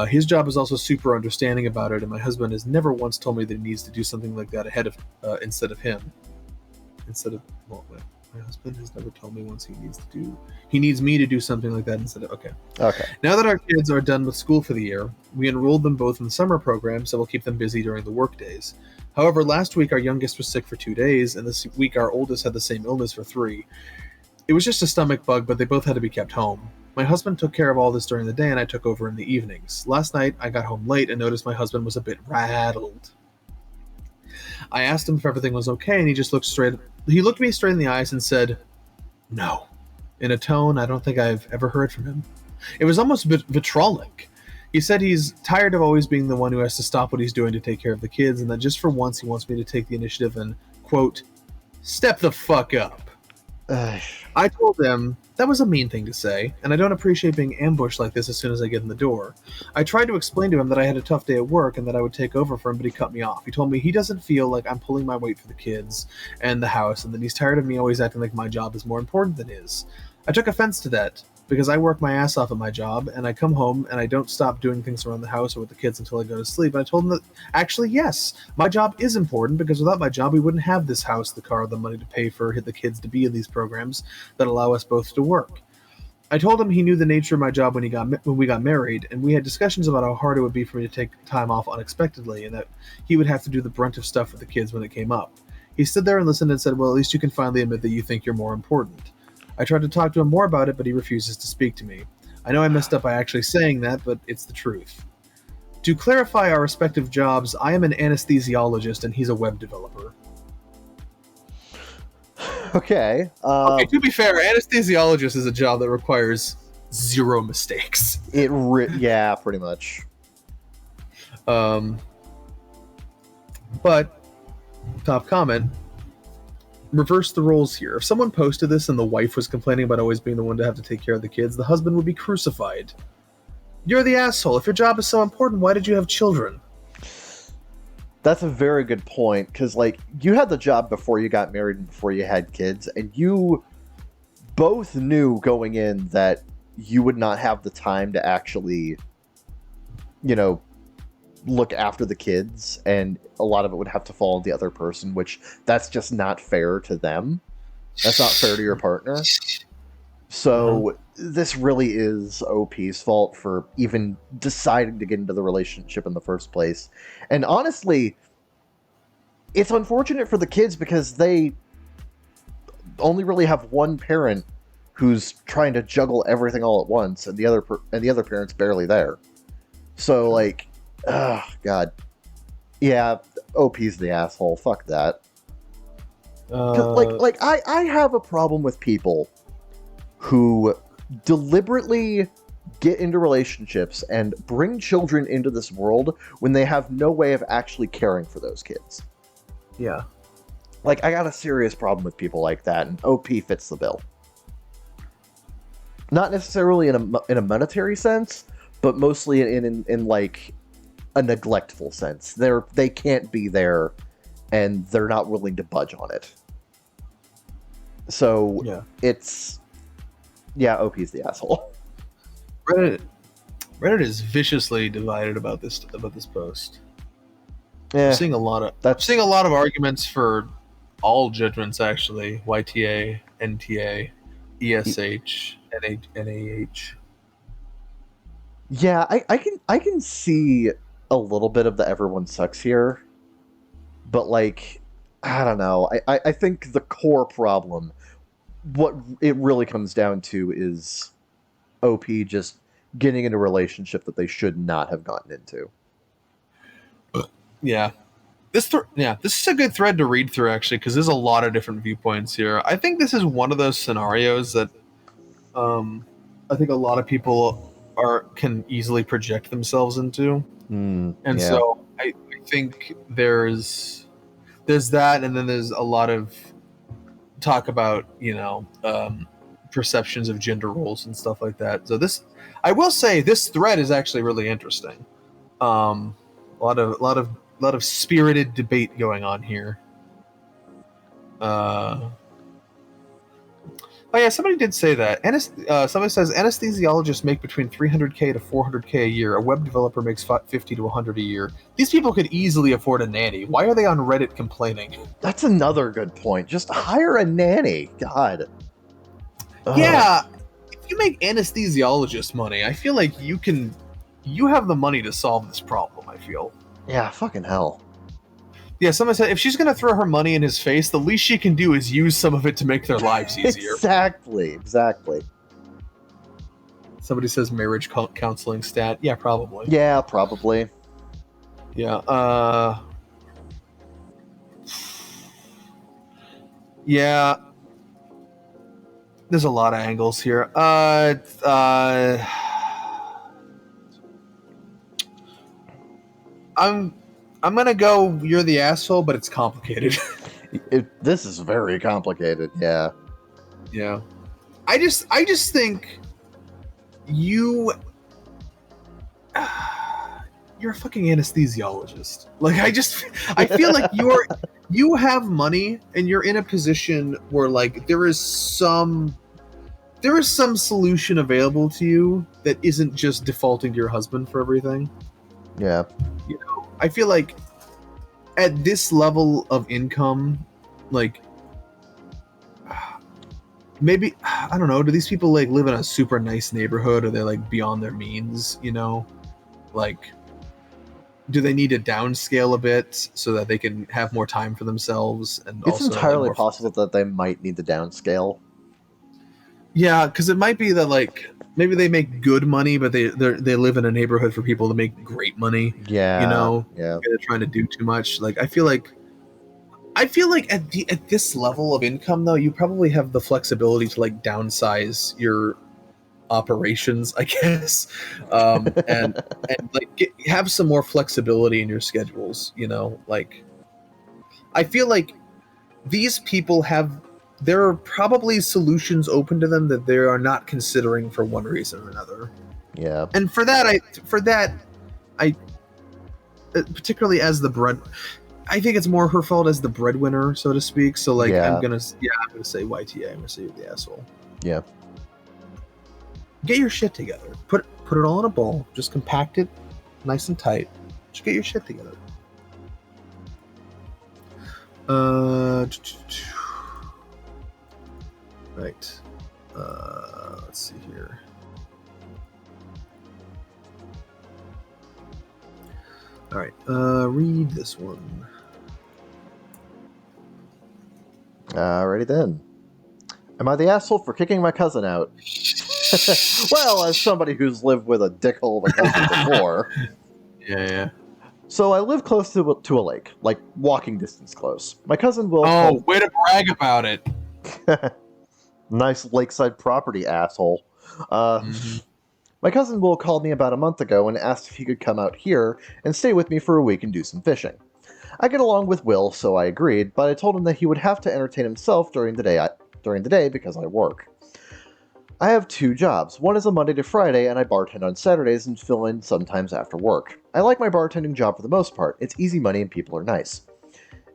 His job is also super understanding about it, and my husband has never once told me that he needs to do something like that instead of him. My husband has never told me once he needs me to do something like that instead of, okay. Now that our kids are done with school for the year, we enrolled them both in the summer program, so we'll keep them busy during the work days. However, last week our youngest was sick for 2 days, and this week our oldest had the same illness for 3. It was just a stomach bug, but they both had to be kept home. My husband took care of all this during the day, and I took over in the evenings. Last night, I got home late and noticed my husband was a bit rattled. I asked him if everything was okay, and he looked me straight in the eyes and said, "No," in a tone I don't think I've ever heard from him. It was almost vitriolic. He said he's tired of always being the one who has to stop what he's doing to take care of the kids, and that just for once he wants me to take the initiative and, quote, "step the fuck up." I told him that was a mean thing to say, and I don't appreciate being ambushed like this as soon as I get in the door. I tried to explain to him that I had a tough day at work and that I would take over for him, but he cut me off. He told me he doesn't feel like I'm pulling my weight for the kids and the house, and that he's tired of me always acting like my job is more important than his. I took offense to that, because I work my ass off at my job, and I come home and I don't stop doing things around the house or with the kids until I go to sleep. And I told him that, actually, yes, my job is important, because without my job, we wouldn't have this house, the car, the money to pay for the kids to be in these programs that allow us both to work. I told him he knew the nature of my job when we got married, and we had discussions about how hard it would be for me to take time off unexpectedly, and that he would have to do the brunt of stuff with the kids when it came up. He stood there and listened and said, "Well, at least you can finally admit that you think you're more important." I tried to talk to him more about it, but he refuses to speak to me. I know I messed up by actually saying that, but it's the truth. To clarify our respective jobs, I am an anesthesiologist and he's a web developer. Okay. Okay, to be fair, anesthesiologist is a job that requires 0 mistakes. Yeah, pretty much. But, top comment, reverse the roles here. If someone posted this and the wife was complaining about always being the one to have to take care of the kids, the husband would be crucified. You're the asshole. If your job is so important, why did you have children? That's a very good point, because, like, you had the job before you got married and before you had kids, and you both knew going in that you would not have the time to actually, you know, look after the kids, and a lot of it would have to fall on the other person, which that's just not fair to them. That's not fair to your partner. So this really is OP's fault for even deciding to get into the relationship in the first place. And honestly, it's unfortunate for the kids because they only really have one parent who's trying to juggle everything all at once, and the other parent's barely there. So, like, oh god, yeah, OP's the asshole. Fuck that. I have a problem with people who deliberately get into relationships and bring children into this world when they have no way of actually caring for those kids. Yeah. Like, I got a serious problem with people like that, and OP fits the bill. Not necessarily in a monetary sense, but mostly in like a neglectful sense. They can't be there, and they're not willing to budge on it. So it's OP's the asshole. Reddit is viciously divided about this post. Yeah, I'm seeing a lot of arguments for all judgments, actually. YTA, NTA, ESH, NAH. Yeah, I can see a little bit of the everyone sucks here, but like, I don't know. I think the core problem, what it really comes down to, is OP just getting into a relationship that they should not have gotten into. Yeah. This is a good thread to read through, actually, because there's a lot of different viewpoints here. I think this is one of those scenarios that I think a lot of people can easily project themselves into. So I think there's that, and then there's a lot of talk about, perceptions of gender roles and stuff like that. So I will say this thread is actually really interesting. A lot of spirited debate going on here. Oh yeah, somebody did say that. Somebody says anesthesiologists make between $300K to $400K a year. A web developer makes $50 to $100 a year. These people could easily afford a nanny. Why are they on Reddit complaining? That's another good point. Just hire a nanny. God. Yeah, if you make anesthesiologist money, I feel like you have the money to solve this problem. I feel. Yeah, fucking hell. Yeah, someone said if she's going to throw her money in his face, the least she can do is use some of it to make their lives easier. Exactly. Somebody says marriage counseling stat. Yeah, probably. Yeah, probably. Yeah. Yeah. There's a lot of angles here. I'm gonna go. You're the asshole, but it's complicated. This is very complicated. Yeah. Yeah. I just think you're a fucking anesthesiologist. Like I feel like you have money and you're in a position where like there is some solution available to you that isn't just defaulting to your husband for everything. Yeah. I feel like at this level of income, like maybe, I don't know, do these people like live in a super nice neighborhood, or they're like beyond their means, like do they need to downscale a bit so that they can have more time for themselves? And it's also entirely possible that they might need to downscale. Yeah, because it might be that like maybe they make good money, but they live in a neighborhood for people to make great money. Yeah, they're trying to do too much. Like I feel like at this level of income, though, you probably have the flexibility to like downsize your operations, I guess, and like have some more flexibility in your schedules. Like I feel like these people there are probably solutions open to them that they are not considering for one reason or another. Yeah. And for that, I particularly as the I think it's more her fault as the breadwinner, so to speak. So like, Yeah. I'm gonna say YTA. I'm gonna say you're the asshole. Yeah. Get your shit together. Put it all in a bowl. Just compact it, nice and tight. Just get your shit together. Right. Let's see here. All right. Read this one. Alrighty then. Am I the asshole for kicking my cousin out? Well, as somebody who's lived with a dickhole of a cousin before. Yeah. So I live close to a lake, like walking distance close. My cousin will. Way to brag about it. Nice lakeside property, asshole. My cousin Will called me about a month ago and asked if he could come out here and stay with me for a week and do some fishing. I get along with Will, so I agreed, but I told him that he would have to entertain himself during the day because I work. I have 2 jobs. One is a Monday to Friday, and I bartend on Saturdays and fill in sometimes after work. I like my bartending job for the most part. It's easy money and people are nice.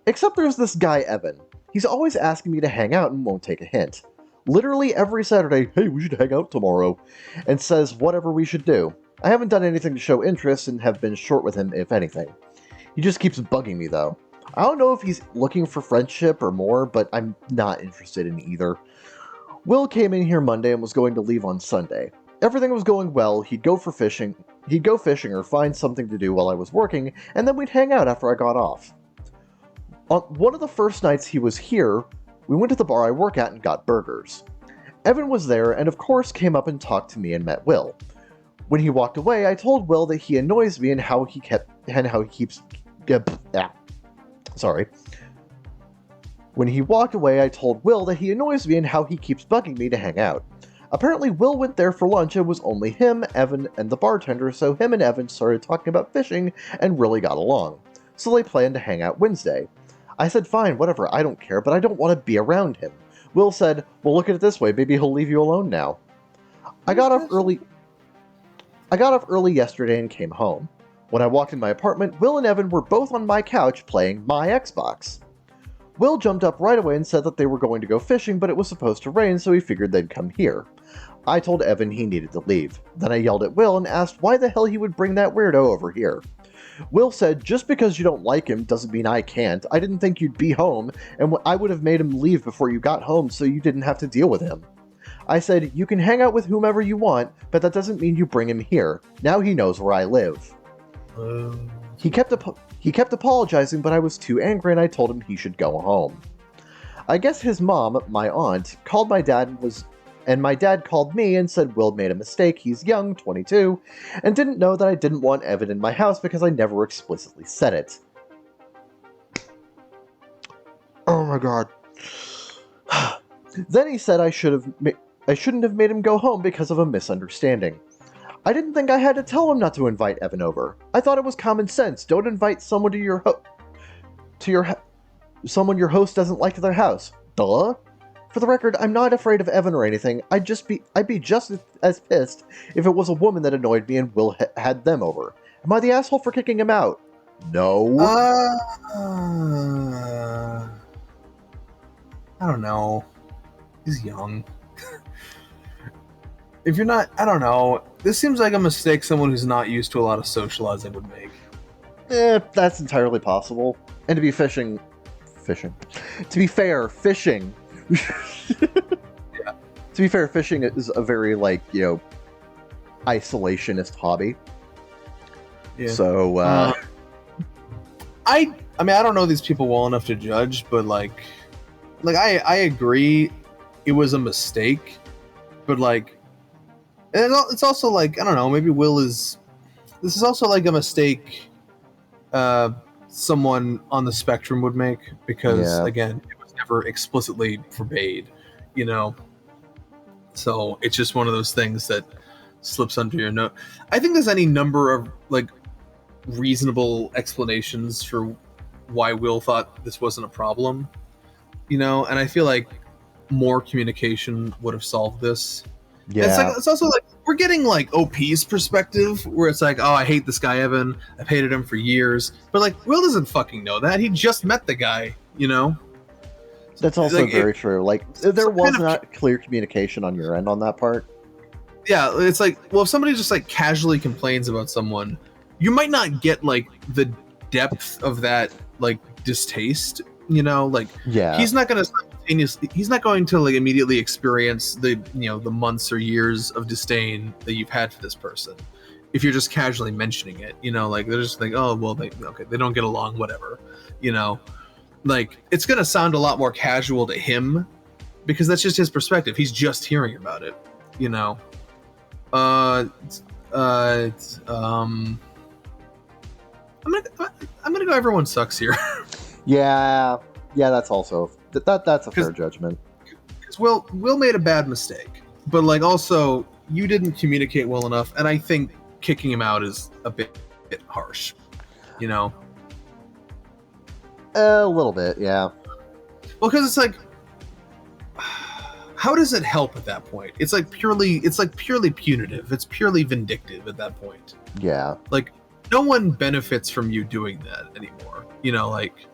Except there's this guy, Evan. He's always asking me to hang out and won't take a hint. Literally every Saturday, hey, we should hang out tomorrow, and says whatever we should do. I haven't done anything to show interest and have been short with him, if anything. He just keeps bugging me, though. I don't know if he's looking for friendship or more, but I'm not interested in either. Will came in here Monday and was going to leave on Sunday. Everything was going well. He'd go fishing or find something to do while I was working, and then we'd hang out after I got off. On one of the first nights he was here, we went to the bar I work at and got burgers. Evan was there and of course came up and talked to me and met Will. When he walked away, I told Will that he annoys me and how he keeps When he walked away, I told Will that he annoys me and how he keeps bugging me to hang out. Apparently Will went there for lunch and it was only him, Evan, and the bartender, so him and Evan started talking about fishing and really got along. So they planned to hang out Wednesday. I said, fine, whatever, I don't care, but I don't want to be around him. Will said, well, look at it this way, maybe he'll leave you alone now. I got off early yesterday and came home. When I walked in my apartment, Will and Evan were both on my couch playing my Xbox. Will jumped up right away and said that they were going to go fishing, but it was supposed to rain, so he figured they'd come here. I told Evan he needed to leave. Then I yelled at Will and asked why the hell he would bring that weirdo over here. Will said, just because you don't like him doesn't mean I can't. I didn't think you'd be home, and I would have made him leave before you got home so you didn't have to deal with him. I said, you can hang out with whomever you want, but that doesn't mean you bring him here. Now he knows where I live. He kept apologizing, but I was too angry and I told him he should go home. I guess his mom, my aunt, called my dad and my dad called me and said Will made a mistake, he's young, 22, and didn't know that I didn't want Evan in my house because I never explicitly said it. Oh my god. Then he said I shouldn't have made him go home because of a misunderstanding. I didn't think I had to tell him not to invite Evan over. I thought it was common sense. Don't invite someone someone your host doesn't like to their house. Duh. For the record, I'm not afraid of Evan or anything. I'd be just as pissed if it was a woman that annoyed me and Will had them over. Am I the asshole for kicking him out? No. I don't know. He's young. If you're not, I don't know. This seems like a mistake someone who's not used to a lot of socializing would make. That's entirely possible. And to be fishing. To be fair, fishing. Yeah. To be fair, fishing is a very, isolationist hobby. Yeah. So, I mean, I don't know these people well enough to judge, but I agree it was a mistake, but and it's also I don't know, maybe this is also a mistake someone on the spectrum would make because again, it was never explicitly forbade, so it's just one of those things that slips under your nose. I think there's any number of reasonable explanations for why Will thought this wasn't a problem, and I feel like more communication would have solved this. Yeah. It's also like we're getting like OP's perspective, where it's like, oh, I hate this guy Evan. I've hated him for years, but like Will doesn't fucking know that. He just met the guy, you know. That's also Like very true. Like there was kind of, not clear communication on your end on that part. yeah, it's like, well, if somebody just like casually complains about someone, you might not get like the depth of that like distaste, you know. Like he's not going to simultaneously, he's not going to like immediately experience the, you know, the months or years of disdain that you've had for this person if you're just casually mentioning it, you know. Like they're just like, oh well, they don't get along, whatever, you know. Like it's going to sound a lot more casual to him because that's just his perspective. He's just hearing about it, you know. I'm gonna go. Everyone sucks here. Yeah, that's also that's a fair judgment. Because Will made a bad mistake, but like also you didn't communicate well enough, and I think kicking him out is a bit harsh. You know, a little bit, yeah. Well, because it's like, how does it help at that point? It's like purely punitive. It's purely vindictive at that point. Yeah. Like no one benefits from you doing that anymore. You know, like,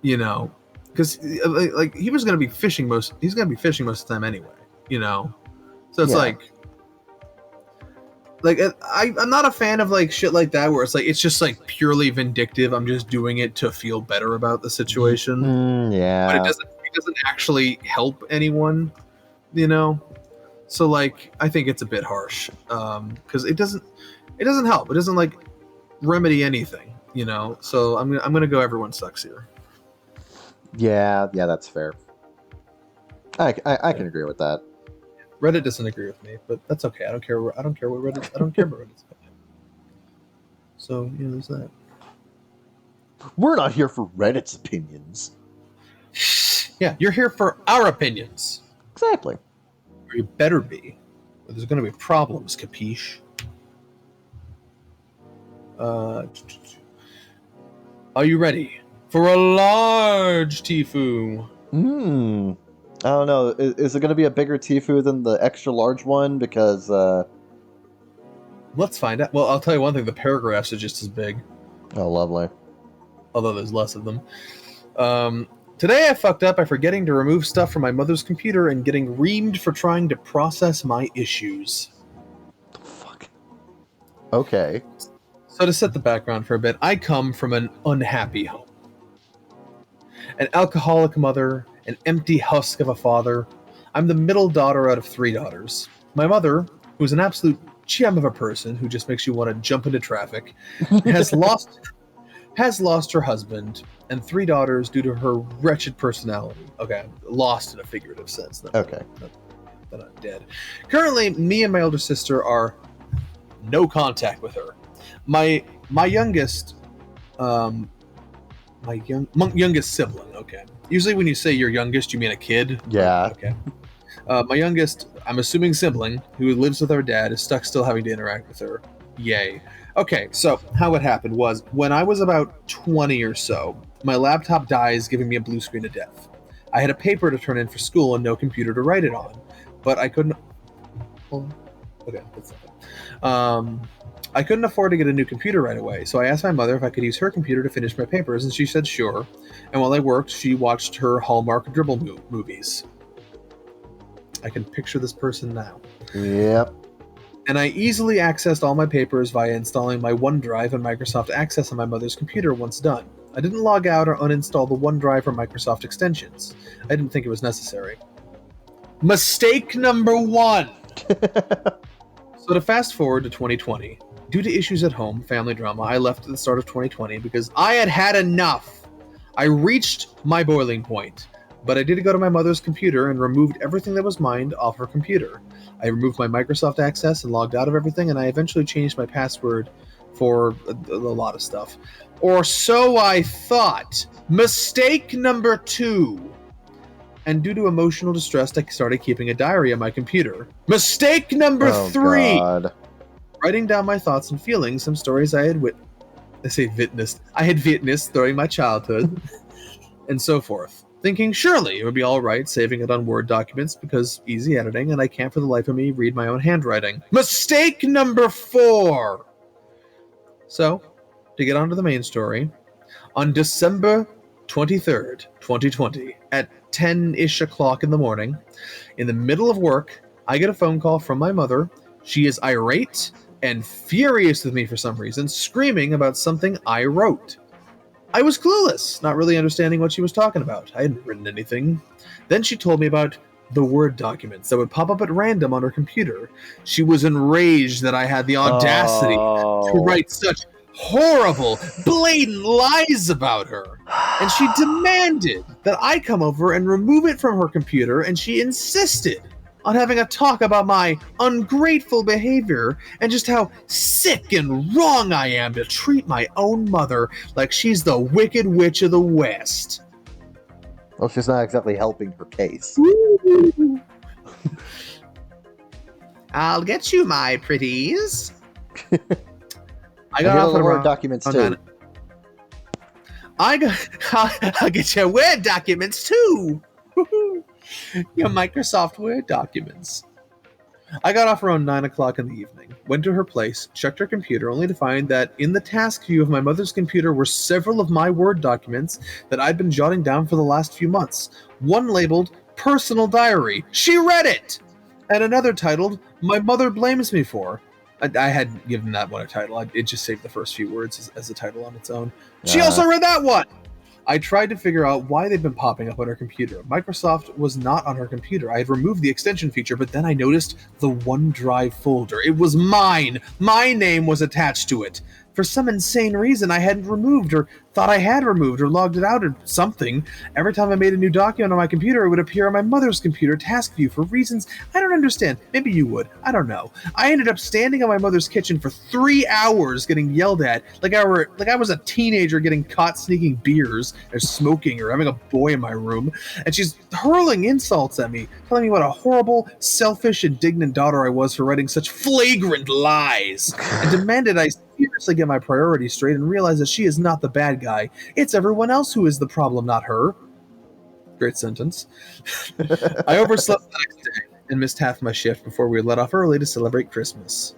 you know, because like he was going to be fishing most. He's going to be fishing most of the time anyway. You know, so it's like I'm not a fan of like shit like that where it's like it's just like purely vindictive. I'm just doing it to feel better about the situation. Yeah, but it doesn't actually help anyone, you know. So like I think it's a bit harsh because it doesn't help. It doesn't like remedy anything, you know. So I'm gonna go. Everyone sucks here. Yeah, that's fair. I can agree with that. Reddit doesn't agree with me, but that's okay. I don't care what Reddit. I don't care about Reddit's opinion. So you know, there's that. We're not here for Reddit's opinions. Yeah, you're here for our opinions. Exactly. Or you better be. Or there's going to be problems, capiche? Are you ready for a large Tifu? I don't know. Is it going to be a bigger Tifu than the extra large one? Because let's find out. Well, I'll tell you one thing. The paragraphs are just as big. Oh, lovely. Although there's less of them. Today I fucked up by forgetting to remove stuff from my mother's computer and getting reamed for trying to process my issues. What the fuck? Okay. So to set the background for a bit, I come from an unhappy home. An alcoholic mother, an empty husk of a father. I'm the middle daughter out of 3 daughters. My mother, who's an absolute gem of a person who just makes you want to jump into traffic, has lost her husband and 3 daughters due to her wretched personality. Okay, lost in a figurative sense. Okay. They're not dead. Currently, me and my older sister are no contact with her. My youngest, youngest sibling. Okay. Usually, when you say your youngest, you mean a kid. Yeah. Okay. My youngest, I'm assuming sibling, who lives with our dad, is stuck still having to interact with her. Yay. Okay, so how it happened was when I was about 20 or so, my laptop dies, giving me a blue screen of death. I had a paper to turn in for school and no computer to write it on, but I couldn't. Okay, that's okay. I couldn't afford to get a new computer right away, so I asked my mother if I could use her computer to finish my papers, and she said sure. And while I worked, she watched her Hallmark dribble movies. I can picture this person now. Yep. And I easily accessed all my papers via installing my OneDrive and Microsoft Access on my mother's computer once done. I didn't log out or uninstall the OneDrive or Microsoft extensions. I didn't think it was necessary. Mistake number 1! So to fast forward to 2020, due to issues at home, family drama, I left at the start of 2020 because I had had enough. I reached my boiling point. But I did go to my mother's computer and removed everything that was mine off her computer. I removed my Microsoft Access and logged out of everything, and I eventually changed my password for a lot of stuff. Or so I thought. Mistake number 2. And due to emotional distress, I started keeping a diary on my computer. Mistake number 3. God. Writing down my thoughts and feelings, some stories I had witnessed during my childhood, and so forth. thinking surely it would be all right saving it on Word documents because easy editing, and I can't for the life of me read my own handwriting. Mistake number 4! So, to get on to the main story, on December 23rd, 2020, at 10-ish o'clock in the morning, in the middle of work, I get a phone call from my mother. She is irate and furious with me for some reason, screaming about something I wrote. I was clueless, not really understanding what she was talking about. I hadn't written anything. Then she told me about the Word documents that would pop up at random on her computer. She was enraged that I had the audacity to write such horrible, blatant lies about her. And she demanded that I come over and remove it from her computer, and she insisted on having a talk about my ungrateful behavior and just how sick and wrong I am to treat my own mother like she's the Wicked Witch of the West. Well, she's not exactly helping her case. I'll get you, my pretties. I got off the Word documents too. I'll get your Word documents too. Your Microsoft Word documents. I got off around 9 o'clock in the evening, went to her place, checked her computer, only to find that in the task view of my mother's computer were several of my Word documents that I'd been jotting down for the last few months. One labeled Personal Diary. She read it! And another titled My Mother Blames Me For. I had given that one a title. It just saved the first few words as a title on its own. She also read that one! I tried to figure out why they'd been popping up on her computer. Microsoft was not on her computer. I had removed the extension feature, but then I noticed the OneDrive folder. It was mine. My name was attached to it. For some insane reason, I hadn't removed or thought I had removed or logged it out or something. Every time I made a new document on my computer, it would appear on my mother's computer task view for reasons I don't understand. Maybe you would. I don't know. I ended up standing in my mother's kitchen for 3 hours getting yelled at like I was a teenager getting caught sneaking beers or smoking or having a boy in my room. And she's hurling insults at me, telling me what a horrible, selfish, indignant daughter I was for writing such flagrant lies, and demanded I seriously get my priorities straight and realize that she is not the bad guy. It's everyone else who is the problem, not her. Great sentence. I overslept the next day and missed half my shift before we were let off early to celebrate Christmas.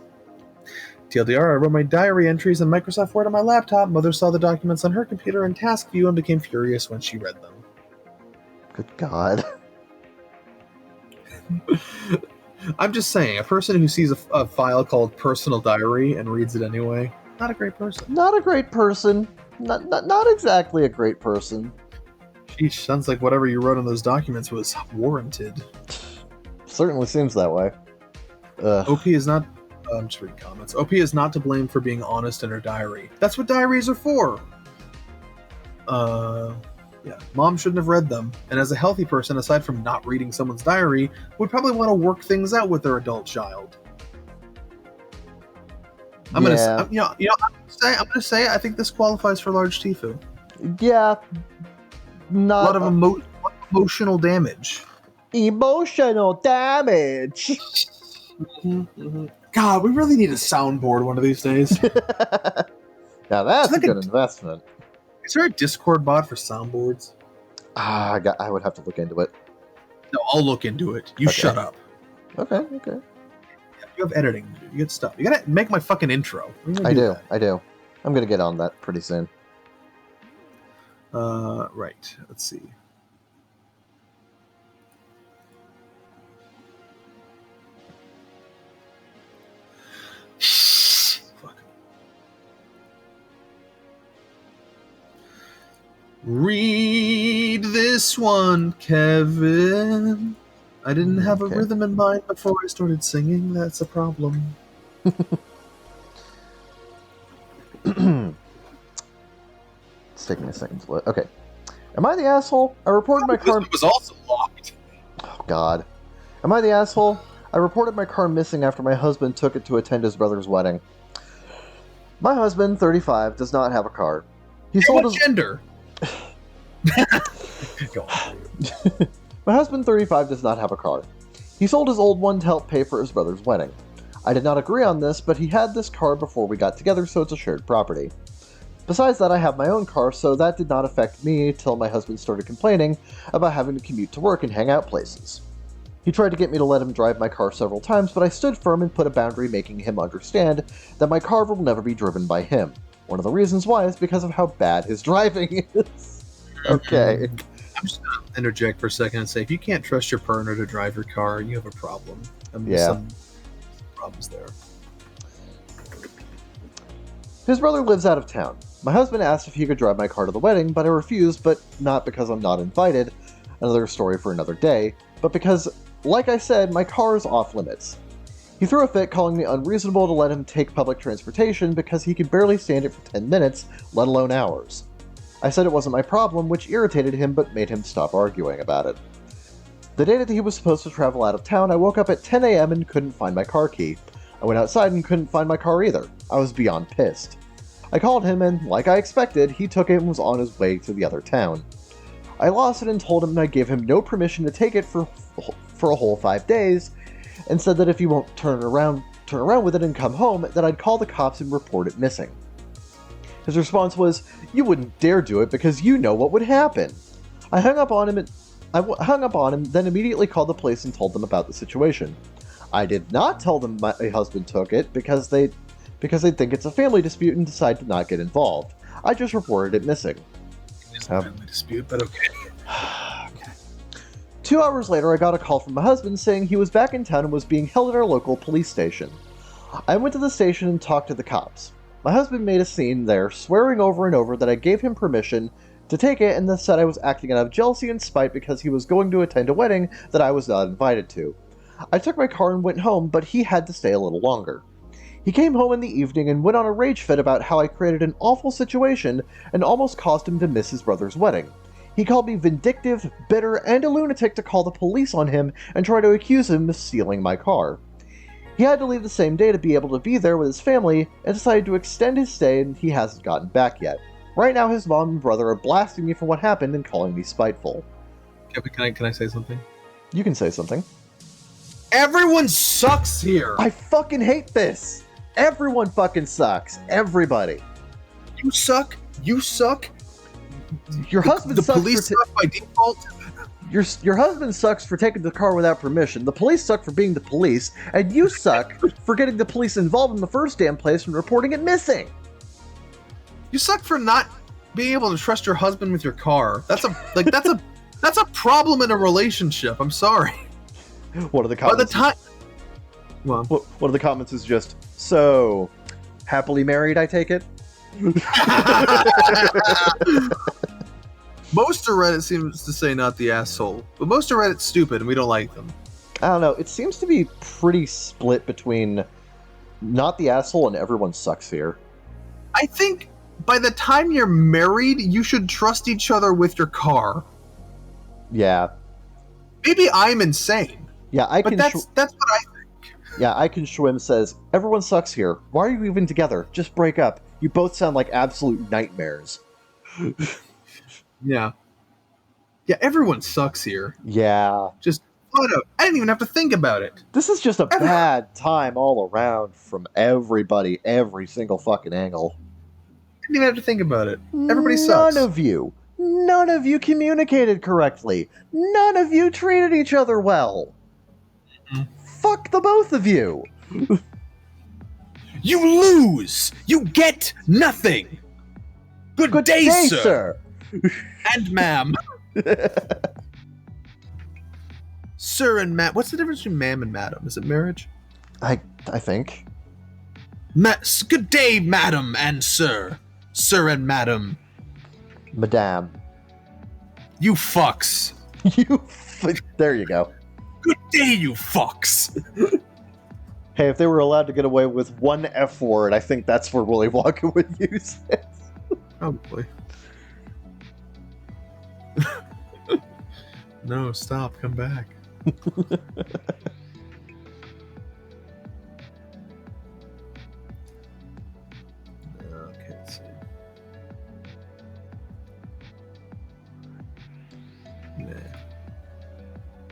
TLDR, I wrote my diary entries in Microsoft Word on my laptop. Mother saw the documents on her computer in task view and became furious when she read them. Good God. I'm just saying, a person who sees a file called Personal Diary and reads it anyway, not a great person. Not a great person. Not exactly a great person. Sheesh, sounds like whatever you wrote in those documents was warranted. Certainly seems that way. OP is not... I'm just reading comments. OP is not to blame for being honest in her diary. That's what diaries are for! Yeah, Mom shouldn't have read them, and as a healthy person, aside from not reading someone's diary, would probably want to work things out with their adult child. I'm gonna say I think this qualifies for large Tifu. Yeah, not a lot of emotional damage. Emotional damage. God, we really need a soundboard one of these days. Now that's a good investment. Is there a Discord bot for soundboards? I would have to look into it. No, I'll look into it. You shut up. Okay. Yeah, you have editing to do. You get stuff. You gotta make my fucking intro. I do. I'm gonna get on that pretty soon. Right. Let's see. Read this one, Kevin. I didn't have a rhythm in mind before I started singing. That's a problem. It's taking a second to load. Okay. Am I the asshole? I reported my car... It was also locked. Oh, God. Am I the asshole? I reported my car missing after my husband took it to attend his brother's wedding. My husband, 35, does not have a car. He sold his... gender? My husband, 35, does not have a car. He sold his old one to help pay for his brother's wedding. I did not agree on this, but he had this car before we got together, so it's a shared property. Besides that, I have my own car, so that did not affect me till my husband started complaining about having to commute to work and hang out places. He tried to get me to let him drive my car several times, but I stood firm and put a boundary, making him understand that my car will never be driven by him. One of the reasons why is because of how bad his driving is. Okay. I'm just going to interject for a second and say, if you can't trust your partner to drive your car, you have a problem. Some problems there. His brother lives out of town. My husband asked if he could drive my car to the wedding, but I refused, but not because I'm not invited, another story for another day, but because, like I said, my car is off limits. He threw a fit, calling me unreasonable to let him take public transportation because he could barely stand it for 10 minutes, let alone hours. I said it wasn't my problem, which irritated him but made him stop arguing about it. The day that he was supposed to travel out of town, I woke up at 10 a.m. and couldn't find my car key. I went outside and couldn't find my car either. I was beyond pissed. I called him and, like I expected, he took it and was on his way to the other town. I lost it and told him I gave him no permission to take it for a whole 5 days, and said that if he won't turn around with it and come home, that I'd call the cops and report it missing. His response was, "You wouldn't dare do it because you know what would happen." I hung up on him, then immediately called the police and told them about the situation. I did not tell them my husband took it because they think it's a family dispute and decide to not get involved. I just reported it missing. It's a family dispute, but okay. Okay. 2 hours later, I got a call from my husband saying he was back in town and was being held at our local police station. I went to the station and talked to the cops. My husband made a scene there, swearing over and over that I gave him permission to take it and then said I was acting out of jealousy and spite because he was going to attend a wedding that I was not invited to. I took my car and went home, but he had to stay a little longer. He came home in the evening and went on a rage fit about how I created an awful situation and almost caused him to miss his brother's wedding. He called me vindictive, bitter, and a lunatic to call the police on him and try to accuse him of stealing my car. He had to leave the same day to be able to be there with his family and decided to extend his stay, and he hasn't gotten back yet. Right now his mom and brother are blasting me for what happened and calling me spiteful. Can I say something? You can say something. Everyone sucks here! I fucking hate this! Everyone fucking sucks. Everybody. You suck. You suck. Your husband sucks. The police suck by default. Your husband sucks for taking the car without permission. The police suck for being the police, and you suck for getting the police involved in the first damn place and reporting it missing. You suck for not being able to trust your husband with your car. That's a problem in a relationship. I'm sorry. One of the comments. By the time. Well, one of the comments is just, so, happily married, I take it? Most of Reddit seems to say not the asshole, but most of Reddit's stupid and we don't like them. I don't know, it seems to be pretty split between not the asshole and everyone sucks here. I think by the time you're married, you should trust each other with your car. Yeah. Maybe I'm insane. Yeah, that's what I think. Yeah, I Can Schwim says, everyone sucks here. Why are you even together? Just break up. You both sound like absolute nightmares. Yeah. Yeah, everyone sucks here. Yeah. Just, I didn't even have to think about it. This is just a bad time all around from everybody, every single fucking angle. I didn't even have to think about it. Everybody sucks. None of you communicated correctly. None of you treated each other well. Mm-hmm. Fuck the both of you. You lose. You get nothing. Good day, sir. And ma'am. Sir and ma'am. What's the difference between ma'am and madam? Is it marriage? I think. Good day, madam and sir. Sir and madam. Madame. You fucks. There you go. Good day, you fucks. Hey, if they were allowed to get away with one F word, I think that's where Willy Wonka would use it. Probably. No, stop. Come back. Okay, let's see. Nah.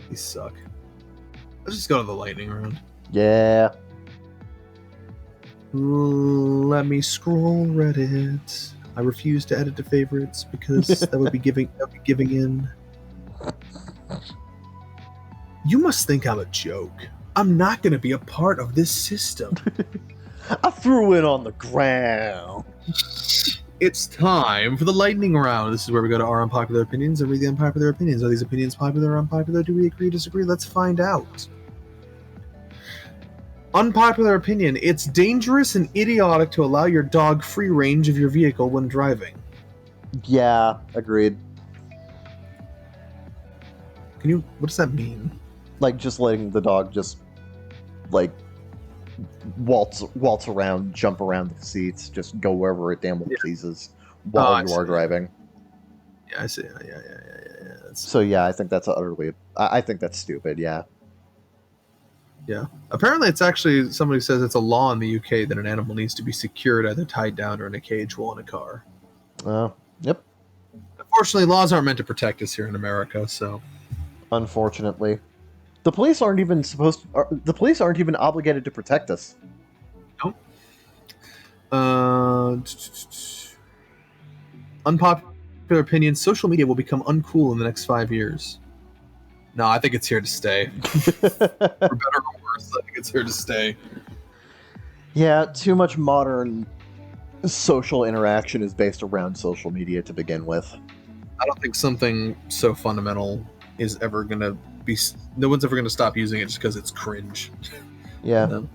These suck. Let's just go to the lightning round. Yeah. Let me scroll Reddit. I refuse to edit to favorites because that would be giving in. You must think I'm a joke. I'm not going to be a part of this system. I threw it on the ground. It's time for the lightning round. This is where we go to our unpopular opinions and read the unpopular opinions. Are these opinions popular or unpopular? Do we agree, disagree? Let's find out. Unpopular opinion. It's dangerous and idiotic to allow your dog free range of your vehicle when driving. Yeah, agreed. What does that mean? Like, just letting the dog just, like, waltz around, jump around the seats, just go wherever it damn well pleases while you are driving. Yeah, I see. Yeah. So yeah, I think that's utterly. I think that's stupid. Yeah. Yeah. Apparently, it's actually somebody says it's a law in the UK that an animal needs to be secured, either tied down or in a cage while in a car. Yep. Unfortunately, laws aren't meant to protect us here in America, so. Unfortunately. The police aren't even the police aren't even obligated to protect us. Nope. Unpopular opinion: social media will become uncool in the next 5 years. No, I think it's here to stay. For better or worse, I think it's here to stay. Yeah, too much modern social interaction is based around social media to begin with. I don't think something so fundamental is ever going to be... No one's ever going to stop using it just because it's cringe. Yeah. No.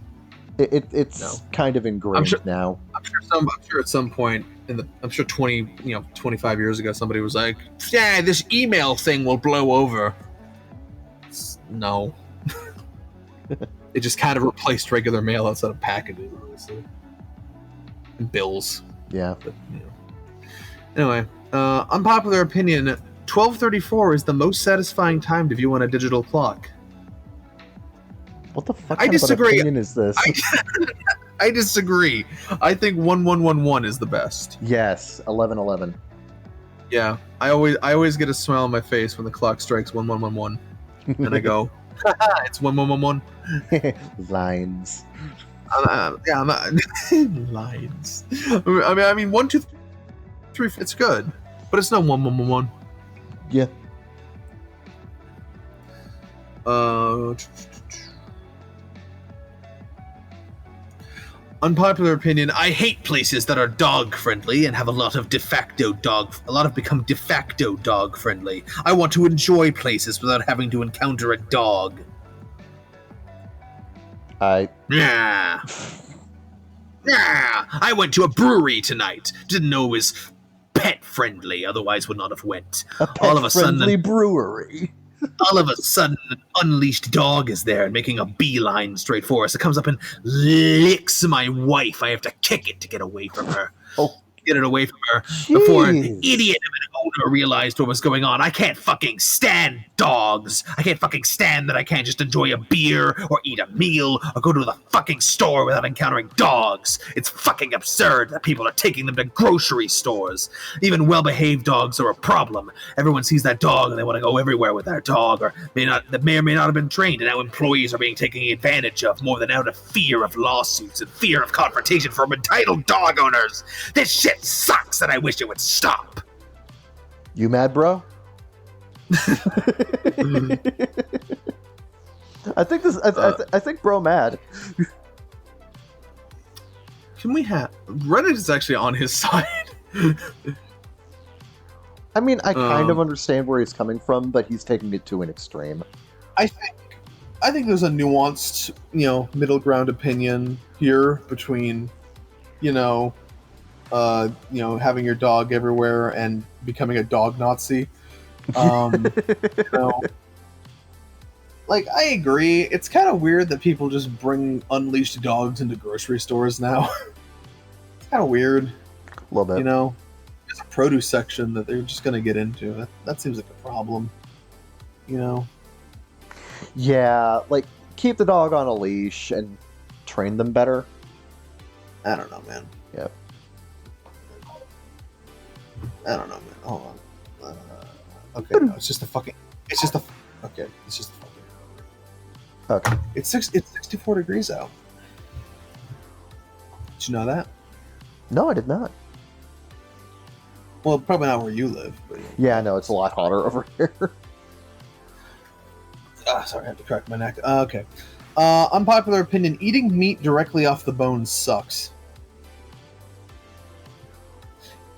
It's kind of ingrained now. I'm sure at some point, I'm sure 25 years ago, somebody was like, yeah, this email thing will blow over. No. It just kind of replaced regular mail outside of packages, honestly. And bills. Yeah. But, Anyway, unpopular opinion: 12:34 is the most satisfying time to view on a digital clock. What the fuck kind of an opinion is this? I disagree. I think 1111 is the best. Yes, 11:11. Yeah, I always get a smile on my face when the clock strikes 1111, and I go, it's 1111. Lines. Yeah, I'm not, lines. I mean, 1, 2, 3. It's good, but it's not 1111. Yeah. Unpopular opinion: I hate places that are dog friendly and have a lot of become de facto dog friendly. I want to enjoy places without having to encounter a dog. Yeah. I went to a brewery tonight. Didn't know it was pet friendly, otherwise would not have went. A pet friendly brewery. All of a sudden, an unleashed dog is there and making a beeline straight for us. It comes up and licks my wife. I have to kick it to get away from her. Get it away from her. Jeez. Before an idiot of an owner realized what was going on. I can't fucking stand dogs. I can't fucking stand that I can't just enjoy a beer or eat a meal or go to the fucking store without encountering dogs. It's fucking absurd that people are taking them to grocery stores. Even well-behaved dogs are a problem. Everyone sees that dog and they want to go everywhere with that dog, or may or may not have been trained, and now employees are being taken advantage of more than out of fear of lawsuits and fear of confrontation from entitled dog owners. This shit sucks, and I wish it would stop. You mad, bro? I think bro mad. Can we have Reddit is actually on his side? I mean, I kind of understand where he's coming from, but he's taking it to an extreme. I think there's a nuanced, middle ground opinion here between, having your dog everywhere and becoming a dog Nazi. Like, I agree. It's kind of weird that people just bring unleashed dogs into grocery stores now. It's kind of weird. A little bit. There's a produce section that they're just going to get into. That seems like a problem. Yeah, like, keep the dog on a leash and train them better. I don't know, man. Yep. I don't know, man. Hold on. Okay, no, it's just a fucking... Okay, it's just a fucking... Okay. It's 64 degrees out. Did you know that? No, I did not. Well, probably not where you live. But Yeah, no, it's a lot hotter over here. Sorry, I have to crack my neck. Okay. Unpopular opinion: eating meat directly off the bone sucks.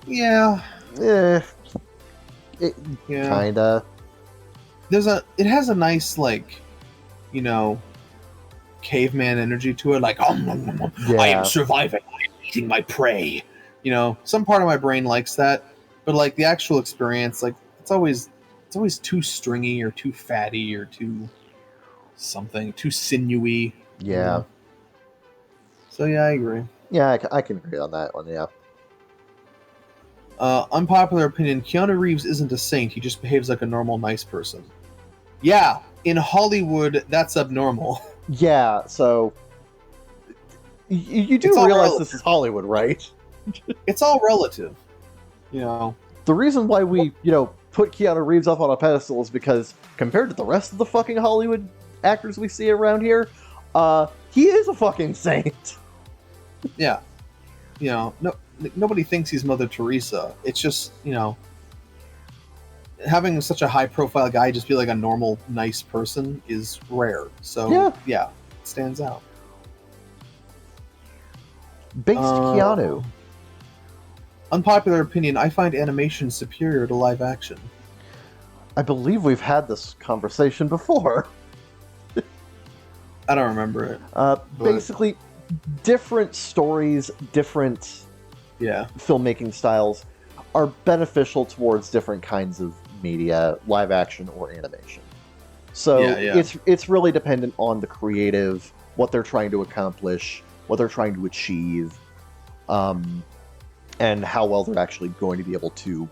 Yeah. Yeah. Yeah. Kinda. It has a nice, like, caveman energy to it. Like, Yeah. I am surviving. I am eating my prey. Some part of my brain likes that, but like the actual experience, like it's always too stringy or too fatty or too something, too sinewy. Yeah. So yeah, I agree. Yeah, I can agree on that one, yeah. Unpopular opinion: Keanu Reeves isn't a saint. He just behaves like a normal, nice person. Yeah, in Hollywood, that's abnormal. Yeah, so you do realize this is Hollywood, right? It's all relative. The reason why we, put Keanu Reeves up on a pedestal is because compared to the rest of the fucking Hollywood actors we see around here, he is a fucking saint. Yeah. Nobody thinks he's Mother Teresa. It's just, having such a high-profile guy just be like a normal, nice person is rare. So, yeah it stands out. Based Keanu. Unpopular opinion: I find animation superior to live action. I believe we've had this conversation before. I don't remember it. Basically, different stories, different filmmaking styles are beneficial towards different kinds of media, live action or animation. So it's really dependent on the creative, what they're trying to accomplish, what they're trying to achieve, and how well they're actually going to be able to,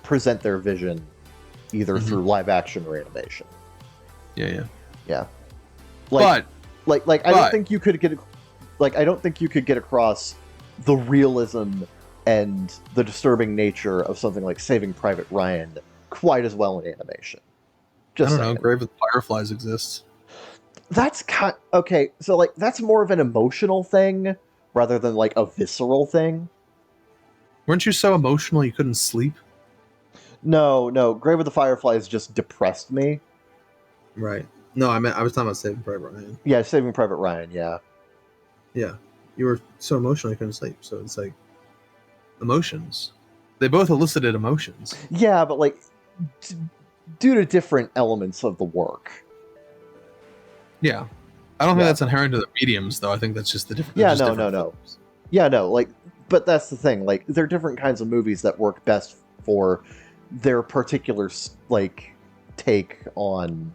present their vision either through live action or animation. Yeah. I don't think you could get across the realism and the disturbing nature of something like Saving Private Ryan quite as well in animation. I don't know. Grave with Fireflies exists. That's okay. So that's more of an emotional thing rather than like a visceral thing. Weren't you so emotional you couldn't sleep? No. Grave with the Fireflies just depressed me. Right. No, I was talking about Saving Private Ryan. Yeah, Saving Private Ryan. Yeah. Yeah, you were so emotional you couldn't sleep. So it's like emotions. They both elicited emotions. Yeah, but due to different elements of the work. Yeah, I don't think that's inherent to the mediums, though. I think that's just the different. Yeah, no. Yeah, no. But that's the thing. There are different kinds of movies that work best for their particular take on.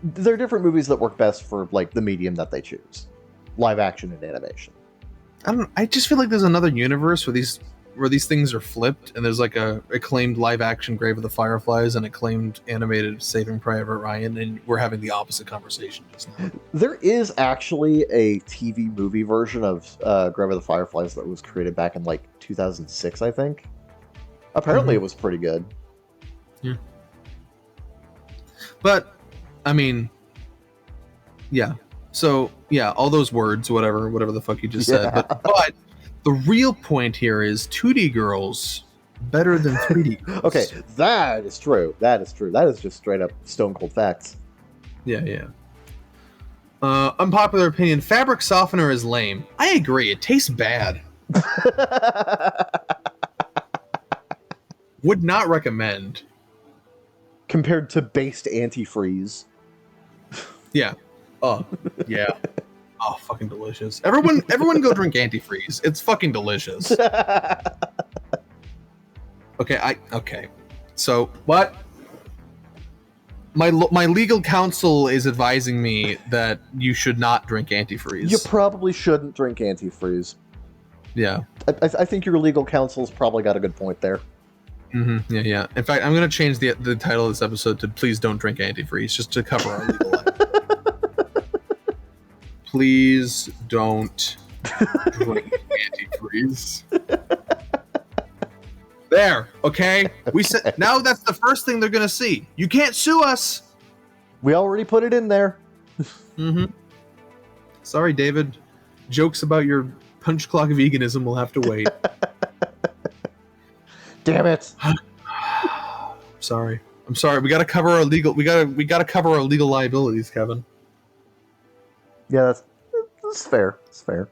There are different movies that work best for the medium that they choose, live action and animation. I just feel like there's another universe where these things are flipped, and there's like a acclaimed live action Grave of the Fireflies and acclaimed animated Saving Private Ryan, and we're having the opposite conversation just now. There is actually a TV movie version of Grave of the Fireflies that was created back in 2006, I think. Apparently, it was pretty good. Yeah. But, I mean, yeah. So, yeah, all those words, whatever the fuck you just said. But the real point here is 2D girls better than 3D girls. Okay, that is true. That is just straight up stone cold facts. Yeah. Unpopular opinion: fabric softener is lame. I agree. It tastes bad. Would not recommend. Compared to based antifreeze. Yeah. Oh, yeah. Oh, fucking delicious. Everyone go drink antifreeze. It's fucking delicious. Okay. So, what? My legal counsel is advising me that you should not drink antifreeze. You probably shouldn't drink antifreeze. Yeah. I think your legal counsel's probably got a good point there. Mm-hmm. Yeah. In fact, I'm going to change the title of this episode to "Please Don't Drink Antifreeze," just to cover our legal life. Please don't drink antifreeze. There, okay? We said now that's the first thing they're going to see. You can't sue us. We already put it in there. Mm-hmm. Sorry, David. Jokes about your Punch clock veganism will have to wait. Damn it! Sorry. I'm sorry. We gotta cover our legal. We gotta cover our legal liabilities, Kevin. Yeah, that's fair. That's fair.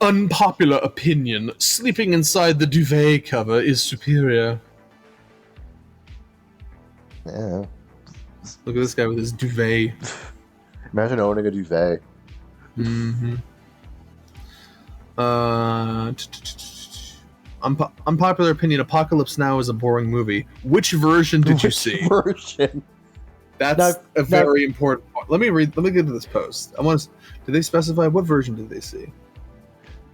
Unpopular opinion: sleeping inside the duvet cover is superior. Yeah. Look at this guy with his duvet. Imagine owning a duvet. Mm-hmm. Unpopular opinion: Apocalypse Now is a boring movie. Which version did you see? Version? That's a very important point. Let me get into this post. Did they specify what version did they see?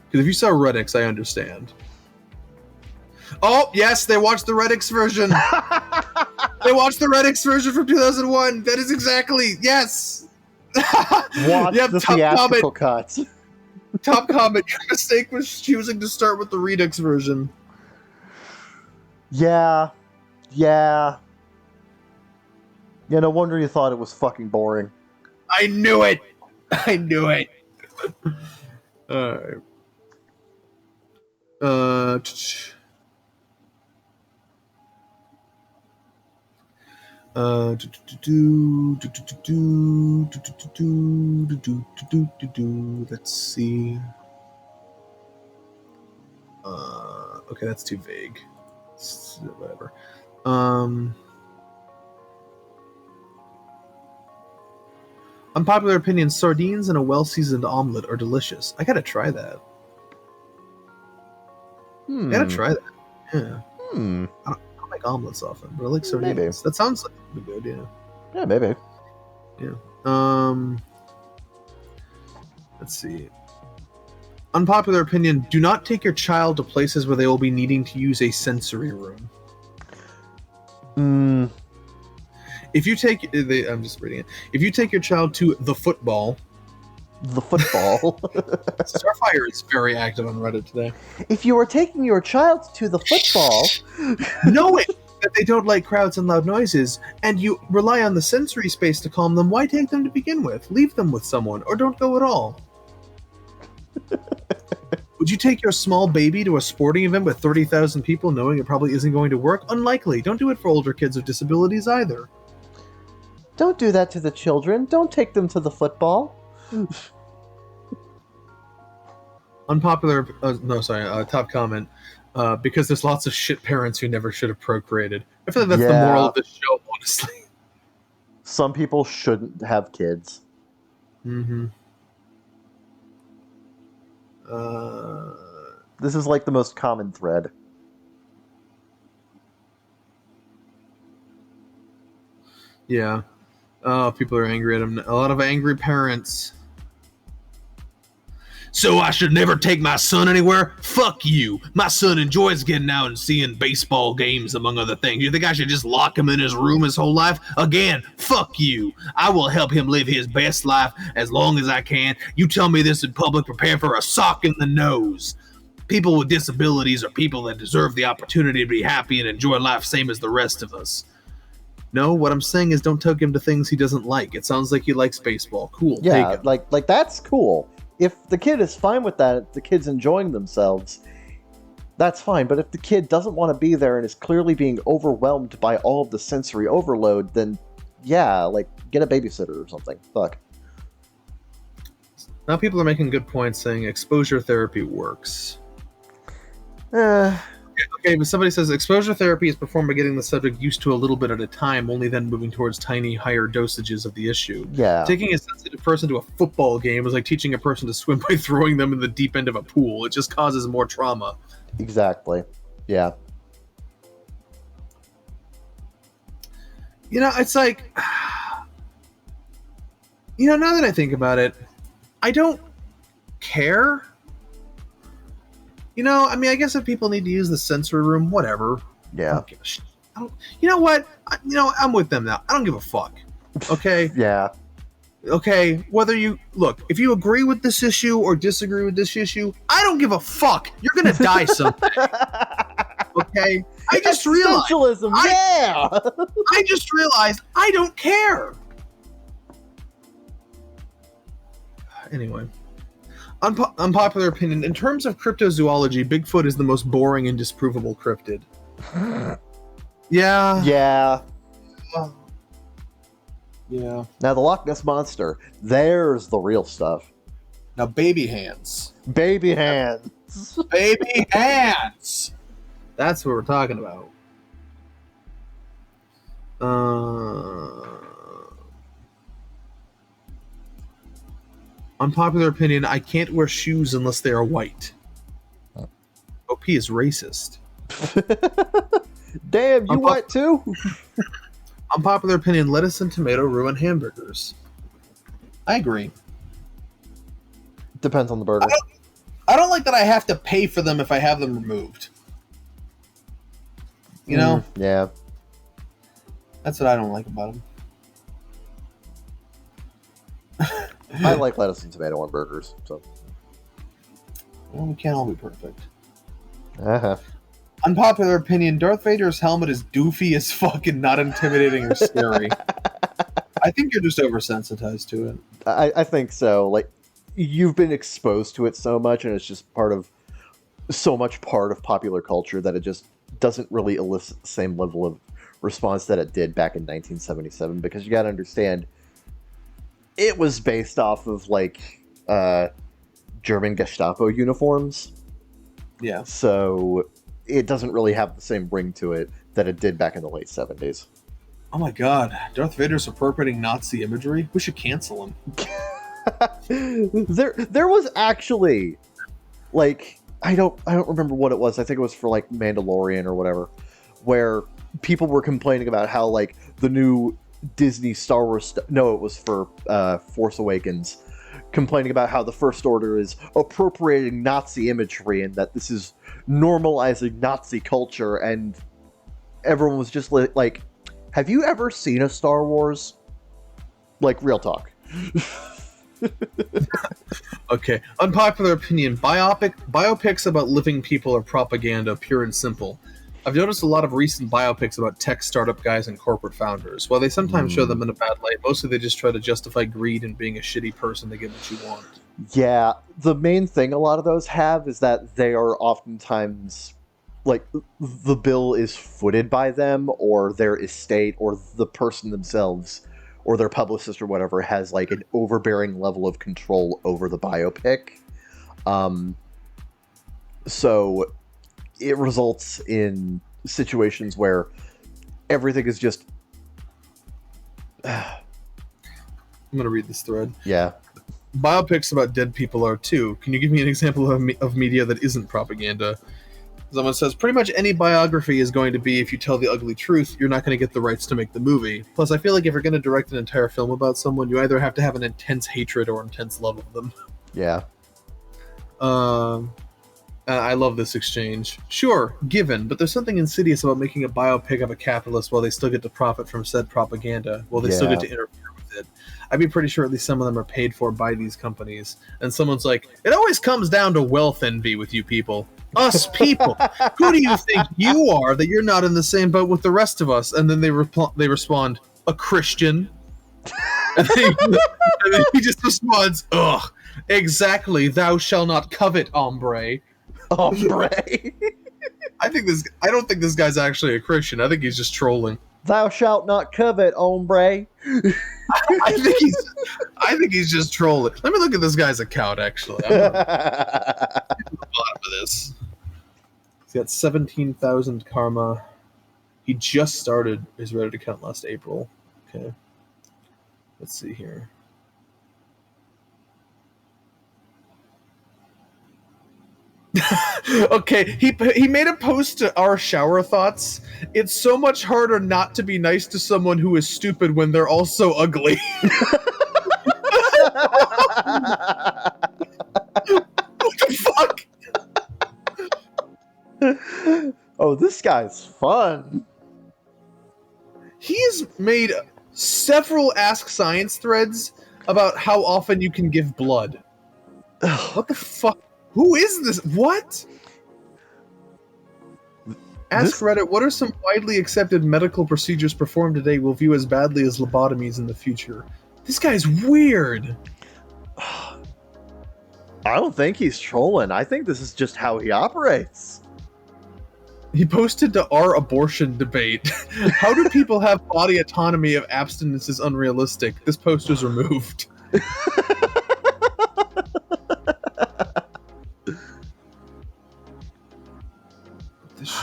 Because if you saw Redix, I understand. Oh, yes, they watched the Redix version. They watched the Redix version from 2001. That is exactly, yes. Watch the theatrical cuts. Top comment, your mistake was choosing to start with the Redux version. Yeah. Yeah, no wonder you thought it was fucking boring. I knew it. Alright. Let's see. Okay, that's too vague. Whatever. Unpopular opinion: sardines and a well-seasoned omelet are delicious. I gotta try that. I gotta try that. Yeah. I don't make omelets often, but I like sardines. Maybe. That sounds like it'd be good, yeah. Yeah, maybe. Yeah. Let's see. Unpopular opinion: do not take your child to places where they will be needing to use a sensory room. If you take... I'm just reading it. If you take your child to the football... Starfire is very active on Reddit today. If you are taking your child to the football... knowing that they don't like crowds and loud noises, and you rely on the sensory space to calm them, why take them to begin with? Leave them with someone, or don't go at all. Would you take your small baby to a sporting event with 30,000 people knowing it probably isn't going to work? Unlikely. Don't do it for older kids with disabilities either. Don't do that to the children. Don't take them to the football. Unpopular... top comment. Because there's lots of shit parents who never should have procreated. I feel like that's the moral of this show, honestly. Some people shouldn't have kids. Mm-hmm. This is like the most common thread. Yeah. Oh, people are angry at him. A lot of angry parents. So I should never take my son anywhere? Fuck you. My son enjoys getting out and seeing baseball games, among other things. You think I should just lock him in his room his whole life? Again, fuck you. I will help him live his best life as long as I can. You tell me this in public, prepare for a sock in the nose. People with disabilities are people that deserve the opportunity to be happy and enjoy life same as the rest of us. No, what I'm saying is don't take him to things he doesn't like. It sounds like he likes baseball. Cool, yeah, take him. like that's cool. If the kid is fine with that, if the kid's enjoying themselves, that's fine. But if the kid doesn't want to be there and is clearly being overwhelmed by all of the sensory overload, then yeah, like get a babysitter or something. Fuck. Now people are making good points saying exposure therapy works. Okay, but somebody says exposure therapy is performed by getting the subject used to a little bit at a time, only then moving towards tiny, higher dosages of the issue. Yeah. Taking a sensitive person to a football game is like teaching a person to swim by throwing them in the deep end of a pool. It just causes more trauma. Exactly. Yeah. You know, it's like... You know, now that I think about it, I don't care. You know, I mean, I guess if people need to use the sensory room, whatever. Yeah. I don't give a shit. You know what? I'm with them now. I don't give a fuck. Okay? Yeah. Okay? Whether you... Look, if you agree with this issue or disagree with this issue, I don't give a fuck. You're gonna die someday. Okay? I just realized... Socialism, yeah! I just realized I don't care. Anyway. Unpopular opinion. In terms of cryptozoology, Bigfoot is the most boring and disprovable cryptid. Yeah. Yeah. Yeah. Now the Loch Ness Monster, there's the real stuff. Now baby hands. Baby hands. Baby hands! That's what we're talking about. Unpopular opinion, I can't wear shoes unless they are white. OP is racist. Damn, you white too? Unpopular opinion, lettuce and tomato ruin hamburgers. I agree. Depends on the burger. I don't like that I have to pay for them if I have them removed. You know? Yeah. That's what I don't like about them. I like lettuce and tomato on burgers, so. Well, we can't all be perfect. Uh-huh. Unpopular opinion, Darth Vader's helmet is doofy as fuck and not intimidating or scary. I think you're just oversensitized to it. I think so. Like, you've been exposed to it so much, and it's just part of popular culture that it just doesn't really elicit the same level of response that it did back in 1977, because you gotta understand, it was based off of, like, German Gestapo uniforms. Yeah. So it doesn't really have the same ring to it that it did back in the late 70s. Oh my god, Darth Vader's appropriating Nazi imagery? We should cancel him. There was actually, like, I don't remember what it was. I think it was for, like, Mandalorian or whatever, where people were complaining about how, like, the new Disney Star Wars no, it was for Force Awakens, complaining about how the First Order is appropriating Nazi imagery and that this is normalizing Nazi culture, and everyone was just like, have you ever seen a Star Wars? Like, real talk. Okay, unpopular opinion. Biopics about living people are propaganda, pure and simple. I've noticed a lot of recent biopics about tech startup guys and corporate founders. While they sometimes show them in a bad light, mostly they just try to justify greed and being a shitty person to get what you want. Yeah, the main thing a lot of those have is that they are oftentimes, like, the bill is footed by them, or their estate, or the person themselves, or their publicist or whatever has, like, an overbearing level of control over the biopic. So it results in situations where everything is just... I'm going to read this thread. Yeah. Biopics about dead people are too. Can you give me an example of media that isn't propaganda? Someone says, pretty much any biography is going to be, if you tell the ugly truth, you're not going to get the rights to make the movie. Plus, I feel like if you're going to direct an entire film about someone, you either have to have an intense hatred or intense love of them. Yeah. I love this exchange. Sure, given, but there's something insidious about making a biopic of a capitalist while they still get to profit from said propaganda, while they still get to interfere with it. I'd be pretty sure at least some of them are paid for by these companies. And someone's like, it always comes down to wealth envy with you people. Us people. Who do you think you are that you're not in the same boat with the rest of us? And then they respond, a Christian. And then he just responds, ugh, exactly, thou shall not covet, hombre. Hombre. I don't think this guy's actually a Christian. I think he's just trolling. Thou shalt not covet, hombre. I think he's just trolling. Let me look at this guy's account, actually. I'm at the bottom of this. He's got 17,000 karma. He just started his Reddit account last April. Okay. Let's see here. Okay, he made a post to our shower thoughts. It's so much harder not to be nice to someone who is stupid when they're also ugly. What the fuck? Oh, this guy's fun. He has made several Ask Science threads about how often you can give blood. What the fuck? Who is this? What? Ask Reddit, what are some widely accepted medical procedures performed today we'll view as badly as lobotomies in the future? This guy's weird. I don't think he's trolling. I think this is just how he operates. He posted to our abortion debate. How do people have body autonomy if abstinence is unrealistic? This post was removed. This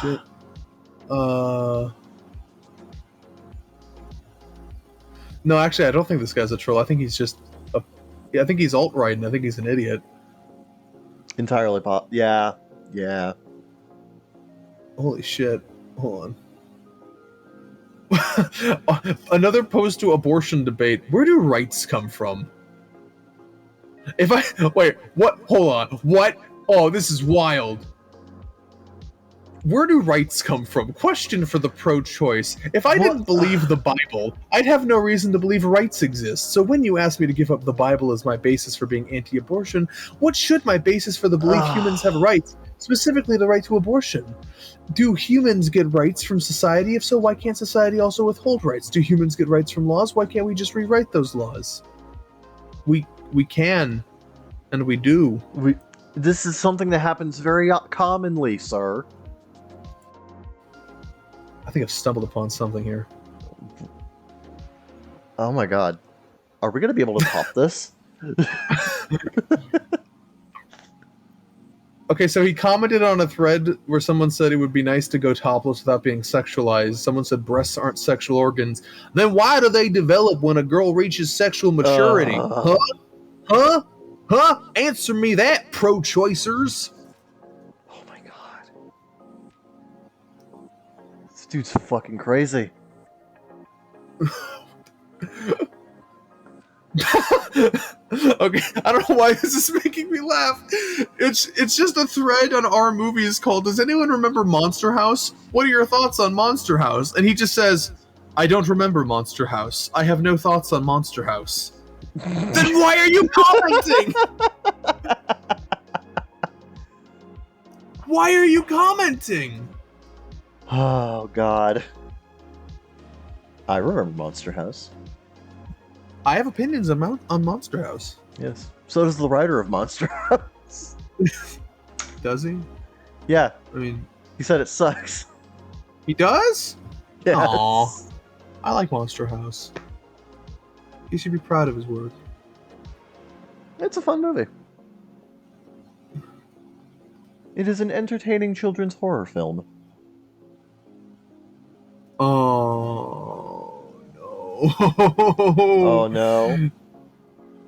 shit. No, actually, I don't think this guy's a troll. I think he's just I think he's alt-right, and I think he's an idiot. Entirely pop. Yeah. Yeah. Holy shit. Hold on. Another post to abortion debate. Where do rights come from? Wait, what? Hold on. What? Oh, this is wild. Where do rights come from? Question for the pro-choice. If I didn't believe the Bible, I'd have no reason to believe rights exist. So when you ask me to give up the Bible as my basis for being anti-abortion, what should my basis for the belief humans have rights, specifically the right to abortion? Do humans get rights from society? If so, why can't society also withhold rights? Do humans get rights from laws? Why can't we just rewrite those laws? We can, and we do. This is something that happens very commonly, sir. I think I've stumbled upon something here. Oh my god. Are we going to be able to top this? Okay, so he commented on a thread where someone said it would be nice to go topless without being sexualized. Someone said breasts aren't sexual organs. Then why do they develop when a girl reaches sexual maturity? Huh? Answer me that, pro-choicers. Oh my god. This dude's fucking crazy. Okay, I don't know why this is making me laugh. It's just a thread on our movies called, does anyone remember Monster House? What are your thoughts on Monster House? And he just says, I don't remember Monster House. I have no thoughts on Monster House. Then why are you commenting? Why are you commenting? Oh god. I remember Monster House. I have opinions on Monster House. Yes. So does the writer of Monster House. Does he? Yeah. I mean, he said it sucks. He does? Yes. Aww. I like Monster House. He should be proud of his work. It's a fun movie. It is an entertaining children's horror film. Oh no. Oh no.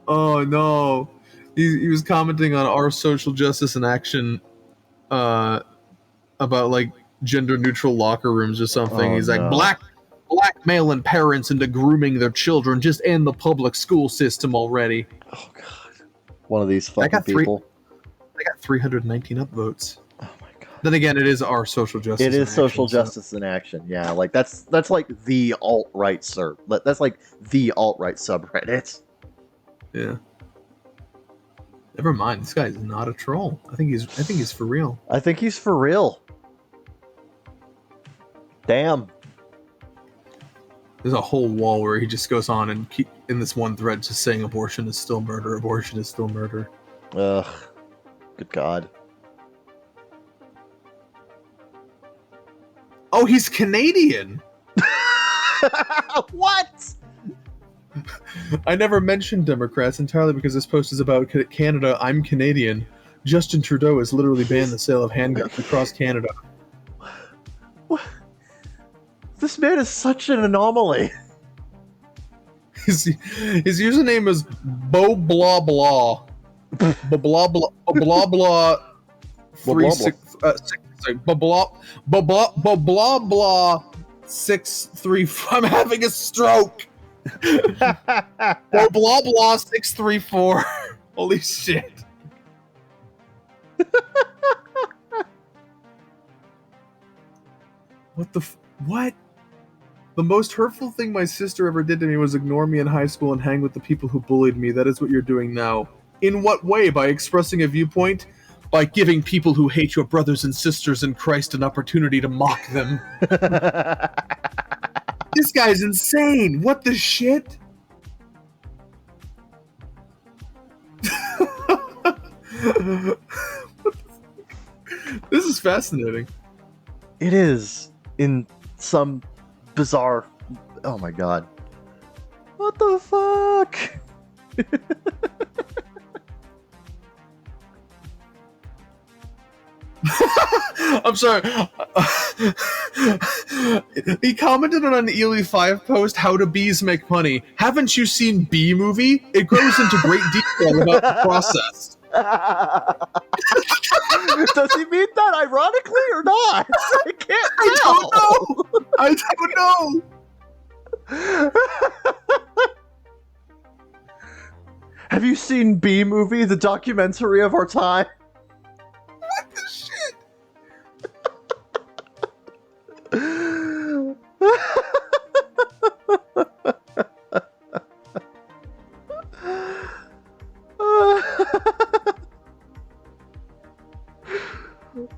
Oh no. He was commenting on our social justice in action about like gender neutral locker rooms or something. Oh, He's no. like blackmailing parents into grooming their children. Just end the public school system already. Oh god. One of these fucking people. I got 319 upvotes. Oh my god. Then again, it is our social justice. It is social justice in action. Yeah, like that's like the alt-right that's like the alt-right subreddit. Yeah. Never mind. This guy is not a troll. I think he's for real. I think he's for real. Damn. There's a whole wall where he just goes on and keep in this one thread just saying abortion is still murder. Abortion is still murder. Ugh. Good god. Oh, he's Canadian. What? I never mentioned Democrats entirely because this post is about Canada. I'm Canadian. Justin Trudeau has literally banned the sale of handguns across Canada. What? This man is such an anomaly. His username is Bo Blah Blah. Blah Blah Blah Blah Blah. Blah blah 634. I'm having a stroke. Blah blah 634. Holy shit. What? The most hurtful thing my sister ever did to me was ignore me in high school and hang with the people who bullied me. That is what you're doing now. In what way? By expressing a viewpoint? By giving people who hate your brothers and sisters in Christ an opportunity to mock them. This guy's insane. What the shit? This is fascinating. It is in some bizarre. Oh my god! What the fuck? I'm sorry. He commented on an ELE5 post, "How do bees make honey? Haven't you seen Bee Movie? It goes into great detail about the process." Does he mean that ironically or not? I can't tell. I don't know. Have you seen Bee Movie, the documentary of our time? What the shit?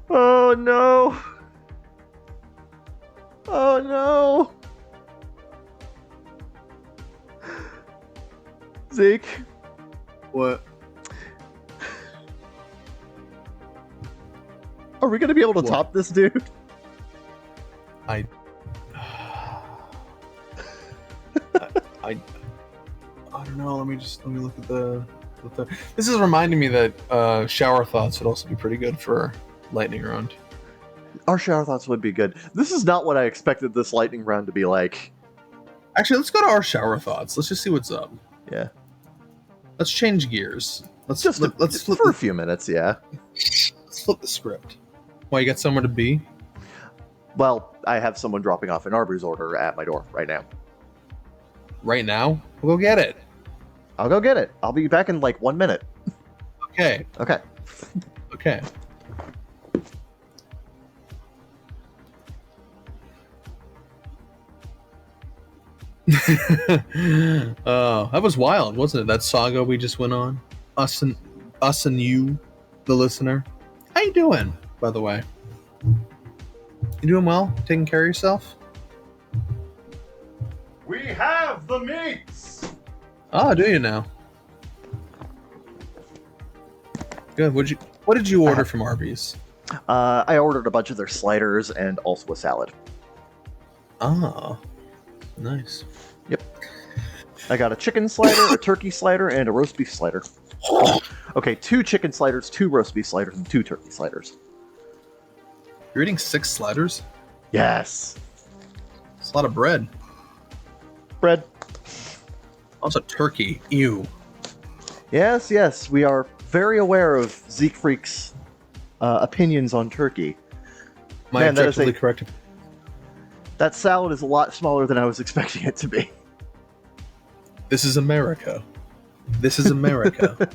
Oh no! Oh no! Zeke? What? Are we gonna be able to top this dude? I don't know. Let me look at the. This is reminding me that shower thoughts would also be pretty good for lightning round. Our shower thoughts would be good. This is not what I expected this lightning round to be like. Actually, let's go to our shower thoughts. Let's just see what's up. Yeah. Let's change gears. Let's flip for a few minutes. Yeah. Let's flip the script. Why, you got somewhere to be? Well, I have someone dropping off an Arby's order at my door right now. Right now? We'll go get it. I'll go get it. I'll be back in like 1 minute. Okay. Okay. Okay. Oh, that was wild, wasn't it? That saga we just went on. Us and you, the listener. How you doing, by the way? You doing well? Taking care of yourself? We have the meats. Oh, do you now? Good. What did you order from Arby's? I ordered a bunch of their sliders and also a salad. Oh, nice. Yep. I got a chicken slider, a turkey slider, and a roast beef slider. Okay, 2 chicken sliders, 2 roast beef sliders, and 2 turkey sliders. You're eating 6 sliders? Yes. It's a lot of bread. Bread. Also turkey. Ew. Yes, yes. We are very aware of Zeke Freak's opinions on turkey. My objectively correct. That salad is a lot smaller than I was expecting it to be. This is America. This is America.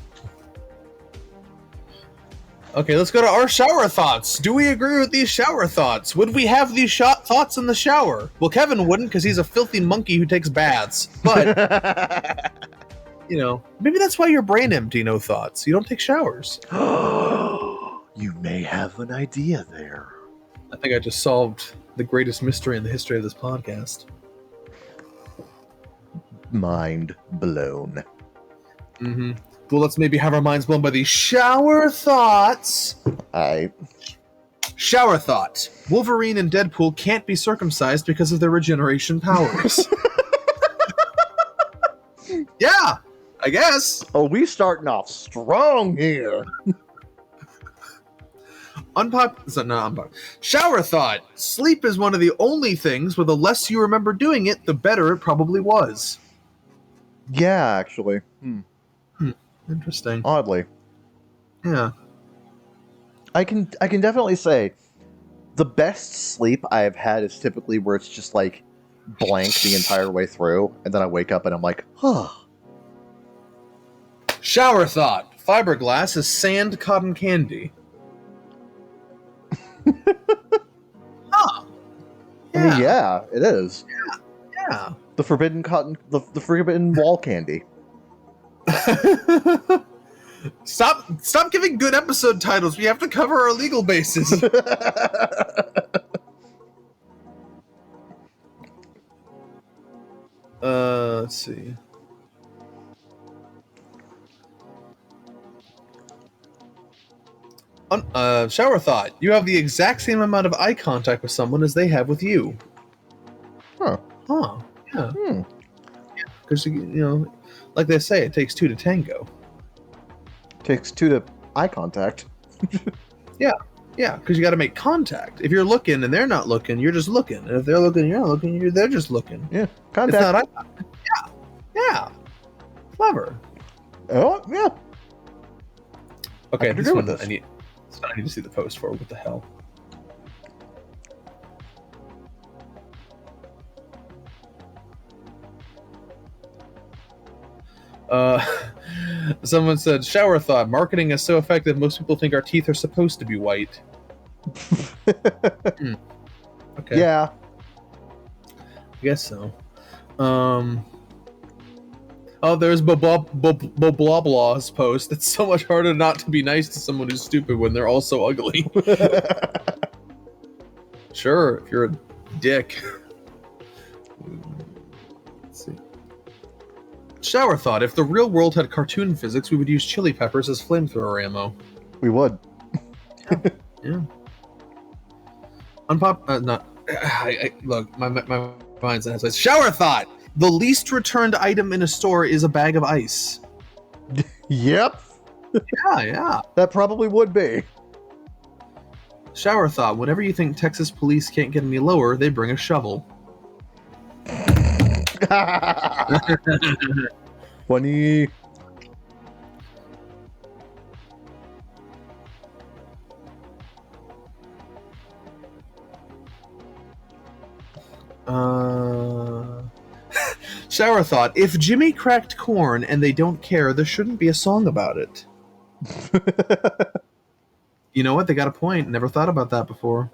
Okay, let's go to our shower thoughts. Do we agree with these shower thoughts? Would we have these thoughts in the shower? Well, Kevin wouldn't because he's a filthy monkey who takes baths. But, you know, maybe that's why you're brain empty, no thoughts. You don't take showers. You may have an idea there. I think I just solved the greatest mystery in the history of this podcast. Mind blown. Mm-hmm. Well, let's maybe have our minds blown by these shower thoughts. Shower thought. Wolverine and Deadpool can't be circumcised because of their regeneration powers. Yeah, I guess. Oh, we starting off strong here. Shower thought. Sleep is one of the only things where the less you remember doing it, the better it probably was. Yeah, actually. Interesting. Oddly. Yeah. I can definitely say the best sleep I've had is typically where it's just like blank the entire way through, and then I wake up and I'm like, huh. Shower thought. Fiberglass is sand cotton candy. Huh. Yeah. I mean, yeah, it is. Yeah. The forbidden cotton, the forbidden wall candy. Stop giving good episode titles. We have to cover our legal bases. Let's see. Shower thought. You have the exact same amount of eye contact with someone as they have with you. Huh. Yeah. Because, like they say, it takes two to tango. Takes two to eye contact. Yeah, because you got to make contact. If you're looking and they're not looking, you're just looking. And if they're looking and you're not looking, they're just looking. Yeah, contact. It's not eye contact. Yeah. Clever. Oh, yeah. Okay, this one I need to see the post for. What the hell? Someone said, shower thought, marketing is so effective, most people think our teeth are supposed to be white. Okay. Yeah. I guess so. Oh, there's Blablah's post. It's so much harder not to be nice to someone who's stupid when they're all so ugly. Sure, if you're a dick. Let's see. Shower thought, if the real world had cartoon physics, we would use chili peppers as flamethrower ammo. We would. Yeah. Look, my mind's in it. Shower thought! The least returned item in a store is a bag of ice. Yep. Yeah. That probably would be. Shower thought, whenever you think Texas police can't get any lower, they bring a shovel. Funny. Shower thought, if Jimmy cracked corn and they don't care, there shouldn't be a song about it. You know what? They got a point. Never thought about that before.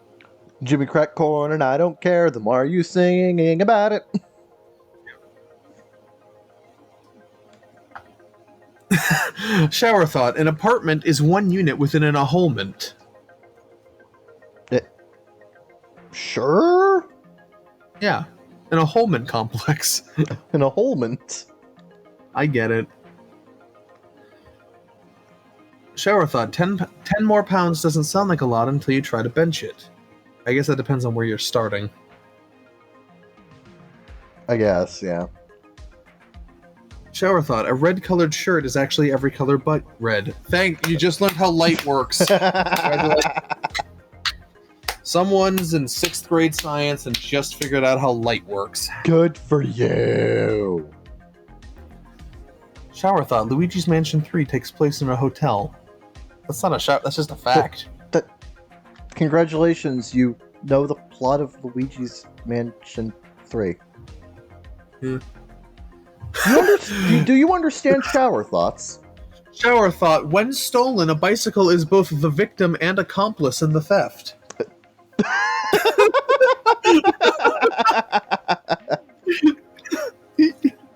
Jimmy cracked corn and I don't care. The more you singing about it. Shower thought, an apartment is one unit within an ahulment. Sure? Yeah, an ahulment complex. An ahulment. I get it. Shower thought, 10 more pounds doesn't sound like a lot until you try to bench it. I guess that depends on where you're starting. I guess, yeah. Shower thought, a red-colored shirt is actually every color but red. You just learned how light works. Someone's in 6th grade science and just figured out how light works. Good for you. Shower thought, Luigi's Mansion 3 takes place in a hotel. That's not a shower, that's just a fact. Congratulations, you know the plot of Luigi's Mansion 3. Yeah. Do you understand shower thoughts? Shower thought, when stolen, a bicycle is both the victim and accomplice in the theft.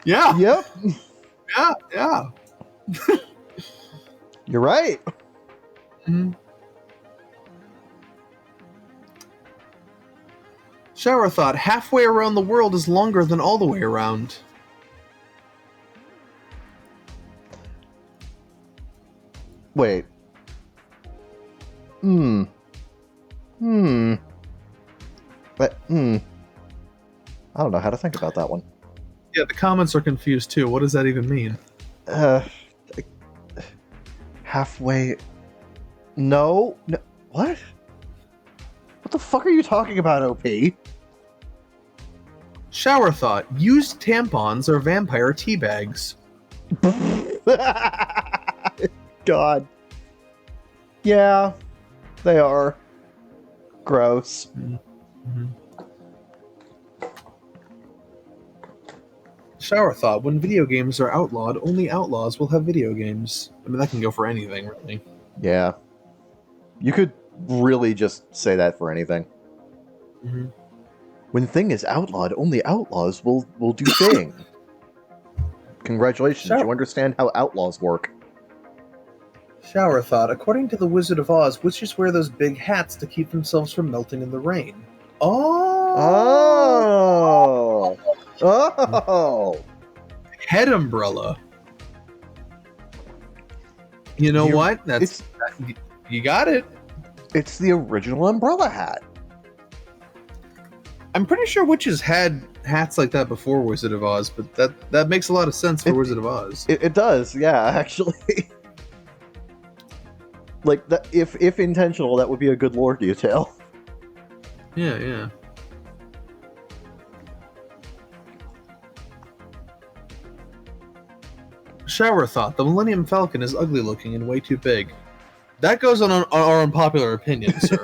Yeah. Yep. Yeah. You're right. Mm-hmm. Shower thought, halfway around the world is longer than all the way around. Wait. But, I don't know how to think about that one. Yeah, the comments are confused too. What does that even mean? Halfway... No. What? What the fuck are you talking about, OP? Shower thought, used tampons are vampire tea bags. God. Yeah, they are. Gross. Mm-hmm. Shower thought, when video games are outlawed, only outlaws will have video games. I mean, that can go for anything, really. Yeah. You could really just say that for anything. Mm-hmm. When thing is outlawed, only outlaws will do thing. Congratulations, you understand how outlaws work. Shower thought, according to the Wizard of Oz, witches wear those big hats to keep themselves from melting in the rain. Oh! Head umbrella. You know what? You got it. It's the original umbrella hat. I'm pretty sure witches had hats like that before Wizard of Oz, but that makes a lot of sense for Wizard of Oz. It does, yeah, actually. Like, that, if intentional, that would be a good lore detail. Yeah. Shower thought, the Millennium Falcon is ugly looking and way too big. That goes on our unpopular opinion, sir.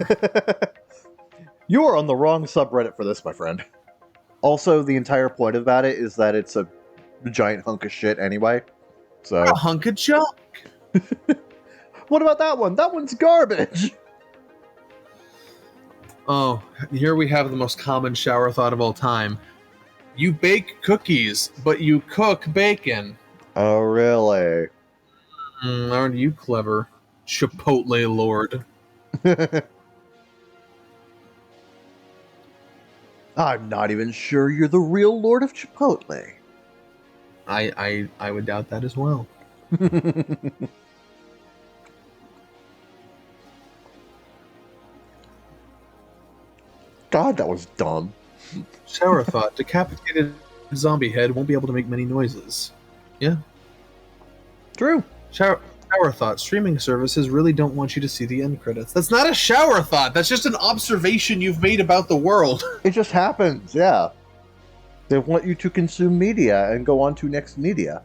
You are on the wrong subreddit for this, my friend. Also, the entire point about it is that it's a giant hunk of shit anyway. So a hunk of junk. What about that one? That one's garbage. Oh, here we have the most common shower thought of all time. You bake cookies, but you cook bacon. Oh, really? Aren't you clever, Chipotle Lord? I'm not even sure you're the real Lord of Chipotle. I would doubt that as well. God, that was dumb. Shower thought, decapitated zombie head won't be able to make many noises. Yeah. True. Shower thought, streaming services really don't want you to see the end credits. That's not a shower thought. That's just an observation you've made about the world. It just happens, yeah. They want you to consume media and go on to next media.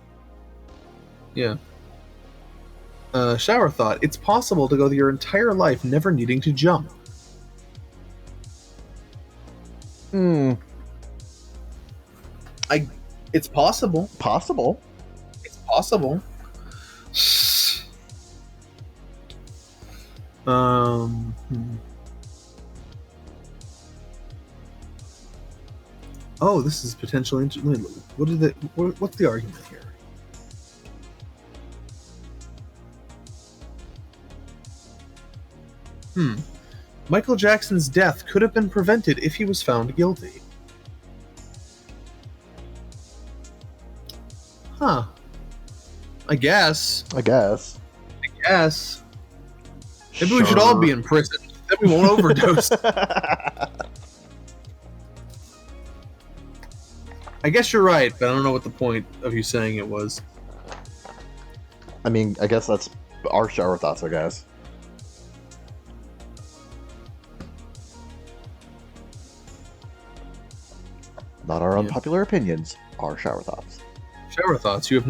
Yeah. Shower thought, it's possible to go your entire life never needing to jump. It's possible. Possible. It's possible. Oh, this is potentially interesting. What's the argument here? Michael Jackson's death could have been prevented if he was found guilty. Huh. I guess. Maybe we should all be in prison. Then we won't overdose. I guess you're right, but I don't know what the point of you saying it was. I mean, I guess that's our shower thoughts, I guess. Not our unpopular opinions, our shower thoughts. Shower thoughts. You have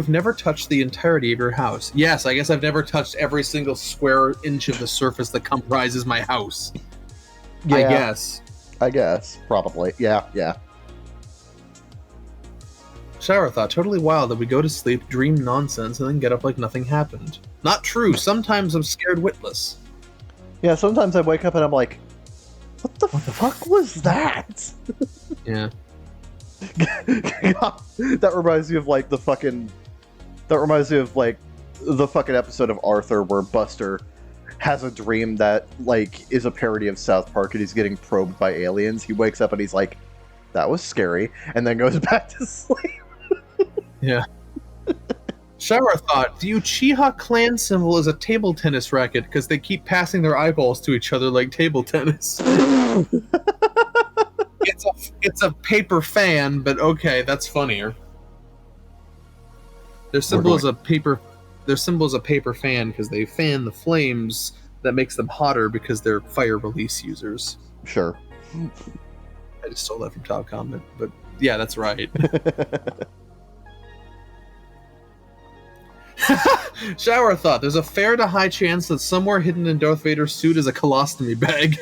never touched the entirety of your house. Yes, I guess I've never touched every single square inch of the surface that comprises my house. Yeah, I guess. Probably. Yeah. Shower thought. Totally wild that we go to sleep, dream nonsense, and then get up like nothing happened. Not true. Sometimes I'm scared witless. Yeah, sometimes I wake up and I'm like, what the fuck was that? Yeah. That reminds me of like the fucking episode of Arthur where Buster has a dream that like is a parody of South Park and he's getting probed by aliens. He wakes up and he's like, that was scary, and then goes back to sleep. Yeah. Shower thought, the Uchiha clan symbol is a table tennis racket because they keep passing their eyeballs to each other like table tennis. It's a paper fan, but okay, that's funnier. Their symbol is a paper fan because they fan the flames that makes them hotter because they're fire release users. Sure. I just stole that from Top Comment, but yeah, that's right. Shower thought, there's a fair to high chance that somewhere hidden in Darth Vader's suit is a colostomy bag.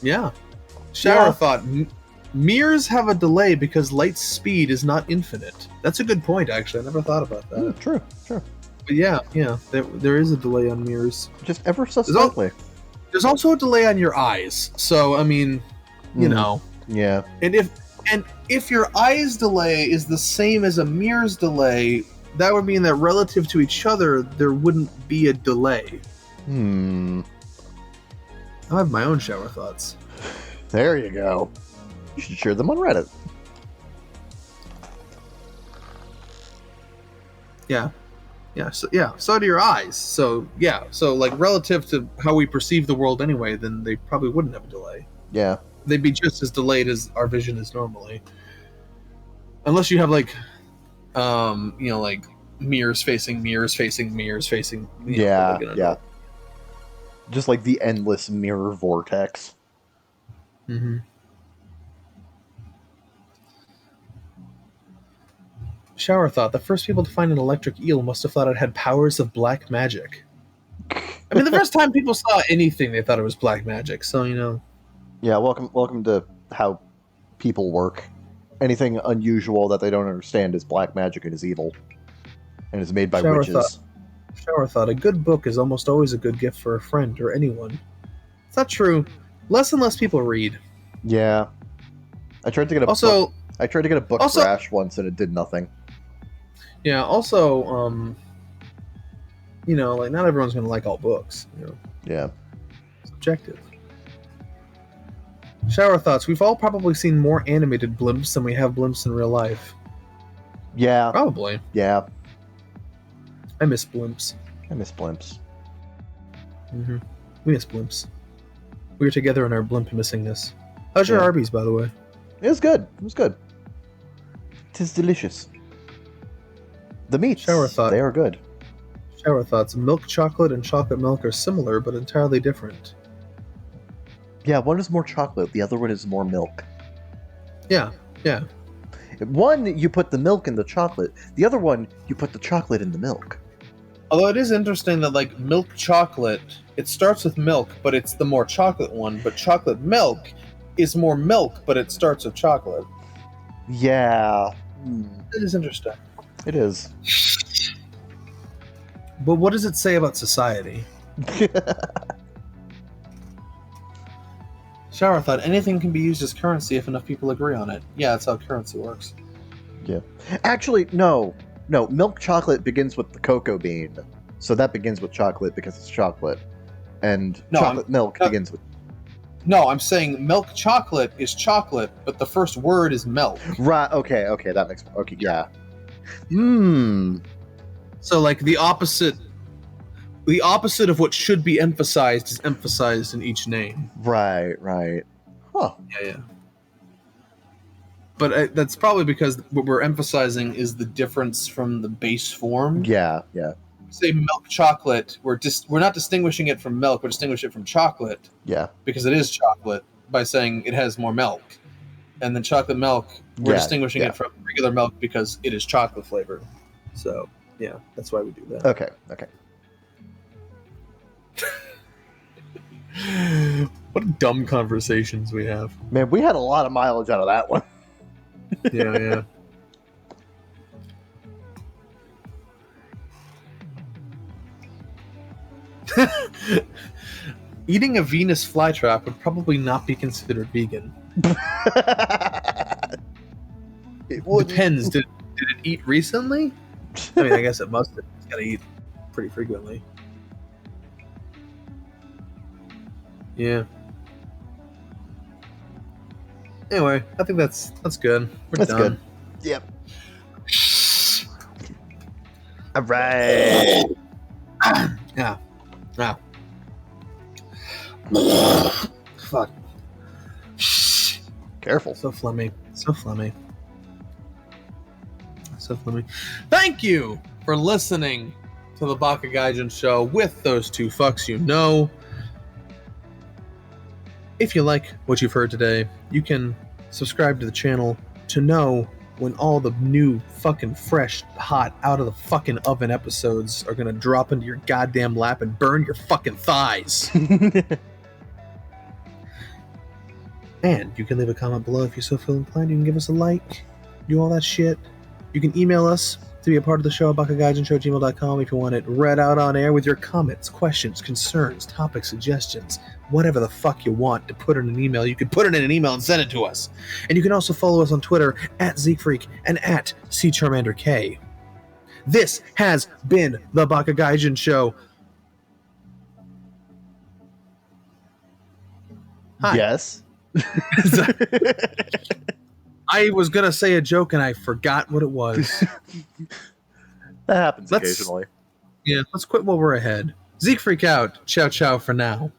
Yeah. Shower thought, mirrors have a delay because light's speed is not infinite. That's a good point, actually. I never thought about that. True. But yeah, there is a delay on mirrors. Just ever so slightly. There's also a delay on your eyes. So, I mean, you know. Yeah. And if your eyes delay is the same as a mirror's delay, that would mean that relative to each other, there wouldn't be a delay. I have my own shower thoughts. There you go. You should share them on Reddit. Yeah. So do your eyes. So like relative to how we perceive the world anyway, then they probably wouldn't have a delay. Yeah. They'd be just as delayed as our vision is normally. Unless you have like like mirrors facing mirrors facing mirrors facing. Yeah. Just like the endless mirror vortex. Mm-hmm. Shower thought the first people to find an electric eel must have thought it had powers of black magic. I mean, the first time people saw anything, they thought it was black magic. So Yeah, welcome to how people work. Anything unusual that they don't understand is black magic and is evil, and is made by witches. Shower thought a good book is almost always a good gift for a friend or anyone. It's not true. Less and less people read. Yeah, I tried to get a book. I tried to get a book crash once, and it did nothing. Yeah. Also, like not everyone's gonna like all books. Yeah. Subjective. Shower thoughts. We've all probably seen more animated blimps than we have blimps in real life. Yeah. Probably. Yeah. I miss blimps. Mm-hmm. We miss blimps. We were together in our blimp missingness. How's your Arby's, by the way? It was good. It is delicious. The meats, Shower thought. They are good. Shower thoughts. Milk chocolate and chocolate milk are similar, but entirely different. Yeah, one is more chocolate, the other one is more milk. Yeah. One, you put the milk in the chocolate. The other one, you put the chocolate in the milk. Although it is interesting that, like, milk chocolate, it starts with milk, but it's the more chocolate one. But chocolate milk is more milk, but it starts with chocolate. Yeah. It is interesting. It is. But what does it say about society? Shower thought anything can be used as currency if enough people agree on it. Yeah, that's how currency works. Yeah. Actually, no. Milk chocolate begins with the cocoa bean. So that begins with chocolate because it's chocolate. And milk begins with... No, I'm saying milk chocolate is chocolate, but the first word is milk. Right, okay, that makes... Okay, yeah. So, like, the opposite of what should be emphasized is emphasized in each name. Right. Huh. Yeah. But that's probably because what we're emphasizing is the difference from the base form. Yeah. Say milk chocolate, we're not distinguishing it from milk, we're distinguishing it from chocolate. Yeah. Because it is chocolate by saying it has more milk. And then chocolate milk, we're distinguishing it from regular milk because it is chocolate flavored. So, yeah, that's why we do that. Okay. What dumb conversations we have. Man, we had a lot of mileage out of that one. Yeah. Eating a Venus flytrap would probably not be considered vegan. It depends. Did it eat recently? I mean, I guess it must have. It's got to eat pretty frequently. Yeah. Anyway, I think that's good. That's done. Good. Yep. All right. Yeah. Fuck. Careful. So phlegmy. Thank you for listening to the Baka Gaijin Show with those two fucks you know. If you like what you've heard today, you can subscribe to the channel to know when all the new fucking fresh, hot, out of the fucking oven episodes are gonna drop into your goddamn lap and burn your fucking thighs. And you can leave a comment below if you so feel inclined. You can give us a like, do all that shit. You can email us to be a part of the show at bakagaijinshow@gmail.com if you want it read out on air with your comments, questions, concerns, topic suggestions, whatever the fuck you want to put in an email. You can put it in an email and send it to us. And you can also follow us on Twitter at ZekeFreak and at CCharmanderK. This has been the Baka Gaijin Show. Hi. Yes. I was gonna say a joke and I forgot what it was. That happens occasionally. Yeah, let's quit while we're ahead. Zeke freak out. Ciao ciao for now.